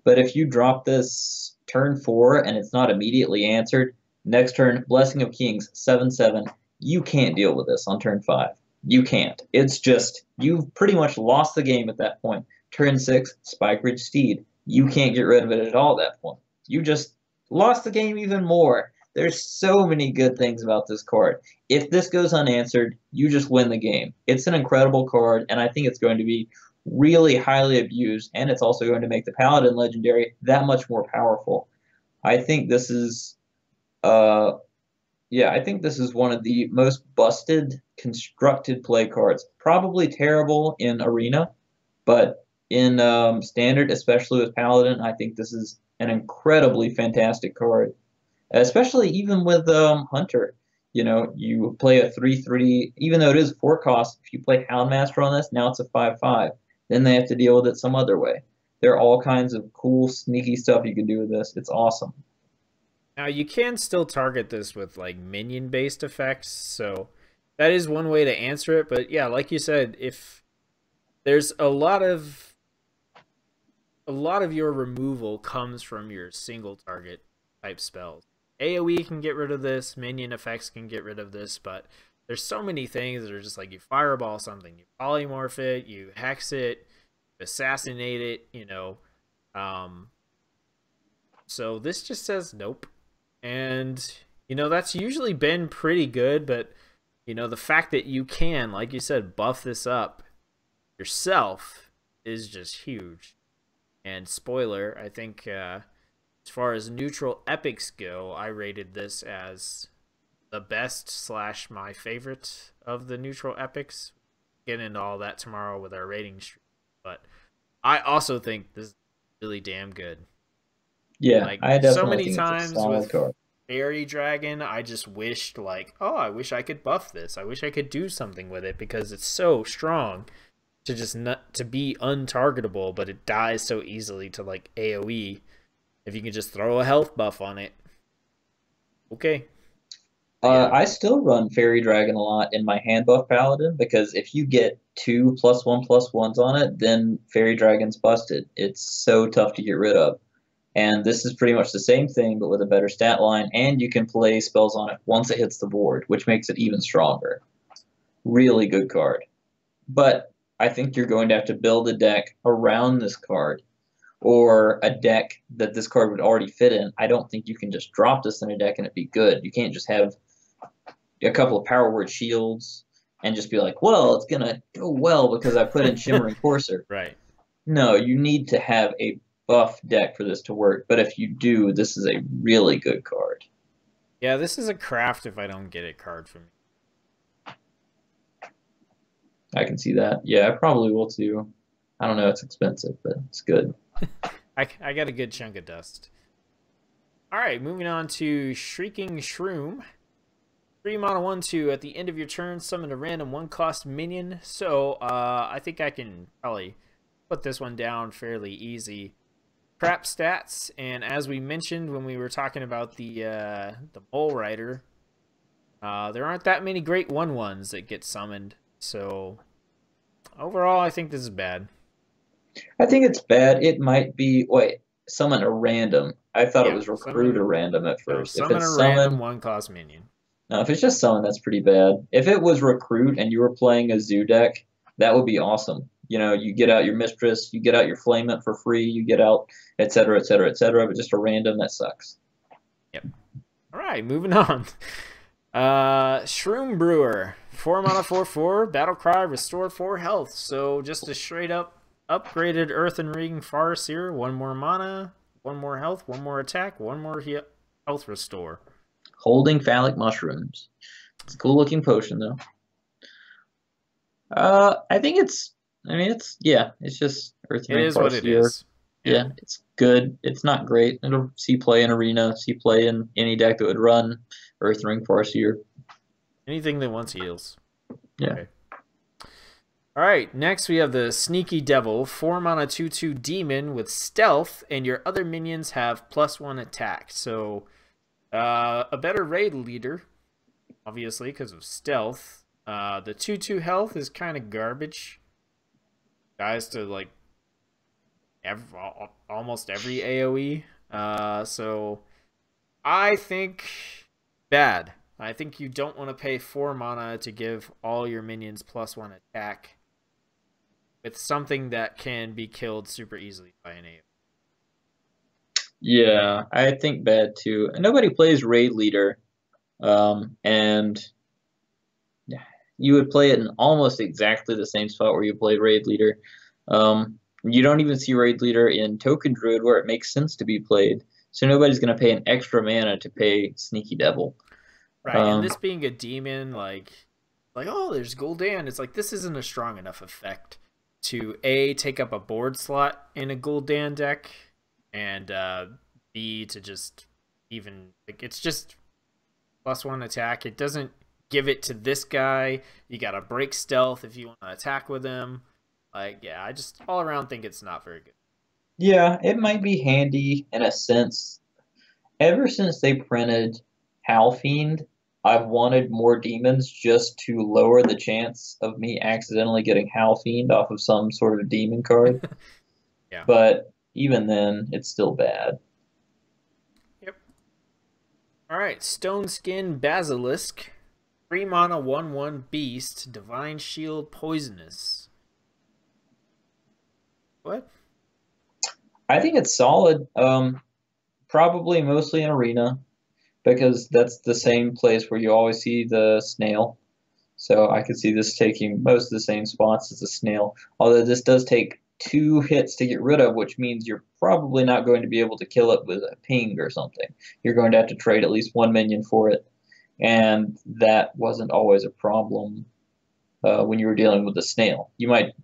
But if you drop this turn 4 and it's not immediately answered, next turn, Blessing of Kings, 7/7, you can't deal with this on turn 5. You can't. It's just, you've pretty much lost the game at that point. Turn 6, Spike Ridge Steed. You can't get rid of it at all at that point. You just lost the game even more. There's so many good things about this card. If this goes unanswered, you just win the game. It's an incredible card, and I think it's going to be really highly abused, and it's also going to make the Paladin Legendary that much more powerful. I think this is, I think this is one of the most busted, constructed play cards. Probably terrible in Arena, but in Standard, especially with Paladin, I think this is an incredibly fantastic card. Especially even with Hunter. You know, you play a 3/3, even though it is 4 cost, if you play Houndmaster on this, now it's a 5/5. Then they have to deal with it some other way. There are all kinds of cool, sneaky stuff you can do with this. It's awesome. Now, you can still target this with, like, minion-based effects, so that is one way to answer it. But, yeah, like you said, if there's a lot of your removal comes from your single target type spells. AoE can get rid of this, minion effects can get rid of this, but there's so many things that are just like you fireball something, you polymorph it, you hex it, you assassinate it, you know. So this just says nope. And, you know, that's usually been pretty good, but, you know, the fact that you can, like you said, buff this up yourself is just huge. And spoiler, I think as far as neutral epics go, I rated this as the best / my favorite of the neutral epics. Get into all that tomorrow with our rating stream. But I also think this is really damn good. Yeah, like, I definitely so many think times it's a solid with card. Fairy Dragon, I just wished, like, oh, I wish I could buff this. I wish I could do something with it because it's so strong to just not to be untargetable, but it dies so easily to, like, AoE. If you can just throw a health buff on it, okay. Yeah. I still run Fairy Dragon a lot in my hand buff Paladin because if you get 2 +1/+1s on it, then Fairy Dragon's busted. It's so tough to get rid of. And this is pretty much the same thing, but with a better stat line, and you can play spells on it once it hits the board, which makes it even stronger. Really good card. But I think you're going to have to build a deck around this card, or a deck that this card would already fit in. I don't think you can just drop this in a deck and it'd be good. You can't just have a couple of power word shields and just be like, well, it's going to go well because I put in Shimmering Courser. Right. No, you need to have a buff deck for this to work, but if you do, this is a really good card. Yeah, this is a craft if I don't get it card for me. I can see that. Yeah, I probably will too. I don't know, it's expensive, but it's good. I got a good chunk of dust. Alright, moving on to Shrieking Shroom. 3 mana 1/2. At the end of your turn, summon a random 1-cost minion. So, I think I can probably put this one down fairly easy. Crap stats, and as we mentioned when we were talking about the Mole Rider, there aren't that many great 1/1s that get summoned. So, overall, I think this is bad. I think it's bad. It might be, wait, summon a random. I thought Yeah, it was recruit a random at No, first. If summon it's a summon, random 1-cost minion. no, if it's just summon, that's pretty bad. If it was recruit and you were playing a zoo deck, that would be awesome. You know, you get out your Mistress, you get out your Flamant for free, you get out, etc., etc., etc., but just a random, that sucks. Yep. Alright, moving on. Shroom Brewer. 4 mana 4/4, Battle Cry, restore 4 health. So just a straight up upgraded Earthen Ring Farseer. 1 more mana, 1 more health, 1 more attack, 1 more health restore. Holding Phallic Mushrooms. It's a cool looking potion, though. I think it's. I mean, it's yeah. It's just Earth It Ring is what it Farseer. is. Yeah. Yeah, it's good. It's not great. It'll see play in Arena, see play in any deck that would run Earth Ring Farseer. Anything that wants heals. Yeah. Okay. All right, next we have the Sneaky Devil, 4 mana 2/2 demon with stealth, and your other minions have +1 attack. So, a better raid leader, obviously, because of stealth. The 2/2 health is kind of garbage. Guys to like almost every AoE. So, I think bad. I think you don't want to pay 4 mana to give all your minions +1 attack with something that can be killed super easily by an AoE. Yeah, I think bad too. And nobody plays raid leader, and you would play it in almost exactly the same spot where you played raid leader. You don't even see raid leader in token druid where it makes sense to be played. So nobody's going to pay an extra mana to pay Sneaky Devil. Right, and Um, this being a demon, like oh, there's Gul'dan. It's like this isn't a strong enough effect to A, take up a board slot in a Gul'dan deck, and B, to just even like it's just +1 attack. It doesn't give it to this guy. You gotta break stealth if you want to attack with him. Like, yeah, I just all around think it's not very good. yeah, it might be handy in a sense. Ever since they printed Halfiend, I've wanted more demons just to lower the chance of me accidentally getting Halfiend off of some sort of demon card. Yeah. But even then, it's still bad. Yep. All right, Stone Skin Basilisk, 3 mana 1/1 beast, divine shield poisonous. What? I think it's solid. Probably mostly in arena because that's the same place where you always see the snail. So I could see this taking most of the same spots as a snail. Although this does take 2 hits to get rid of, which means you're probably not going to be able to kill it with a ping or something. You're going to have to trade at least 1 minion for it, and that wasn't always a problem when you were dealing with the snail.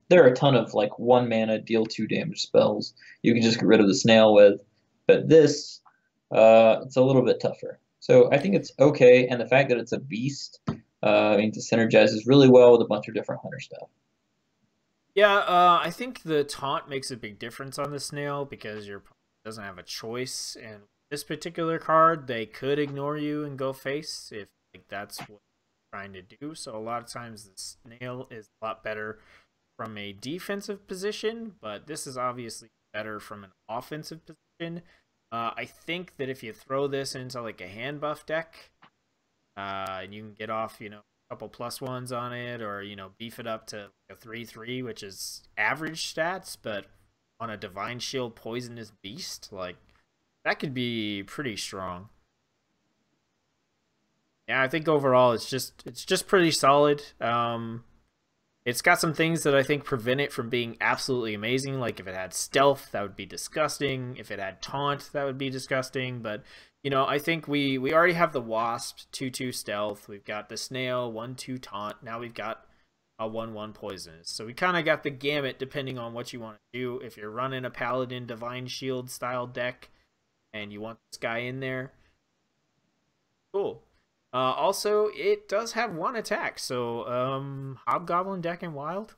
There are a ton of like 1 mana deal 2 damage spells you can just get rid of the snail with, but this it's a little bit tougher. So I think it's okay, and the fact that it's a beast means it synergizes really well with a bunch of different hunter stuff. Yeah, I think the taunt makes a big difference on the snail because your opponent doesn't have a choice. And this particular card, they could ignore you and go face if like that's what they're trying to do. So a lot of times the snail is a lot better from a defensive position, but this is obviously better from an offensive position. I think that if you throw this into like a hand buff deck, and you can get off, a couple +1s on it, or beef it up to a 3/3, which is average stats, but on a divine shield poisonous beast, like that could be pretty strong. Yeah, I think overall it's just pretty solid. It's got some things that I think prevent it from being absolutely amazing. Like if it had stealth, that would be disgusting. If it had taunt, that would be disgusting. But I think we already have the wasp 2/2 stealth. We've got the snail 1/2 taunt. Now we've got a 1/1 poisonous. So we kind of got the gamut depending on what you want to do. If you're running a paladin divine shield style deck and you want this guy in there, cool. Also, it does have 1 attack, so Hobgoblin deck and Wild,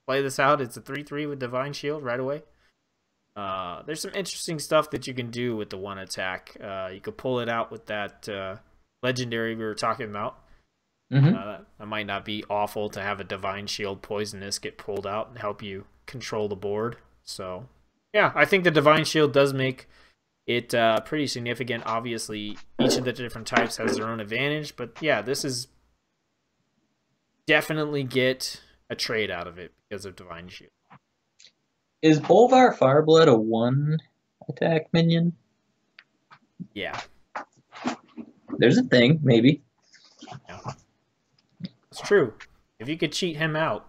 play this out. It's a 3/3 with Divine Shield right away. There's some interesting stuff that you can do with the 1 attack. You could pull it out with that legendary we were talking about. That might not be awful to have a Divine Shield Poisonous get pulled out and help you control the board. So, yeah, I think the Divine Shield does make it pretty significant. Obviously, each of the different types has their own advantage, but yeah, this is definitely get a trade out of it because of Divine Shield. Is Bolvar Fireblood a 1 attack minion? Yeah. There's a thing, maybe. Yeah. It's true. If you could cheat him out,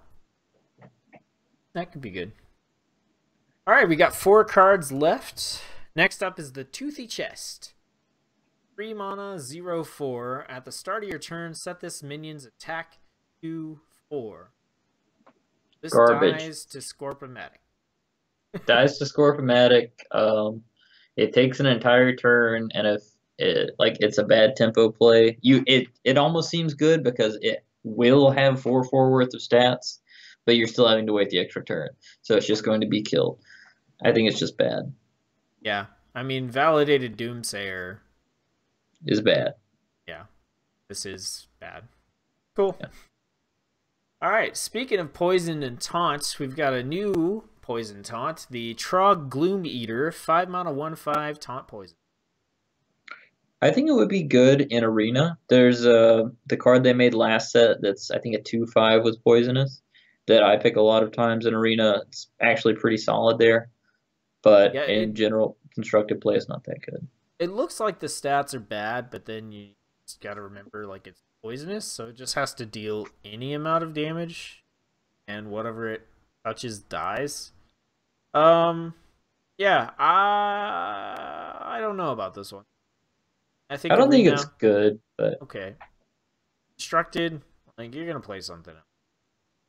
that could be good. All right, we got 4 cards left. Next up is the Toothy Chest. 3 mana, 0/4. At the start of your turn, set this minion's attack 2, 4. This Garbage. dies to Scorpomatic. Dies to Scorpomatic. It takes an entire turn, and if it's a bad tempo play, it almost seems good because it will have 4/4 worth of stats, but you're still having to wait the extra turn, so it's just going to be killed. I think it's just bad. Yeah, I mean, Validated Doomsayer Is bad. Yeah, this is bad. Cool. Yeah. All right, speaking of poison and taunts, we've got a new poison taunt, the Trog Gloom Eater, 5 mana, 1/5 taunt poison. I think it would be good in Arena. There's the card they made last set that's I think a 2/5 was poisonous that I pick a lot of times in Arena. It's actually pretty solid there, but Yeah, in general, constructed play is not that good. it looks like the stats are bad, but then you just got to remember like it's poisonous, so it just has to deal any amount of damage, and whatever it touches dies. Yeah, I don't know about this one. I think I don't think Arena, it's good, but okay. Constructed, like you're gonna play something else.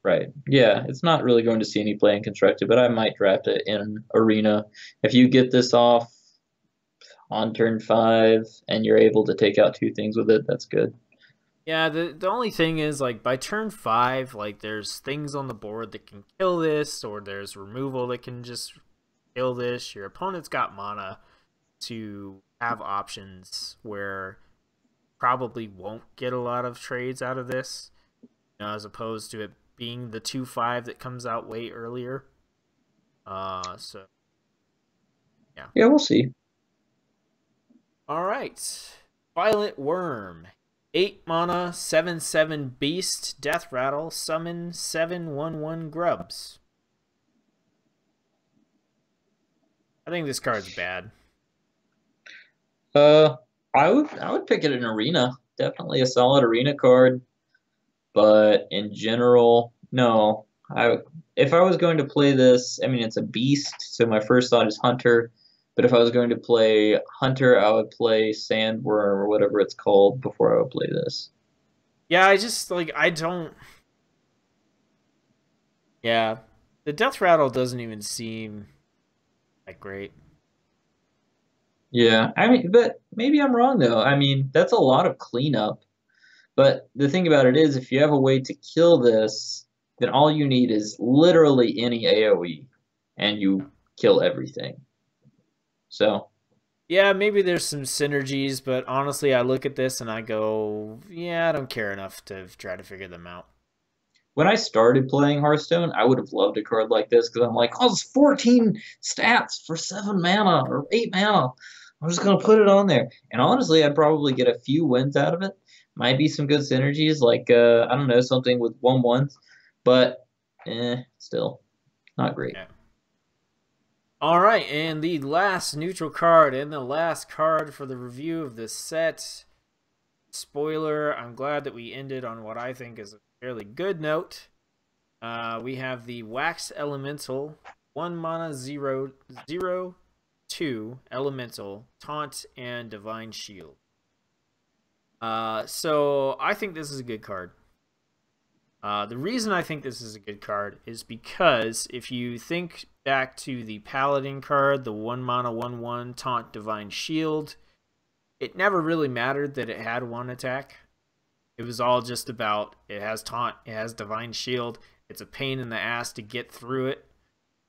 right. Yeah, it's not really going to see any play in constructed, but I might draft it in Arena. If you get this off on turn 5 and you're able to take out 2 things with it, that's good. Yeah, the only thing is like by turn 5, like there's things on the board that can kill this, or there's removal that can just kill this. Your opponent's got mana to have options where probably won't get a lot of trades out of this, as opposed to it being the 2/5 that comes out way earlier. So yeah. Yeah, we'll see. All right, Violet Worm, 8 mana, 7/7 beast, death rattle, summon 7/1/1 grubs. I think this card's bad. I would pick it in Arena. Definitely a solid Arena card, but in general, no. If I was going to play this, I mean it's a beast, so my first thought is Hunter. But if I was going to play Hunter, I would play Sandworm or whatever it's called before I would play this. Yeah, I just like I don't. Yeah, the death rattle doesn't even seem like great. Yeah, I mean, but maybe I'm wrong though. I mean, that's a lot of cleanup. But the thing about it is, if you have a way to kill this, then all you need is literally any AoE, and you kill everything. So, Yeah, maybe there's some synergies, but honestly, I look at this and I go, yeah, I don't care enough to try to figure them out. when I started playing Hearthstone, I would have loved a card like this because I'm like, oh, it's 14 stats for 7 mana or 8 mana. I'm just going to put it on there. And honestly, I'd probably get a few wins out of it. Might be some good synergies, like, I don't know, something with 1/1s. But, still, not great. Yeah. All right, and the last neutral card and the last card for the review of this set. Spoiler, I'm glad that we ended on what I think is a fairly good note. We have the Wax Elemental, 1 mana, 0/0/2 Elemental, Taunt, and Divine Shield. So I think this is a good card. The reason I think this is a good card is because if you think back to the Paladin card, the 1 mana 1/1 Taunt Divine Shield, it never really mattered that it had 1 attack. It was all just about it has Taunt, it has Divine Shield, it's a pain in the ass to get through it.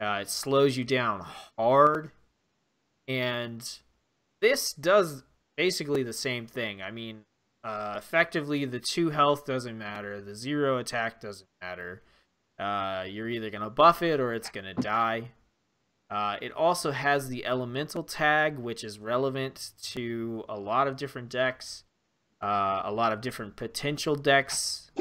It slows you down hard, and this does basically the same thing. I mean, effectively, the 2 health doesn't matter. The 0 attack doesn't matter. You're either going to buff it or it's going to die. It also has the elemental tag, which is relevant to a lot of different decks, a lot of different potential decks.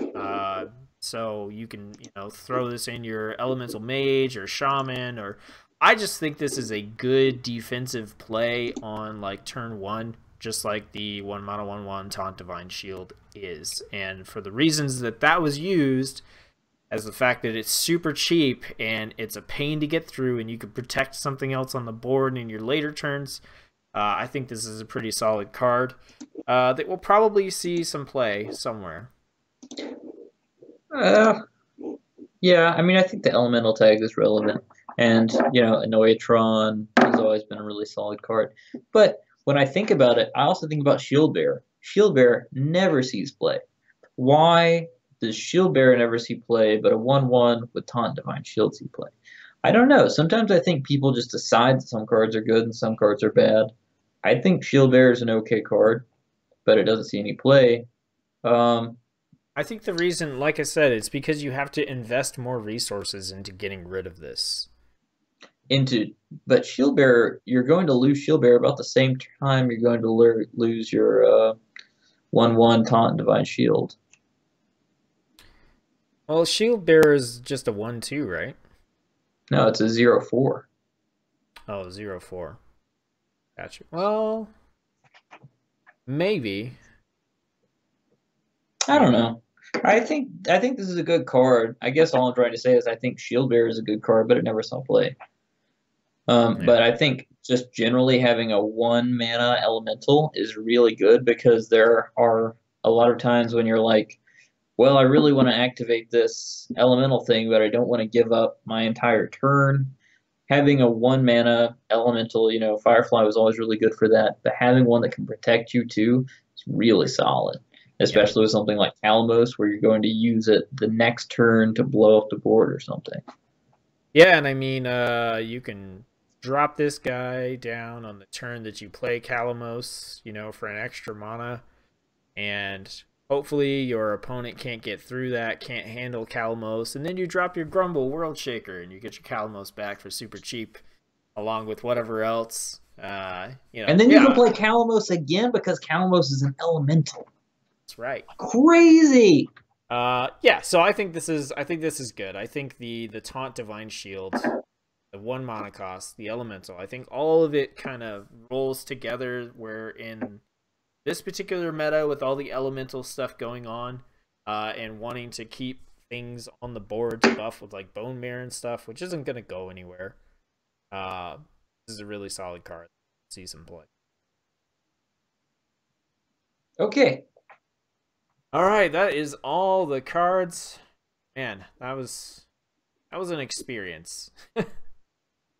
So you can, throw this in your elemental mage or shaman, or I just think this is a good defensive play on like turn 1. Just like the 1 mana 1/1 Taunt Divine Shield is. And for the reasons that was used, as the fact that it's super cheap and it's a pain to get through and you can protect something else on the board in your later turns, I think this is a pretty solid card that will probably see some play somewhere. Uh, yeah, I mean, I think the elemental tag is relevant, and Annoyatron has always been a really solid card. But when I think about it, I also think about Shield Bearer. Shield Bearer never sees play. Why does Shield Bearer never see play, but a 1/1 with Taunt Divine Shield see play? I don't know. Sometimes I think people just decide that some cards are good and some cards are bad. I think Shield Bearer is an okay card, but it doesn't see any play. Um, I think the reason, like I said, it's because you have to invest more resources into getting rid of this. into but Shield Bearer, you're going to lose Shield Bearer about the same time you're going to lose your 1/1 Taunt Divine Shield. Well, Shield Bearer is just a 1/2, right? No, it's a 0/4. Oh, 0/4. Gotcha. Well, maybe. I don't know. I think this is a good card. I guess all I'm trying to say is I think Shield Bearer is a good card, but it never saw play. Yeah. But I think just generally having a 1 mana elemental is really good because there are a lot of times when you're like, well, I really want to activate this elemental thing, but I don't want to give up my entire turn. Having a 1 mana elemental, Firefly was always really good for that, but having one that can protect you too is really solid, Yep. especially with something like Calamos where you're going to use it the next turn to blow up the board or something. Yeah, and I mean, you can drop this guy down on the turn that you play Calamos, for an extra mana, and hopefully your opponent can't get through that, can't handle Calamos, and then you drop your Grumble World Shaker, and you get your Calamos back for super cheap, along with whatever else. And then you can Yeah, play Calamos again because Calamos is an elemental. that's right. Crazy. Yeah. So I think this is good. I think the Taunt Divine Shield, the 1 mana cost, the Elemental. I think all of it kind of rolls together. Where in this particular meta, with all the Elemental stuff going on, and wanting to keep things on the board to buff with like Bone Mirror and stuff, which isn't gonna go anywhere. Uh, this is a really solid card. See some play. Okay. All right, that is all the cards. Man, that was an experience.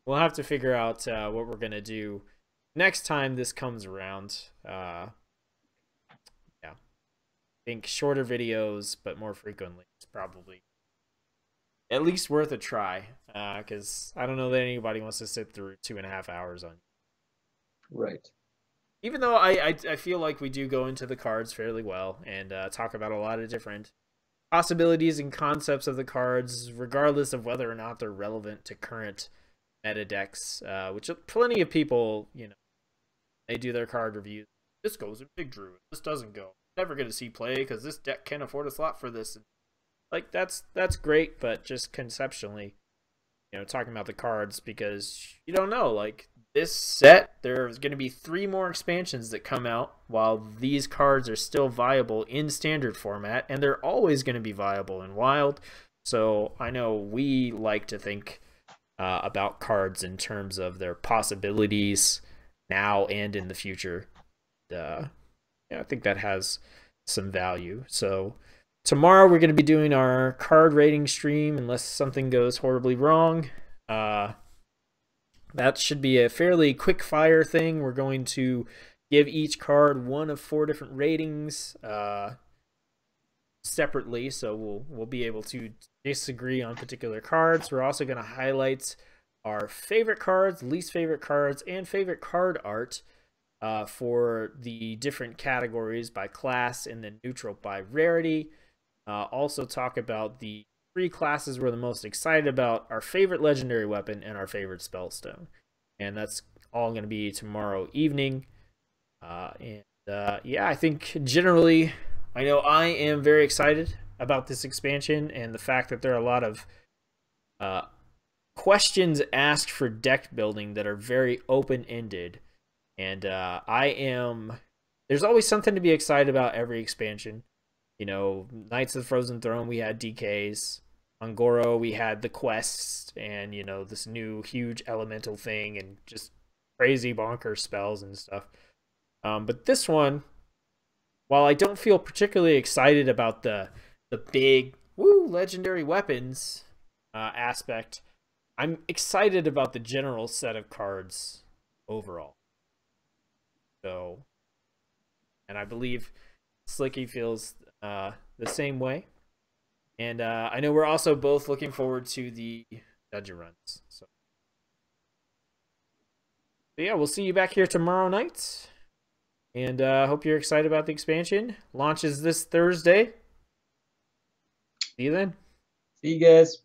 We'll have to figure out what we're gonna do next time this comes around. Yeah, I think shorter videos, but more frequently is probably at least worth a try. Because I don't know that anybody wants to sit through 2.5 hours on. Right. Even though I feel like we do go into the cards fairly well and talk about a lot of different possibilities and concepts of the cards, regardless of whether or not they're relevant to current meta decks, which plenty of people, they do their card reviews. This goes in Big Druid. This doesn't go. Never going to see play because this deck can't afford a slot for this. Like that's great, but just conceptually, talking about the cards because you don't know. Like this set, there's going to be 3 more expansions that come out while these cards are still viable in standard format, and they're always going to be viable in wild. So I know we like to think about cards in terms of their possibilities now and in the future. Yeah, I think that has some value. So tomorrow we're going to be doing our card rating stream unless something goes horribly wrong. That should be a fairly quick fire thing. We're going to give each card one of 4 different ratings separately, so we'll be able to disagree on particular cards. We're also going to highlight our favorite cards, least favorite cards, and favorite card art for the different categories by class and then neutral by rarity. Also talk about the 3 classes we're the most excited about, our favorite legendary weapon, and our favorite spellstone. And that's all going to be tomorrow evening. Yeah, I think generally, I know I am very excited about this expansion and the fact that there are a lot of questions asked for deck building that are very open-ended. And there's always something to be excited about every expansion. Knights of the Frozen Throne, we had DKs. On Goro, we had the quests and, this new huge elemental thing and just crazy bonkers spells and stuff. But this one, while I don't feel particularly excited about the big legendary weapons aspect, I'm excited about the general set of cards overall. So, and I believe Slicky feels the same way. And I know we're also both looking forward to the dungeon runs. So yeah, we'll see you back here tomorrow night. And hope you're excited about the expansion. Launches this Thursday. See you then. See you guys.